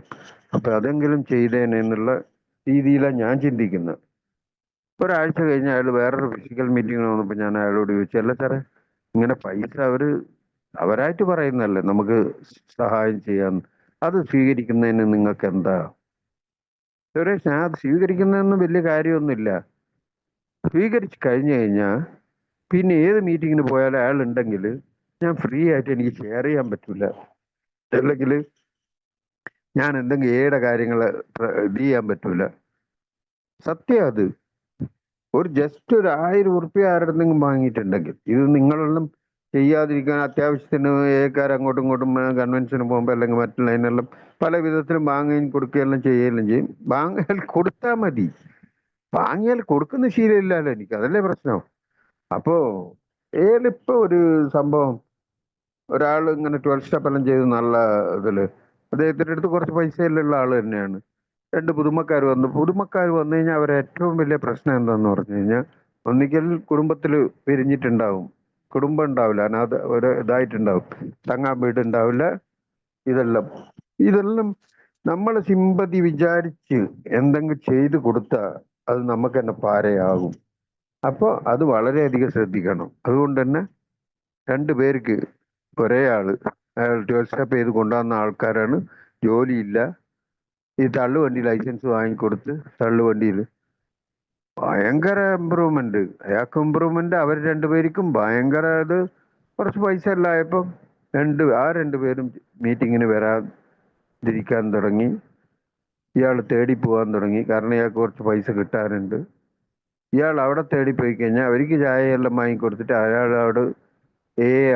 അപ്പൊ അതെങ്കിലും ചെയ്തേനെ എന്നുള്ള രീതിയിലാണ് ഞാൻ ചിന്തിക്കുന്നത്. ഒരാഴ്ച കഴിഞ്ഞ് അയാൾ വേറൊരു ഫിസിക്കൽ മീറ്റിംഗിന് വന്നപ്പോൾ ഞാൻ അയാളോട് ചോദിച്ചു, അല്ല സാറേ, ഇങ്ങനെ പൈസ അവരായിട്ട് പറയുന്നല്ലേ നമുക്ക് സഹായം ചെയ്യാൻ, അത് സ്വീകരിക്കുന്നതിന് നിങ്ങൾക്ക് എന്താ? സുരേഷ്, ഞാൻ അത് സ്വീകരിക്കുന്നതൊന്നും വലിയ കാര്യമൊന്നുമില്ല. സ്വീകരിച്ചു കഴിഞ്ഞു കഴിഞ്ഞാൽ പിന്നെ ഏത് മീറ്റിങ്ങിന് പോയാലും അയാൾ ഉണ്ടെങ്കിൽ ഞാൻ ഫ്രീ ആയിട്ട് എനിക്ക് ഷെയർ ചെയ്യാൻ പറ്റില്ല. അല്ലെങ്കിൽ ഞാൻ എന്തെങ്കിലും കാര്യങ്ങൾ ഇത് ചെയ്യാൻ പറ്റൂല. സത്യം അത്. ജസ്റ്റ് ഒരു 1000 ഉറുപ്പ്യ ആരുടെ എന്തെങ്കിലും വാങ്ങിയിട്ടുണ്ടെങ്കിൽ, ഇത് നിങ്ങളെല്ലാം ചെയ്യാതിരിക്കാൻ അത്യാവശ്യത്തിന് അങ്ങോട്ടും ഇങ്ങോട്ടും കൺവെൻഷന് പോകുമ്പോൾ അല്ലെങ്കിൽ മറ്റുള്ളതിനെല്ലാം പല വിധത്തിലും വാങ്ങുകയും കൊടുക്കുകയെല്ലാം ചെയ്യുകയെല്ലാം ചെയ്യും. വാങ്ങിയാൽ കൊടുത്താൽ മതി. വാങ്ങിയാൽ കൊടുക്കുന്ന ശീലമില്ലല്ലോ എനിക്ക്, അതല്ലേ പ്രശ്നം. അപ്പോ ഇപ്പൊ ഒരു സംഭവം, ഒരാൾ ഇങ്ങനെ 12 സ്റ്റെപ്പ് എല്ലാം ചെയ്ത് നല്ല ഇതില് അദ്ദേഹത്തിന്റെ അടുത്ത് കുറച്ച് പൈസയിലുള്ള ആള് തന്നെയാണ്. രണ്ട് പുതുമക്കാർ വന്നു കഴിഞ്ഞാൽ അവരെ ഏറ്റവും വലിയ പ്രശ്നം എന്താന്ന് പറഞ്ഞു കഴിഞ്ഞാൽ ഒന്നിക്കൽ കുടുംബത്തിൽ പിരിഞ്ഞിട്ടുണ്ടാവും, കുടുംബം ഉണ്ടാവില്ല, അനാഥ ഒരു ഇതായിട്ടുണ്ടാവും, തങ്ങാൻ വീടുണ്ടാവില്ല. ഇതെല്ലാം ഇതെല്ലാം നമ്മൾ സിമ്പതി വിചാരിച്ച് എന്തെങ്കിലും ചെയ്തു കൊടുത്താൽ അത് നമുക്ക് തന്നെ പാരയാകും. അപ്പോൾ അത് വളരെയധികം ശ്രദ്ധിക്കണം. അതുകൊണ്ട് തന്നെ രണ്ടു പേർക്ക് ഒരേ ആള് അയാൾ 12 സ്റ്റെപ്പ് ചെയ്ത് കൊണ്ടുവന്ന ആൾക്കാരാണ്, ജോലിയില്ല, ഈ തള്ളുവണ്ടി ലൈസൻസ് വാങ്ങിക്കൊടുത്ത് തള്ളുവണ്ടിയിൽ ഭയങ്കര ഇമ്പ്രൂവ്മെന്റ്, അയാൾക്ക് ഇമ്പ്രൂവ്മെന്റ്, അവർ രണ്ടുപേർക്കും ഭയങ്കര ഇത്. കുറച്ച് പൈസ എല്ലാം ആയപ്പം രണ്ടുപേരും മീറ്റിങ്ങിന് വരാതിരിക്കാൻ തുടങ്ങി. ഇയാൾ തേടി പോകാൻ തുടങ്ങി, കാരണം ഇയാൾക്ക് കുറച്ച് പൈസ കിട്ടാനുണ്ട്. ഇയാൾ അവിടെ തേടി പോയി കഴിഞ്ഞാൽ അവർക്ക് ചായയെല്ലാം വാങ്ങിക്കൊടുത്തിട്ട് അയാൾ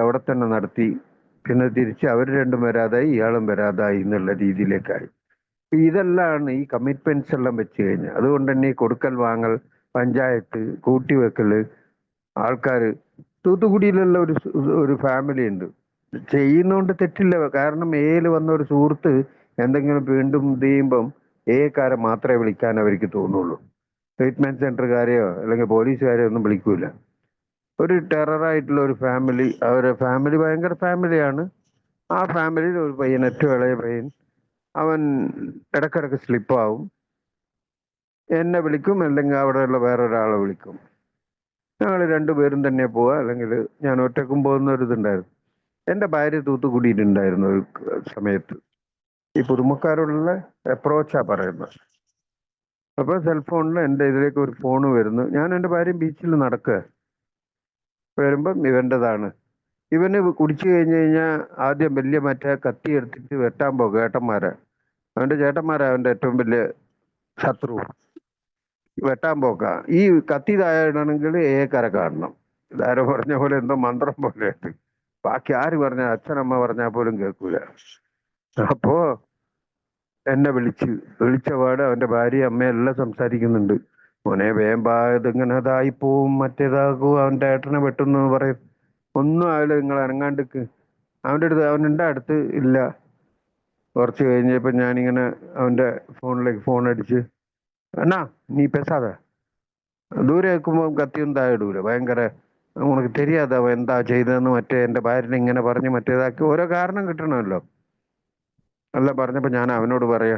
അവിടെ തന്നെ നടത്തി. പിന്നെ തിരിച്ച് അവർ രണ്ടും വരാതായി, ഇയാളും വരാതായി എന്നുള്ള രീതിയിലേക്കായി. ഇതെല്ലാം ഈ കമ്മിറ്റ്മെന്റ്സ് എല്ലാം വെച്ച് കഴിഞ്ഞാൽ, അതുകൊണ്ട് തന്നെ ഈ കൊടുക്കൽ വാങ്ങൽ, പഞ്ചായത്ത്, കൂട്ടിവെക്കല്, ആൾക്കാർ തൂത്തുക്കുടിയിലുള്ള ഒരു ഫാമിലി ഉണ്ട്, ചെയ്യുന്നോണ്ട് തെറ്റില്ല. കാരണം വന്ന ഒരു സുഹൃത്ത് എന്തെങ്കിലും വീണ്ടും ഇത് ചെയ്യുമ്പം കാരെ മാത്രമേ വിളിക്കാൻ അവർക്ക് തോന്നുള്ളൂ. ട്രീറ്റ്മെന്റ് സെന്ററുകാരെയോ അല്ലെങ്കിൽ പോലീസുകാരെയോ ഒന്നും വിളിക്കൂല. ഒരു ടെററായിട്ടുള്ള ഒരു ഫാമിലി, അവരുടെ ഫാമിലി ഭയങ്കര ഫാമിലിയാണ്. ആ ഫാമിലിയിൽ ഒരു പയ്യൻ, ഏറ്റവും ഇളയ പയ്യൻ, അവൻ ഇടക്കിടക്ക് സ്ലിപ്പാവും. എന്നെ വിളിക്കും, അല്ലെങ്കിൽ അവിടെയുള്ള വേറൊരാളെ വിളിക്കും. ഞങ്ങൾ രണ്ടുപേരും തന്നെ പോവുക, അല്ലെങ്കിൽ ഞാൻ ഒറ്റക്കും പോകുന്ന ഒരു ഇതുണ്ടായിരുന്നു. എൻ്റെ ഭാര്യ തൂത്തുക്കുടിയിട്ടുണ്ടായിരുന്നു ഒരു സമയത്ത്. ഈ പുതുമക്കാരോടുള്ള അപ്രോച്ചാ പറയുന്നത്. അപ്പോൾ സെൽഫോണിൽ എൻ്റെ ഇതിലേക്ക് ഒരു ഫോണ് വരുന്നു. ഞാൻ എൻ്റെ ഭാര്യ ബീച്ചിൽ നടക്കുക, വരുമ്പം ഇവൻ്റെതാണ്. ഇവന് കുടിച്ചു കഴിഞ്ഞ് കഴിഞ്ഞാൽ ആദ്യം വലിയ മറ്റേ കത്തി എടുത്തിട്ട് വെട്ടാൻ പോകും ഏട്ടന്മാരെ. അവൻ്റെ ചേട്ടന്മാരാ അവൻ്റെ ഏറ്റവും വലിയ ശത്രു. വെട്ടാൻ പോക്ക. ഈ കത്തി താഴെയാണെങ്കിൽ ഏക്കര കാണണം. ഇതാരോ പറഞ്ഞ പോലെ എന്തോ മന്ത്രം പോലെയായിട്ട്. ബാക്കി ആര് പറഞ്ഞ, അച്ഛനമ്മ പറഞ്ഞാൽ പോലും കേൾക്കൂല. അപ്പോ എന്നെ വിളിച്ച പാട് അവന്റെ ഭാര്യ അമ്മയെല്ലാം സംസാരിക്കുന്നുണ്ട്. മോനെ വേമ്പാ, ഇതിങ്ങനെ അതായി പോവും, മറ്റേതാകും, അവൻ്റെ ഏട്ടനെ വെട്ടുന്നു പറയും. ഒന്നും ആവില്ല, നിങ്ങൾ അനങ്ങാണ്ടിക്ക്. അവൻ്റെ അടുത്ത് ഇല്ല. കുറച്ച് കഴിഞ്ഞപ്പോ ഞാനിങ്ങനെ അവന്റെ ഫോണിലേക്ക് ഫോൺ അടിച്ച്, എന്നാ നീ പെസാതെ, ദൂരെ വെക്കുമ്പോ കത്തിയൊന്നും താഴെ ഇടൂല. ഭയങ്കര ഉനക്ക് தெரியாத അവൻ എന്താ ചെയ്തതെന്ന്, മറ്റേ എൻ്റെ ഭാര്യനെ ഇങ്ങനെ പറഞ്ഞ് മറ്റേതാക്കി ഓരോ കാരണം കിട്ടണമല്ലോ. അല്ല പറഞ്ഞപ്പോ ഞാൻ അവനോട് പറയാ,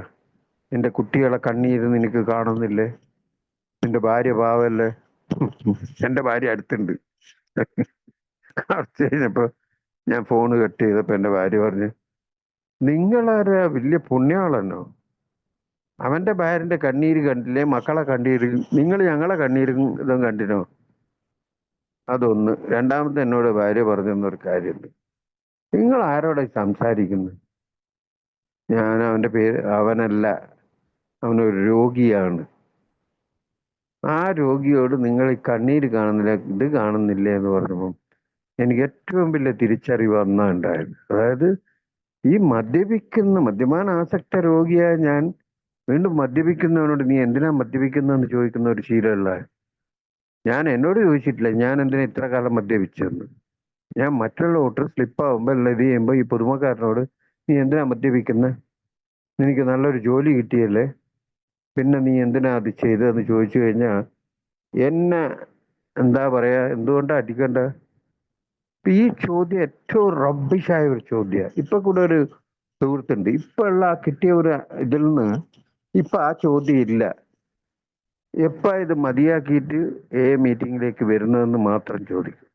നിന്റെ കുട്ടികളെ കണ്ണീര് നിനക്ക് കാണുന്നില്ലേ? നിന്റെ ഭാര്യ പാവല്ലേ? എൻ്റെ ഭാര്യ അടുത്തുണ്ട്. കുറച്ച് കഴിഞ്ഞപ്പോ ഞാൻ ഫോണ് കട്ട് ചെയ്തപ്പോ എൻ്റെ ഭാര്യ പറഞ്ഞു, നിങ്ങളാരാ വലിയ പുണ്യാളെന്നോ? അവന്റെ ഭാര്യന്റെ കണ്ണീര് കണ്ടില്ലേ? മക്കളെ കണ്ണീര്. നിങ്ങൾ ഞങ്ങളെ കണ്ണീരും ഇതും കണ്ടിനോ? അതൊന്ന്. രണ്ടാമത്തെ എന്നോട് ഭാര്യ പറഞ്ഞൊരു കാര്യമുണ്ട്. നിങ്ങൾ ആരോടെ സംസാരിക്കുന്നത്? ഞാൻ അവന്റെ പേര്, അവനല്ല, അവനൊരു രോഗിയാണ്. ആ രോഗിയോട് നിങ്ങൾ ഈ കണ്ണീര് കാണുന്നില്ല, ഇത് കാണുന്നില്ല എന്ന് പറഞ്ഞപ്പം എനിക്ക് ഏറ്റവും വലിയ തിരിച്ചറിവ് അന്നാ ഉണ്ടായത്. അതായത് ഈ മദ്യപാനാസക്ത രോഗിയായ ഞാൻ വീണ്ടും മദ്യപിക്കുന്നവനോട് നീ എന്തിനാ മദ്യപിക്കുന്നതെന്ന് ചോദിക്കുന്ന ഒരു ശീലമുള്ള ഞാൻ. എന്നോട് ചോദിച്ചിട്ടില്ല ഞാൻ എന്തിനാ ഇത്ര കാലം മദ്യപിച്ചതെന്ന്. ഞാൻ മറ്റുള്ള വോട്ടർ സ്ലിപ്പാവുമ്പോൾ എല്ലാം ഇത് ചെയ്യുമ്പോൾ ഈ പുതുമക്കാരനോട് നീ എന്തിനാ മദ്യപിക്കുന്നത്, നിനക്ക് നല്ലൊരു ജോലി കിട്ടിയല്ലേ, പിന്നെ നീ എന്തിനാ അത് ചെയ്തതെന്ന് ചോദിച്ചു കഴിഞ്ഞാൽ എന്നെ എന്താ പറയാ, എന്തുകൊണ്ടാ അടിക്കണ്ട? ഈ ചോദ്യം ഏറ്റവും റബ്ബിഷായ ഒരു ചോദ്യമാണ്. ഇപ്പൊ കൂടെ ഒരു സുഹൃത്തുണ്ട്, ഇപ്പൊ ഉള്ള കിട്ടിയ ഒരു ഇതിൽ നിന്ന് ഇപ്പൊ ആ ചോദ്യം ഇല്ല. എപ്പ ഇത് മതിയാക്കിയിട്ട് മീറ്റിങ്ങിലേക്ക് വരുന്നതെന്ന് മാത്രം ചോദിക്കും.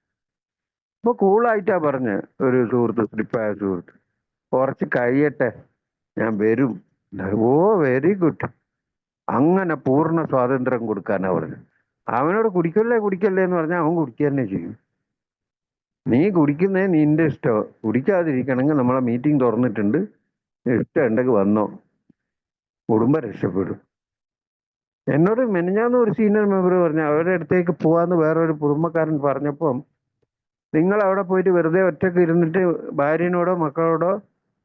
ഇപ്പൊ കൂളായിട്ടാ പറഞ്ഞ ഒരു സുഹൃത്ത്, സ്ലിപ്പായ സുഹൃത്ത്, കുറച്ച് കഴിയട്ടെ ഞാൻ വരും. ഓ വെരി ഗുഡ്. അങ്ങനെ പൂർണ്ണ സ്വാതന്ത്ര്യം കൊടുക്കാനാ പറഞ്ഞു. അവനോട് കുടിക്കല്ലേ എന്ന് പറഞ്ഞാൽ അവൻ കുടിക്കുക തന്നെ ചെയ്യും. നീ കുടിക്കുന്നേ നിന്റെ ഇഷ്ടം, കുടിക്കാതിരിക്കണമെങ്കിൽ നമ്മളെ മീറ്റിംഗ് തുറന്നിട്ടുണ്ട്, ഇഷ്ടം ഉണ്ടെങ്കിൽ വന്നോ, കുടുംബം രക്ഷപ്പെടും. എന്നോട് മെനഞ്ഞാന്ന് ഒരു സീനിയർ മെമ്പർ പറഞ്ഞു, അവരുടെ അടുത്തേക്ക് പോവാന്ന് വേറൊരു കുടുംബക്കാരൻ പറഞ്ഞപ്പം, നിങ്ങൾ അവിടെ പോയിട്ട് വെറുതെ ഒറ്റക്ക് ഇരുന്നിട്ട് ഭാര്യനോടോ മക്കളോടോ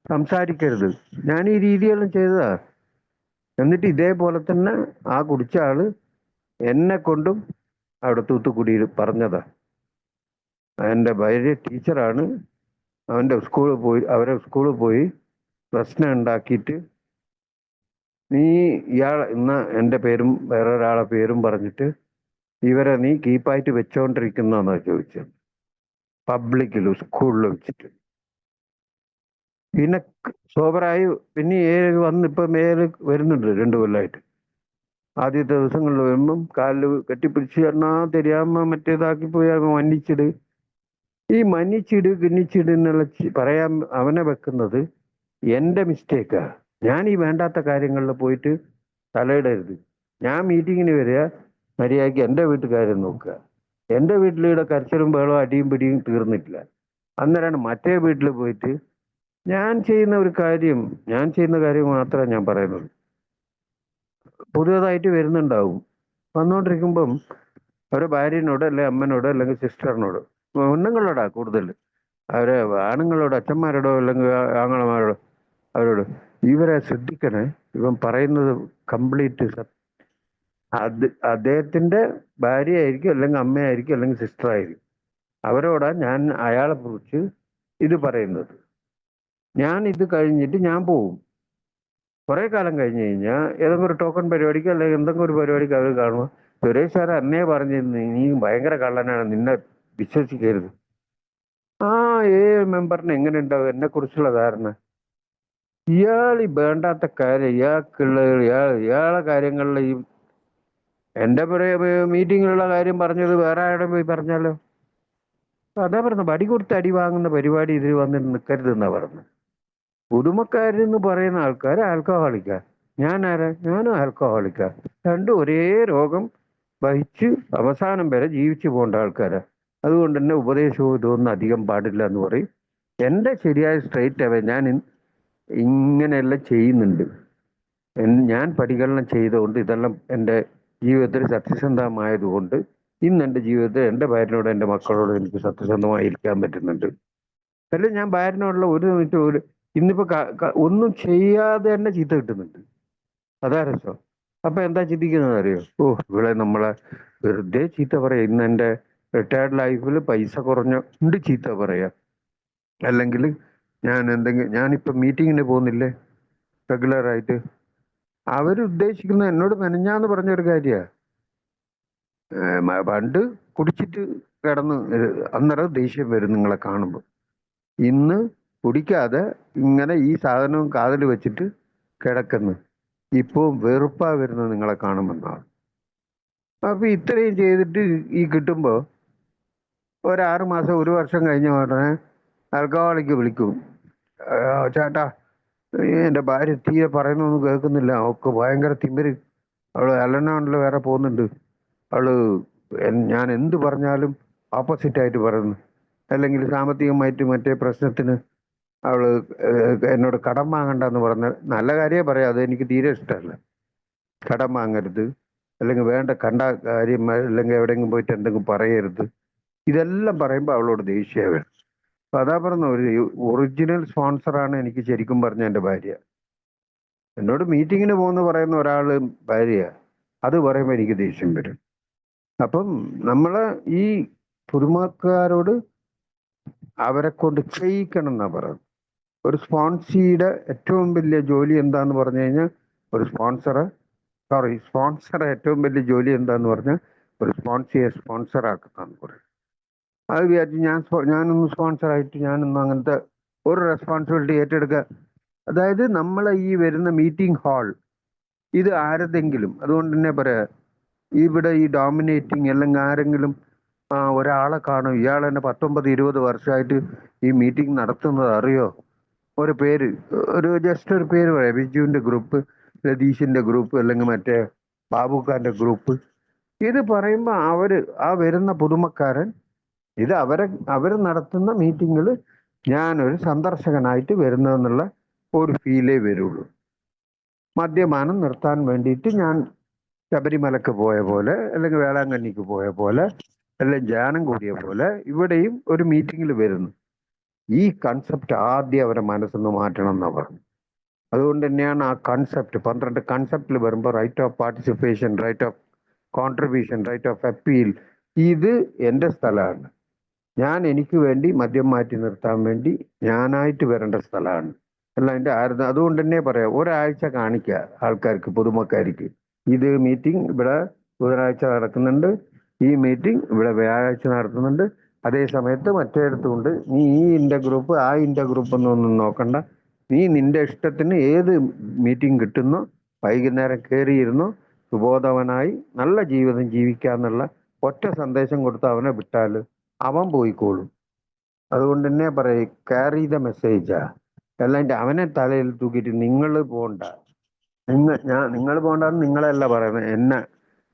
സംസാരിക്കരുത്. ഞാൻ ഈ രീതിയെല്ലാം ചെയ്തതാ. എന്നിട്ട് ഇതേപോലെ തന്നെ ആ കുടിച്ച ആള് എന്നെ കൊണ്ടും അവിടെ തൂത്തുക്കുടിയിൽ പറഞ്ഞതാ. എൻ്റെ ഭാര്യ ടീച്ചറാണ്, അവരെ സ്കൂളിൽ പോയി പ്രശ്നം ഉണ്ടാക്കിയിട്ട് നീ ഇന്ന് എൻ്റെ പേരും വേറൊരാളെ പേരും പറഞ്ഞിട്ട് ഇവരെ നീ കീപ്പായിട്ട് വെച്ചോണ്ടിരിക്കുന്നതെന്നാ ചോദിച്ചത്, പബ്ലിക്കിൽ സ്കൂളിൽ വെച്ചിട്ട്. പിന്നെ സോബറായി പിന്നെ ഇപ്പൊ മേല് വരുന്നുണ്ട് 2 കൊല്ലമായിട്ട്. ആദ്യത്തെ ദിവസങ്ങളിൽ വരുമ്പം കാലിൽ കെട്ടിപ്പിടിച്ച് എന്നാ தெரியாம മറ്റേതാക്കി പോയി മന്നിച്ചിട്. ഈ മന്നിച്ചിട് ഗിന്നിച്ചിട് എന്നുള്ള പറയാൻ അവനെ വെക്കുന്നത് എൻ്റെ മിസ്റ്റേക്കാ. ഞാൻ ഈ വേണ്ടാത്ത കാര്യങ്ങളിൽ പോയിട്ട് തലയിടരുത്. ഞാൻ മീറ്റിങ്ങിന് വരിക, മര്യാദയ്ക്ക് എൻ്റെ വീട്ടുകാരെ നോക്കുക. എൻ്റെ വീട്ടിലൂടെ കരച്ചിലും ബഹളവും അടിയും പിടിയും തീർന്നിട്ടില്ല. അന്നേരമാണ് മറ്റേ വീട്ടിൽ പോയിട്ട് ഞാൻ ചെയ്യുന്ന കാര്യം മാത്രമേ ഞാൻ പറയുന്നുള്ളൂ. പുതിയതായിട്ട് വരുന്നുണ്ടാവും. വന്നുകൊണ്ടിരിക്കുമ്പം അവരെ ഭാര്യനോട് അല്ലെങ്കിൽ അമ്മനോട് അല്ലെങ്കിൽ സിസ്റ്ററിനോട്, പെണ്ണുങ്ങളോടാ കൂടുതൽ, അവരെ ആണുങ്ങളോട് അച്ഛന്മാരോടോ അല്ലെങ്കിൽ ആങ്ങളമാരോടോ അവരോട് ഇവരെ ശ്രദ്ധിക്കണേ, ഇവൻ പറയുന്നത് കംപ്ലീറ്റ് അദ്ദേഹത്തിന്റെ ഭാര്യയായിരിക്കും അല്ലെങ്കിൽ അമ്മയായിരിക്കും അല്ലെങ്കിൽ സിസ്റ്ററായിരിക്കും. അവരോടാ ഞാൻ അയാളെ കുറിച്ച് ഇത് പറയുന്നത്. ഞാൻ ഇത് കഴിഞ്ഞിട്ട് ഞാൻ പോവും. കുറെ കാലം കഴിഞ്ഞ് കഴിഞ്ഞാൽ ഏതെങ്കിലും ഒരു ടോക്കൺ പരിപാടിക്ക് അല്ലെങ്കിൽ എന്തെങ്കിലും ഒരു പരിപാടിക്ക് അവർ കാണുമ്പോൾ സുരേഷ് സാർ അന്നേ പറഞ്ഞിരുന്നു നീ ഭയങ്കര കള്ളനാണ്, നിന്നെ വിശ്വസിക്കരുത്. ആ മെമ്പറിന് എങ്ങനെ ഉണ്ടാവും എന്നെ കുറിച്ചുള്ള ധാരണ? ഇയാൾ ഈ വേണ്ടാത്ത കാര്യം ഇയാളെ കാര്യങ്ങളിൽ ഈ എൻ്റെ മീറ്റിങ്ങിലുള്ള കാര്യം പറഞ്ഞത് വേറെ ആരുടെ പോയി പറഞ്ഞാലോ? അതാ പറഞ്ഞു, വടി കൊടുത്ത് അടി വാങ്ങുന്ന പരിപാടി ഇതിൽ വന്നിട്ട് നിൽക്കരുതെന്നാ പറഞ്ഞു. പുതുമക്കാരെന്ന് പറയുന്ന ആൾക്കാർ ആൽക്കഹോളിക്കാ. ഞാനും ആൽക്കഹോളിക്കാ. രണ്ടും ഒരേ രോഗം വഹിച്ച് അവസാനം വരെ ജീവിച്ചു പോകേണ്ട ആൾക്കാരാ. അതുകൊണ്ട് തന്നെ ഉപദേശവും ഇതൊന്നും അധികം പാടില്ല എന്ന് പറയും. എൻ്റെ ശരിയായ സ്ട്രൈറ്റ് അവേ ഞാൻ ഇങ്ങനെയെല്ലാം ചെയ്യുന്നുണ്ട്. ഞാൻ പരിഗണന ചെയ്തുകൊണ്ട് ഇതെല്ലാം എൻ്റെ ജീവിതത്തിൽ സത്യസന്ധമായതുകൊണ്ട് ഇന്ന് എൻ്റെ ജീവിതത്തിൽ എൻ്റെ ഭാര്യനോട് എൻ്റെ മക്കളോട് എനിക്ക് സത്യസന്ധമായിരിക്കാൻ പറ്റുന്നുണ്ട്. അല്ലെങ്കിൽ ഞാൻ ഭാര്യനോടുള്ള ഒരു മിനിറ്റ് ഇന്നിപ്പോ ഒന്നും ചെയ്യാതെ തന്നെ ചീത്ത കിട്ടുന്നുണ്ട്. അതാ രസം. അപ്പൊ എന്താ ചിന്തിക്കുന്നത് അറിയോ? ഇവിടെ നമ്മളെ വെറുതെ ചീത്ത പറയാ. ഇന്ന് എൻ്റെ റിട്ടയർഡ് ലൈഫിൽ പൈസ കുറഞ്ഞുണ്ട് ചീത്ത പറയാ. അല്ലെങ്കിൽ ഞാനിപ്പോ മീറ്റിങ്ങിന് പോകുന്നില്ലേ റെഗുലറായിട്ട്, അവരുദ്ദേശിക്കുന്നത് എന്നോട് മെനഞ്ഞാന്ന് പറഞ്ഞൊരു കാര്യമാണ്. പണ്ട് കുടിച്ചിട്ട് കിടന്ന് അന്നേരം ദേഷ്യം വരും നിങ്ങളെ കാണുമ്പോൾ. ഇന്ന് കുടിക്കാതെ ഇങ്ങനെ ഈ സാധനവും കാതിൽ വെച്ചിട്ട് കിടക്കുന്നു. ഇപ്പോൾ വെറുപ്പാ വരുന്നത് നിങ്ങളെ കാണുമെന്നാണ്. അപ്പൊ ഇത്രയും ചെയ്തിട്ട് ഈ കിട്ടുമ്പോൾ 6 മാസം 1 വർഷം കഴിഞ്ഞ ഉടനെ ആൽക്കഹോളിക്ക് വിളിക്കും. ചേട്ടാ എൻ്റെ ഭാര്യ തീരെ പറയുന്നൊന്നും കേൾക്കുന്നില്ല, അവൾക്ക് ഭയങ്കര തിമിര്, അവള് അലനാണ്ടിൽ വേറെ പോകുന്നുണ്ട്, അവള് ഞാൻ എന്ത് പറഞ്ഞാലും ഓപ്പോസിറ്റായിട്ട് പറയുന്നു. അല്ലെങ്കിൽ സാമ്പത്തികമായിട്ട് മറ്റേ പ്രശ്നത്തിന് അവള് എന്നോട് കടം വാങ്ങണ്ടെന്ന് പറഞ്ഞ നല്ല കാര്യമേ പറയാം. അത് എനിക്ക് തീരെ ഇഷ്ടമല്ല. കടം വാങ്ങരുത്, അല്ലെങ്കിൽ വേണ്ട കണ്ട കാര്യം, അല്ലെങ്കിൽ എവിടെയെങ്കിലും പോയിട്ട് എന്തെങ്കിലും പറയരുത്, ഇതെല്ലാം പറയുമ്പോൾ അവളോട് ദേഷ്യം വേണം. അപ്പൊ അതാ പറഞ്ഞ ഒരു ഒറിജിനൽ സ്പോൺസറാണ് എനിക്ക് ശരിക്കും പറഞ്ഞ എൻ്റെ ഭാര്യ. എന്നോട് മീറ്റിങ്ങിന് പോകുന്ന പറയുന്ന ഒരാള് ഭാര്യ, അത് പറയുമ്പോൾ എനിക്ക് ദേഷ്യം വരും. അപ്പം നമ്മള് ഈ പുതുമക്കാരോട് അവരെ കൊണ്ട് ചെയ്യിക്കണം എന്നാ പറയുന്നത്. ഒരു സ്പോൺസിയുടെ ഏറ്റവും വലിയ ജോലി എന്താന്ന് പറഞ്ഞു കഴിഞ്ഞാൽ സ്പോൺസറെ ഏറ്റവും വലിയ ജോലി എന്താന്ന് പറഞ്ഞാൽ ഒരു സ്പോൺസർ ആക്കുന്നതാന്ന് പറയും. അത് വിചാരിച്ച് ഞാനൊന്ന് സ്പോൺസറായിട്ട് ഞാനൊന്നും അങ്ങനത്തെ ഒരു റെസ്പോൺസിബിലിറ്റി ഏറ്റെടുക്കുക. അതായത് നമ്മളെ ഈ വരുന്ന മീറ്റിംഗ് ഹാൾ ഇത് ആരതെങ്കിലും, അതുകൊണ്ട് തന്നെ പറയാ, ഇവിടെ ഈ ഡോമിനേറ്റിംഗ് അല്ലെങ്കിൽ ആരെങ്കിലും ഒരാളെ കാണും, ഇയാൾ തന്നെ 19-20 വർഷമായിട്ട് ഈ മീറ്റിംഗ് നടത്തുന്നത് അറിയോ? ഒരു പേര്, ജസ്റ്റ് ഒരു പേര് പറയാം, ബിജുവിന്റെ ഗ്രൂപ്പ്, രതീഷിന്റെ ഗ്രൂപ്പ്, അല്ലെങ്കിൽ മറ്റേ ബാബുഖാന്റെ ഗ്രൂപ്പ്. ഇത് പറയുമ്പോൾ വരുന്ന പുതുമക്കാരൻ ഇത് അവര് നടത്തുന്ന മീറ്റിങ്ങിൽ ഞാനൊരു സന്ദർശകനായിട്ട് വരുന്നതെന്നുള്ള ഒരു ഫീലേ വരുള്ളൂ. മദ്യപാനം നിർത്താൻ വേണ്ടിയിട്ട് ഞാൻ ശബരിമലക്ക് പോയ പോലെ, അല്ലെങ്കിൽ വേളാങ്കണ്ണിക്ക് പോയ പോലെ, അല്ലെങ്കിൽ ധ്യാനം കൂടിയ പോലെ ഇവിടെയും ഒരു മീറ്റിങ്ങിൽ വരുന്നു. ഈ കൺസെപ്റ്റ് ആദ്യം അവരെ മനസ്സിന്ന് മാറ്റണം എന്നാ പറഞ്ഞു. അതുകൊണ്ട് തന്നെയാണ് ആ കൺസെപ്റ്റ് 12 കൺസെപ്റ്റിൽ വരുമ്പോൾ right of participation, right of contribution, right of appeal, ഇത് എൻ്റെ സ്ഥലമാണ്. ഞാൻ എനിക്ക് വേണ്ടി മദ്യം മാറ്റി നിർത്താൻ വേണ്ടി ഞാനായിട്ട് വരേണ്ട സ്ഥലമാണ്. അല്ല എൻ്റെ ആയിരുന്നു. അതുകൊണ്ട് തന്നെ പറയാം, ഒരാഴ്ച കാണിക്കുക ആൾക്കാർക്ക്, പൊതുമക്കാർക്ക്. ഇത് മീറ്റിംഗ് ഇവിടെ ബുധനാഴ്ച നടക്കുന്നുണ്ട്, ഈ മീറ്റിംഗ് ഇവിടെ വ്യാഴാഴ്ച നടത്തുന്നുണ്ട്, അതേ സമയത്ത് മറ്റേടത്തുമുണ്ട്. നീ ഈ ഇൻ്റെ ഗ്രൂപ്പ് ആ ഇൻ്റെ ഗ്രൂപ്പ് എന്നൊന്നും നോക്കണ്ട. നീ നിന്റെ ഇഷ്ടത്തിന് ഏത് മീറ്റിംഗ് കിട്ടുന്നോ വൈകുന്നേരം കയറിയിരുന്നോ, സുബോധവനായി നല്ല ജീവിതം ജീവിക്കാന്നുള്ള ഒറ്റ സന്ദേശം കൊടുത്ത് അവനെ വിട്ടാൽ അവൻ പോയിക്കോളും. അതുകൊണ്ട് തന്നെ പറയും, ക്യാരി ദ മെസ്സേജാ. അല്ലാണ്ട് അവനെ തലയിൽ തൂക്കിയിട്ട് നിങ്ങൾ പോണ്ട. നിങ്ങൾ പോണ്ടെന്ന് നിങ്ങളല്ല പറയുന്നത്,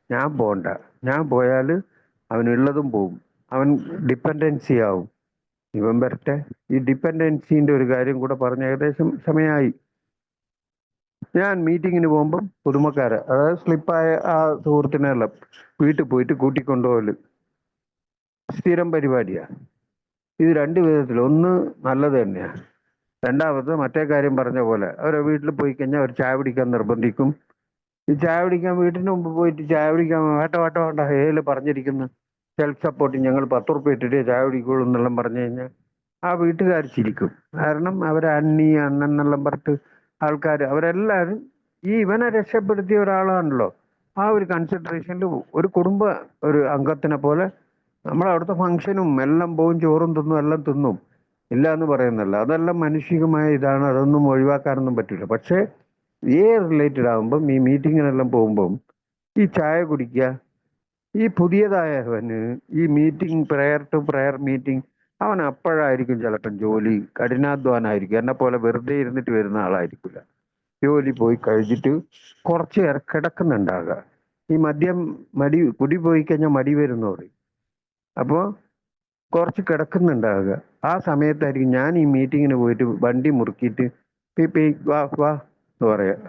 ഞാൻ പോണ്ട. ഞാൻ പോയാൽ അവനുള്ളതും പോവും, അവൻ ഡിപ്പെൻഡൻസി ആവും. ഇവൻ വരട്ടെ. ഈ ഡിപ്പെൻഡൻസിന്റെ ഒരു കാര്യം കൂടെ പറഞ്ഞ ഏകദേശം സമയമായി. ഞാൻ മീറ്റിങ്ങിന് പോകുമ്പം പുതുമക്കാരെ, അതായത് സ്ലിപ്പായ ആ സുഹൃത്തിനെല്ലാം വീട്ടിൽ പോയിട്ട് കൂട്ടിക്കൊണ്ടുപോകല് സ്ഥിരം പരിപാടിയാണ്. ഇത് രണ്ട് വിധത്തിൽ, ഒന്ന് നല്ലത് തന്നെയാണ്, രണ്ടാമത് മറ്റേ കാര്യം പറഞ്ഞ പോലെ അവരെ വീട്ടിൽ പോയി കഴിഞ്ഞാൽ അവർ ചായ പിടിക്കാൻ നിർബന്ധിക്കും. ഈ ചായ പിടിക്കാൻ വീട്ടിന് മുമ്പ് പോയിട്ട് ചായ പിടിക്കാൻ വേണ്ട ഏല് പറഞ്ഞിരിക്കുന്നു, സെൽഫ് സപ്പോർട്ടിങ്, ഞങ്ങൾ 10 ഉറുപ്പ്യ ഇട്ടിട്ട് ചായ പിടിക്കുള്ളൂ എന്നെല്ലാം പറഞ്ഞു കഴിഞ്ഞാൽ ആ വീട്ടുകാർ ചിരിക്കും. കാരണം അവരെ അണ്ണൻ എന്നെല്ലാം പറഞ്ഞിട്ട് ആൾക്കാർ അവരെല്ലാവരും ഈ ഇവനെ രക്ഷപ്പെടുത്തിയ ഒരാളാണല്ലോ. ആ ഒരു കൺസിഡറേഷനിൽ ഒരു കുടുംബ ഒരു അംഗത്തിനെ പോലെ നമ്മളവിടുത്തെ ഫംഗ്ഷനും എല്ലാം പോവും, ചോറും തിന്നും, എല്ലാം തിന്നും, ഇല്ല എന്ന് പറയുന്നല്ല. അതെല്ലാം മാനുഷികമായ ഇതാണ്, അതൊന്നും ഒഴിവാക്കാനൊന്നും പറ്റില്ല. പക്ഷേ ഏ റിലേറ്റഡ് ആകുമ്പം, ഈ മീറ്റിങ്ങിനെല്ലാം പോകുമ്പം ഈ ചായ കുടിക്കുക, ഈ പുതിയതായവന് ഈ meeting, prior to prayer meeting, അവൻ അപ്പോഴായിരിക്കും ചിലപ്പം ജോലി കഠിനാധ്വാനായിരിക്കും. എന്നെ പോലെ വെറുതെ ഇരുന്നിട്ട് വരുന്ന ആളായിരിക്കില്ല. ജോലി പോയി കഴിഞ്ഞിട്ട് കുറച്ച് നേരം കിടക്കുന്നുണ്ടാകുക. ഈ മദ്യം കുടി പോയി കഴിഞ്ഞാൽ മടി വരുന്നു പറയും. അപ്പോൾ കുറച്ച് കിടക്കുന്നുണ്ടാകുക. ആ സമയത്തായിരിക്കും ഞാൻ ഈ മീറ്റിങ്ങിന് പോയിട്ട് വണ്ടി മുറുക്കിയിട്ട് പി പി വാ വാ എന്ന് പറയാം.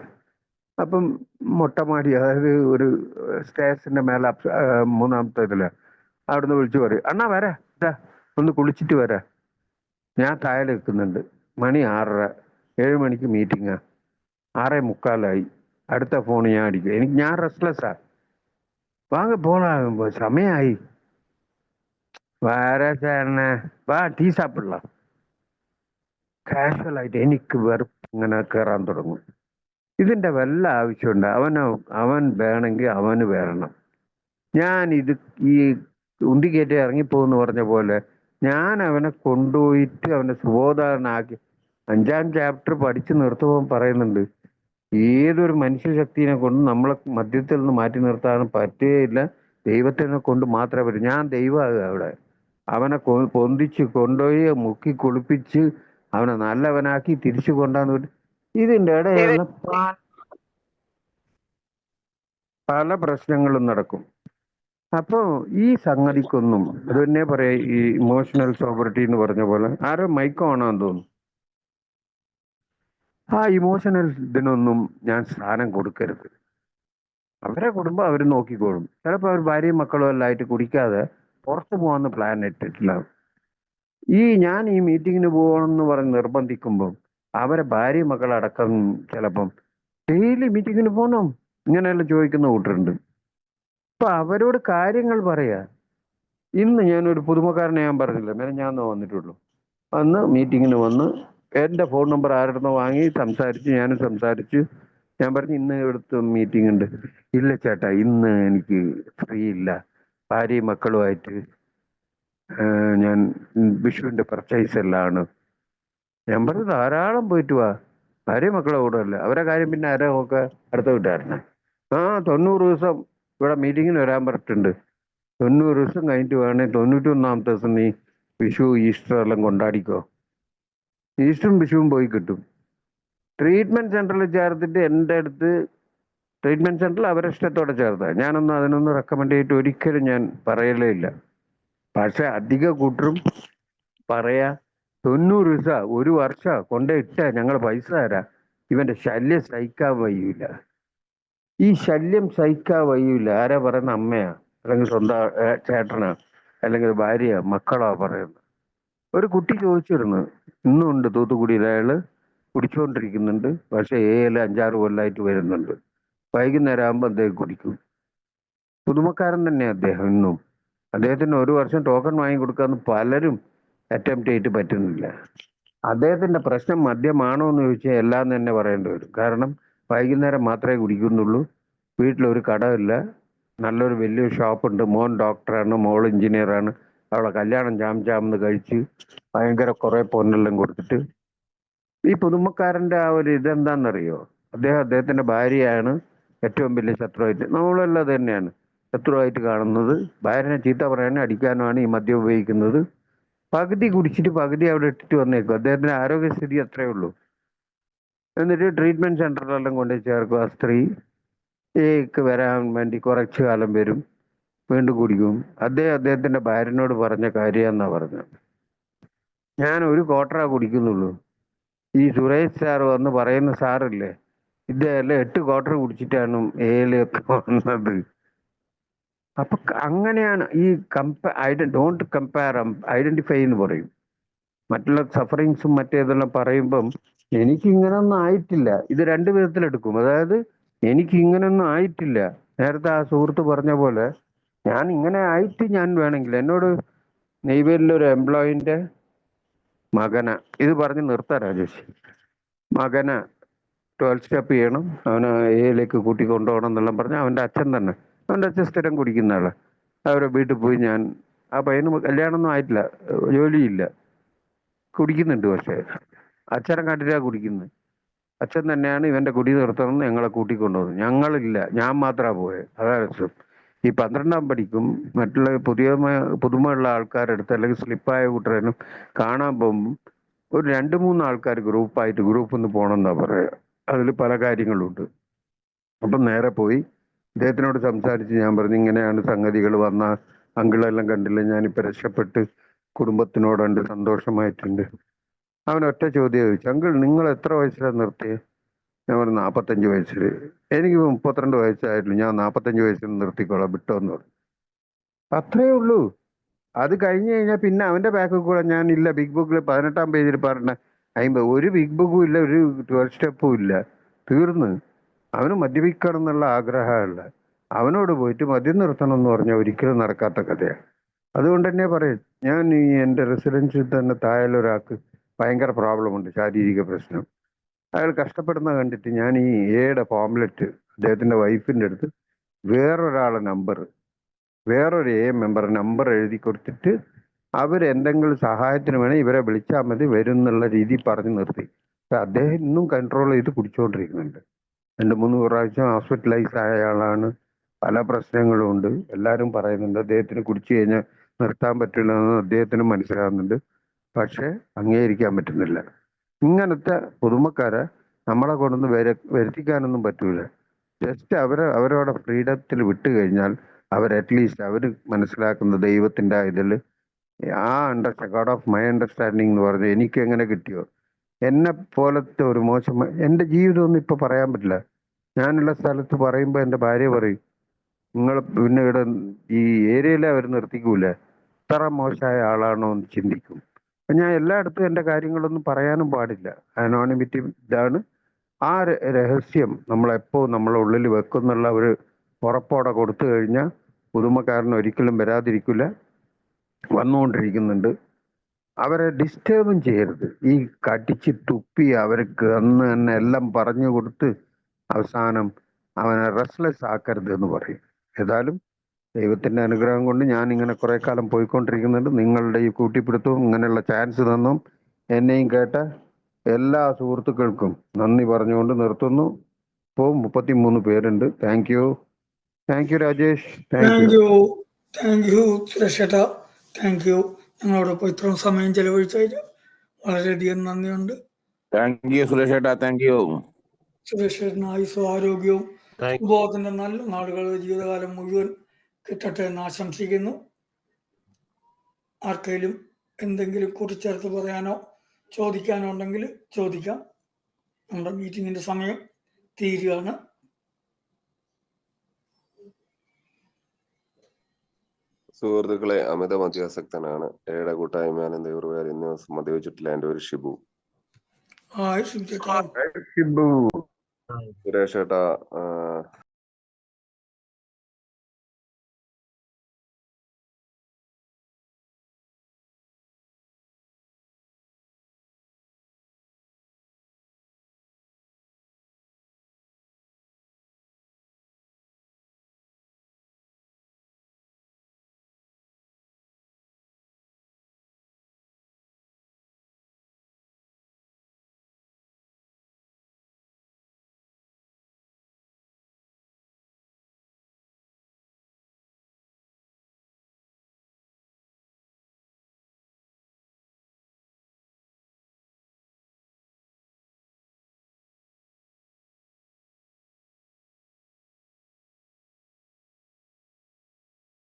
അപ്പം മൊട്ടമാടി, അതായത് ഒരു സ്റ്റേഴ്സിന്റെ മേലെ മൂന്നാമത്തെ ഇതില് അവിടുന്ന് വിളിച്ചു പറയും, അണ്ണാ വരാ, ഇതാ ഒന്ന് കുളിച്ചിട്ട് വരാ. ഞാൻ താഴെ നിൽക്കുന്നുണ്ട്. മണി 6:30, 7 മണിക്ക് മീറ്റിങ്ങാ, 6:45, അടുത്ത ഫോൺ ഞാൻ അടിക്കും. ഞാൻ റെസ്റ്റ്ലെസ്സാ. വാങ്ങ പോണാകുമ്പോ സമയമായി, വേറെ ചേട്ടനെ വാ ടീ സാപ്പിടலாம். കാഷ്വലായിട്ട് എനിക്ക് വെറുപ്പ് ഇങ്ങനെ കയറാൻ തുടങ്ങും. ഇതിന്റെ വല്ല ആവശ്യമുണ്ട്? അവൻ വേണമെങ്കിൽ അവന് വരണം. ഞാൻ ഇത് ഈ ഉന്തിക്കയറ്റി ഇറങ്ങിപ്പോന്ന് പറഞ്ഞ പോലെ ഞാൻ അവനെ കൊണ്ടുപോയിട്ട് അവനെ സുബോധനാക്കി 5ാം ചാപ്റ്റർ പഠിച്ചു നിർത്തുമ്പോൾ പറയുന്നുണ്ട്, ഏതൊരു മനുഷ്യശക്തിനെ കൊണ്ടും നമ്മളെ മദ്യത്തിൽ നിന്ന് മാറ്റി നിർത്താൻ പറ്റുകയില്ല, ദൈവത്തിനെ കൊണ്ട് മാത്രമേ പറ്റൂ. ഞാൻ ദൈവമാകുക അവിടെ. അവനെ പൊന്തിച്ച് കൊണ്ടുപോയി മുക്കി കുളിപ്പിച്ച് അവനെ നല്ലവനാക്കി തിരിച്ചു കൊണ്ടാന്ന് വിട്ട് ഇതിൻ്റെ ഇടയിലുള്ള പല പ്രശ്നങ്ങളും നടക്കും. അപ്പോൾ ഈ സംഗതിക്കൊന്നും, അത് തന്നെ പറയാ, ഈ ഇമോഷണൽ സോബറിറ്റി എന്ന് പറഞ്ഞ പോലെ, ആരോ മൈക്ക് ഓണാന്ന് തോന്നുന്നു. ആ ഇമോഷണൽ ഇതിനൊന്നും ഞാൻ സ്ഥാനം കൊടുക്കരുത്. അവരെ കുടുംബം അവർ നോക്കിക്കോളും. ചിലപ്പോൾ അവർ ഭാര്യയും മക്കളും എല്ലാം ആയിട്ട് കുടിക്കാതെ പുറത്തു പോകാമെന്ന് പ്ലാൻ ഇട്ടിട്ടില്ല. ഞാൻ ഈ മീറ്റിങ്ങിന് പോകണമെന്ന് പറഞ്ഞ് നിർബന്ധിക്കുമ്പം അവരെ ഭാര്യയും മക്കളടക്കം ചിലപ്പം ഡെയിലി മീറ്റിങ്ങിന് പോകണം ഇങ്ങനെയെല്ലാം ചോദിക്കുന്ന കൂട്ടരുണ്ട്. അപ്പൊ അവരോട് കാര്യങ്ങൾ പറയാ. ഇന്ന് ഞാനൊരു പുതുമക്കാരനെ ഞാൻ പറഞ്ഞില്ല, ഞാൻ വന്നിട്ടുള്ളൂ. അന്ന് മീറ്റിങ്ങിന് വന്ന് എൻ്റെ ഫോൺ നമ്പർ ആരുടെ വാങ്ങി സംസാരിച്ച്, ഞാനും സംസാരിച്ച്. ഞാൻ പറഞ്ഞു, ഇന്ന് ഇവിടുത്തെ മീറ്റിംഗ് ഉണ്ട്. ഇല്ല ചേട്ടാ, ഇന്ന് എനിക്ക് ഫ്രീ ഇല്ല, ഭാര്യയും മക്കളുമായിട്ട് ഞാൻ വിഷുവിന്റെ പർച്ചേസ് എല്ലാം ആണ്. ഞാൻ പറഞ്ഞു, ധാരാളം പോയിട്ട് വാ, ഭാര്യയും മക്കളെ കൂടെ അല്ല, അവരെ കാര്യം പിന്നെ ആരാ നോക്കുക? അടുത്ത വീട്ടുകാരനെ. 90 ദിവസം ഇവിടെ മീറ്റിങ്ങിന് വരാൻ പറഞ്ഞിട്ടുണ്ട്. 90 ദിവസം കഴിഞ്ഞിട്ട് വേണേ 91ാമത്തെ ദിവസം നീ വിഷു ഈസ്റ്റർ എല്ലാം കൊണ്ടാടിക്കോ. ഈസ്റ്ററും വിഷുവും പോയി കിട്ടും. ട്രീറ്റ്മെന്റ് സെന്ററിൽ ചേർത്തിട്ട് എൻ്റെ അടുത്ത്, ട്രീറ്റ്മെന്റ് സെന്ററിൽ അവരെ ഇഷ്ടത്തോടെ ചേർത്താ, അതിനൊന്നും റെക്കമെൻഡ് ചെയ്തിട്ട് ഒരിക്കലും ഞാൻ പറയലേ ഇല്ല. പക്ഷെ അധിക കൂട്ടരും പറയാ, 90 ദിവസം, ഒരു വർഷം കൊണ്ടേ ഇട്ട ഞങ്ങൾ പൈസ തരാം, ഇവന്റെ ശല്യം സഹിക്കാൻ വയ്യൂല. ഈ ശല്യം സഹിക്കാൻ വയ്യൂല ആരാ പറയുന്ന? അമ്മയാ, അല്ലെങ്കിൽ സ്വന്തം ചേട്ടനാ, അല്ലെങ്കിൽ ഭാര്യ, മക്കളാ പറയുന്നത്. ഒരു കുട്ടി ചോദിച്ചിരുന്നു, ഇന്നും ഉണ്ട് തൂത്തുക്കുടിയിൽ, അയാള് കുടിച്ചുകൊണ്ടിരിക്കുന്നുണ്ട്. പക്ഷെ 5-6 കൊല്ലമായിട്ട് വരുന്നുണ്ട്. വൈകുന്നേരം ആകുമ്പോൾ അദ്ദേഹം കുടിക്കും. പുതുമക്കാരൻ തന്നെ അദ്ദേഹം ഇന്നും. അദ്ദേഹത്തിന് 1 വർഷം ടോക്കൺ വാങ്ങിക്കൊടുക്കാമെന്ന് പലരും അറ്റംപ്റ്റ് ചെയ്തിട്ട് പറ്റുന്നില്ല. അദ്ദേഹത്തിന്റെ പ്രശ്നം മദ്യമാണോ എന്ന് ചോദിച്ചാൽ എല്ലാം തന്നെ പറയേണ്ടി വരും. കാരണം വൈകുന്നേരം മാത്രമേ കുടിക്കുന്നുള്ളൂ. വീട്ടിലൊരു കടമില്ല. നല്ലൊരു വലിയൊരു ഷോപ്പുണ്ട്. മോൻ ഡോക്ടറാണ്, മോൾ എഞ്ചിനീയറാണ്. അവളെ കല്യാണം ചാംന്ന് കഴിച്ച് ഭയങ്കര കുറെ പൊന്നെല്ലാം കൊടുത്തിട്ട് ഈ പുതുമക്കാരന്റെ ആ ഒരു ഇതെന്താണെന്നറിയോ? അദ്ദേഹത്തിന്റെ ഭാര്യയാണ് ഏറ്റവും വലിയ ശത്രുവായിട്ട്, നമ്മളെല്ലാം അത് തന്നെയാണ് ശത്രുവായിട്ട് കാണുന്നത്. ഭാര്യനെ ചീത്ത പറയാനും അടിക്കാനുമാണ് ഈ മദ്യം ഉപയോഗിക്കുന്നത്. പകുതി കുടിച്ചിട്ട് പകുതി അവിടെ ഇട്ടിട്ട് വന്നേക്കും. അദ്ദേഹത്തിന്റെ ആരോഗ്യസ്ഥിതി അത്രയേ ഉള്ളൂ. എന്നിട്ട് ട്രീറ്റ്മെന്റ് സെന്ററിലെല്ലാം കൊണ്ടുപോയി ചേർക്കും. ആ സ്ത്രീക്ക് വരാൻ വേണ്ടി കുറച്ചു കാലം വരും, വീണ്ടും കുടിക്കും. അദ്ദേഹത്തിന്റെ ഭാര്യനോട് പറഞ്ഞ കാര്യമെന്നാ പറഞ്ഞത്, ഞാൻ ഒരു ക്വാർട്ടറാ കുടിക്കുന്നുള്ളൂ. ഈ സുരേഷ് സാർ വന്ന് പറയുന്ന സാറില്ലേ, ഇദ്ദേഹം 8 ക്വാർട്ടർ കുടിച്ചിട്ടാണ് ഏലൊക്കെ വന്നത്. അപ്പൊ അങ്ങനെയാണ് ഈ ഡോണ്ട് കമ്പയർ, ഐഡന്റിഫൈ എന്ന് പറയും. മറ്റുള്ള സഫറിങ്സും മറ്റേതെല്ലാം പറയുമ്പം എനിക്ക് ഇങ്ങനൊന്നും ആയിട്ടില്ല. ഇത് 2 വിധത്തിലെടുക്കും. അതായത് എനിക്ക് ഇങ്ങനൊന്നും ആയിട്ടില്ല. നേരത്തെ ആ സുഹൃത്ത് പറഞ്ഞ പോലെ ഞാൻ ഇങ്ങനെ ആയിട്ട് ഞാൻ വേണമെങ്കിൽ എന്നോട് നെയ്വേലിലെ ഒരു എംപ്ലോയിന്റെ മകന ഇത് പറഞ്ഞ് നിർത്താം രാജേഷ്. മകന 12 സ്റ്റെപ്പ് ചെയ്യണം, അവന് എയിലേക്ക് കൂട്ടി കൊണ്ടുപോകണം എന്നെല്ലാം പറഞ്ഞ അവന്റെ അച്ഛൻ തന്നെ, അവന്റെ അച്ഛൻ സ്ഥിരം കുടിക്കുന്ന ആള്. അവരെ വീട്ടിൽ പോയി ഞാൻ, ആ പയ്യന് കല്യാണമൊന്നും ആയിട്ടില്ല, ജോലിയില്ല, കുടിക്കുന്നുണ്ട്. പക്ഷേ അച്ഛനെ കണ്ടിട്ടാ കുടിക്കുന്നത്. അച്ഛൻ തന്നെയാണ് ഇവന്റെ കുടി നിർത്തണമെന്ന് ഞങ്ങളെ കൂട്ടിക്കൊണ്ടുപോകുന്നത്. ഞങ്ങളില്ല, ഞാൻ മാത്രമാണ് പോയത്. അതാ രസം. ഈ 12ാം പഠിക്കും മറ്റുള്ള പുതുമയുള്ള ആൾക്കാരെടുത്ത് അല്ലെങ്കിൽ സ്ലിപ്പായ കൂട്ടരനും കാണാൻ പോകുമ്പോൾ ഒരു 2-3 ആൾക്കാർ ഗ്രൂപ്പായിട്ട് ഗ്രൂപ്പൊന്ന് പോകണമെന്നാ പറയുക. അതിൽ പല കാര്യങ്ങളുണ്ട്. അപ്പം നേരെ പോയി ഇദ്ദേഹത്തിനോട് സംസാരിച്ച് ഞാൻ പറഞ്ഞു, ഇങ്ങനെയാണ് സംഗതികൾ. വന്ന അങ്കിളെല്ലാം കണ്ടില്ല, ഞാനിപ്പോൾ രക്ഷപ്പെട്ട് കുടുംബത്തിനോടുണ്ട്, സന്തോഷമായിട്ടുണ്ട്. അവൻ ഒറ്റ ചോദ്യം ചോദിച്ചു, അങ്കിൾ നിങ്ങൾ എത്ര വയസ്സിലാണ് നിർത്തിയത്? ഞാൻ പറഞ്ഞു 45 വയസ്സിൽ. എനിക്ക് 32 വയസ്സായിട്ടുള്ളൂ, ഞാൻ 45 വയസ്സിൽ നിർത്തിക്കോളാം, വിട്ടോന്ന് പറഞ്ഞു. അത്രയേ ഉള്ളൂ. അത് കഴിഞ്ഞ് കഴിഞ്ഞാൽ പിന്നെ അവന്റെ ബാക്കിൽ കൂടെ ഞാൻ ഇല്ല, ബിഗ് ബുക്കിൽ 18ാം പേജിൽ പറഞ്ഞ 50 ഒരു ബിഗ് ബുക്കും ഇല്ല, ഒരു 12 സ്റ്റെപ്പും ഇല്ല, തീർന്ന്. അവന് മദ്യപിക്കണം എന്നുള്ള ആഗ്രഹമല്ല. അവനോട് പോയിട്ട് മദ്യം നിർത്തണം എന്ന് പറഞ്ഞാൽ ഒരിക്കലും നടക്കാത്ത കഥയാണ്. അതുകൊണ്ട് തന്നെ പറയും, ഞാൻ ഈ എൻ്റെ റെസിഡൻസിൽ തന്നെ താഴെയൊരാൾക്ക് ഭയങ്കര പ്രോബ്ലം ഉണ്ട്, ശാരീരിക പ്രശ്നം. അയാൾ കഷ്ടപ്പെടുന്ന കണ്ടിട്ട് ഞാൻ ഈ എയുടെ ഫോംലെറ്റ് അദ്ദേഹത്തിന്റെ വൈഫിന്റെ അടുത്ത് വേറൊരാളെ വേറൊരു മെമ്പർ നമ്പർ എഴുതി കൊടുത്തിട്ട് അവരെന്തെങ്കിലും സഹായത്തിന് വേണേൽ ഇവരെ വിളിച്ചാൽ മതി, വരും എന്നുള്ള രീതി പറഞ്ഞു നിർത്തി. പക്ഷെ അദ്ദേഹം ഇന്നും കൺട്രോൾ ചെയ്ത് കുടിച്ചുകൊണ്ടിരിക്കുന്നുണ്ട്. 2-3 പ്രാവശ്യം ഹോസ്പിറ്റലൈസ് ആയ ആളാണ്. പല പ്രശ്നങ്ങളും ഉണ്ട്. എല്ലാവരും പറയുന്നുണ്ട് അദ്ദേഹത്തിന് കുടിച്ചു കഴിഞ്ഞാൽ നിർത്താൻ പറ്റില്ല എന്ന് അദ്ദേഹത്തിന് മനസ്സിലാകുന്നുണ്ട്. പക്ഷെ അംഗീകരിക്കാൻ പറ്റുന്നില്ല. ഇങ്ങനത്തെ പുതുമക്കാരെ നമ്മളെ കൊണ്ടൊന്ന് വരുത്തിക്കാനൊന്നും പറ്റൂല. ജസ്റ്റ് അവരവരുടെ ഫ്രീഡത്തിൽ വിട്ടു കഴിഞ്ഞാൽ അറ്റ്ലീസ്റ്റ് അവർ മനസ്സിലാക്കുന്ന ദൈവത്തിന്റെ ഇതിൽ ആ ഗോഡ് ഓഫ് മൈ അണ്ടർസ്റ്റാൻഡിങ് എന്ന് പറഞ്ഞ് എനിക്ക് എങ്ങനെ കിട്ടിയോ, എന്നെ പോലത്തെ ഒരു മോശം എൻ്റെ ജീവിതം ഒന്നും ഇപ്പൊ പറയാൻ പറ്റില്ല. ഞാനുള്ള സ്ഥലത്ത് പറയുമ്പോൾ എൻ്റെ ഭാര്യ പറയും, നിങ്ങൾ പിന്നെ ഇവിടെ ഈ ഏരിയയിലെ അവർ നിർത്തിക്കൂല, ഇത്ര മോശമായ ആളാണോ എന്ന് ചിന്തിക്കും. ഞാൻ എല്ലായിടത്തും എൻ്റെ കാര്യങ്ങളൊന്നും പറയാനും പാടില്ല. അനോണിമിറ്റി ഇതാണ്. ആ രഹസ്യം നമ്മളെപ്പോ നമ്മളെ ഉള്ളിൽ വെക്കുന്നുള്ള ഒരു ഉറപ്പോടെ കൊടുത്തു കഴിഞ്ഞാൽ പുതുമക്കാരൻ ഒരിക്കലും വരാതിരിക്കില്ല, വന്നുകൊണ്ടിരിക്കുന്നുണ്ട്. അവരെ ഡിസ്റ്റർബും ചെയ്യരുത്. ഈ കടിച്ച് തുപ്പി അവർക്ക് അന്ന് തന്നെ എല്ലാം പറഞ്ഞു കൊടുത്ത് അവസാനം അവനെ റെസ്റ്റ്ലെസ് ആക്കരുത് എന്ന് പറയും. ഏതായാലും ദൈവത്തിന്റെ അനുഗ്രഹം കൊണ്ട് ഞാൻ ഇങ്ങനെ കുറെ കാലം പോയിക്കൊണ്ടിരിക്കുന്നുണ്ട്. നിങ്ങളുടെ ഈ കൂട്ടിപ്പിടുത്തവും ഇങ്ങനെയുള്ള ചാൻസ് തന്നും എന്നെയും കേട്ട എല്ലാ സുഹൃത്തുക്കൾക്കും നന്ദി പറഞ്ഞുകൊണ്ട് നിർത്തുന്നു. ഇപ്പോൾ 33 പേരുണ്ട്. Thank you Rajesh. Thank you. Suresh ഏട്ടാ, താങ്ക് യു. ഞങ്ങളോടൊപ്പം ഇത്രയും സമയം ചെലവഴിച്ചതിന് വളരെയധികം നന്ദിയുണ്ട്. താങ്ക് യു സുരേഷ് ഏട്ടാ, താങ്ക് യു. സുരേഷ് ഏട്ടന് ആയുസ്സും ആരോഗ്യവും സുബോധത്തിന്റെ നല്ല നാളുകൾ ജീവിതകാലം മുഴുവൻ കിട്ടട്ടെ എന്ന് ആശംസിക്കുന്നു. ആർക്കെങ്കിലും എന്തെങ്കിലും കൂട്ടിച്ചേർത്ത് പറയാനോ ചോദിക്കാനോ ഉണ്ടെങ്കിൽ ചോദിക്കാം. നമ്മുടെ മീറ്റിങ്ങിന്റെ സമയം തീരുകയാണ്. സുഹൃത്തുക്കളെ, അമിത മദ്യാസക്തനാണ്. എയുടെ കൂട്ടായ്മ ഇന്ന് മദ്യവെച്ചിട്ടില്ല. എൻ്റെ ഒരു ഷിബു. ഷിബു സുരേഷ് ഏട്ടാ,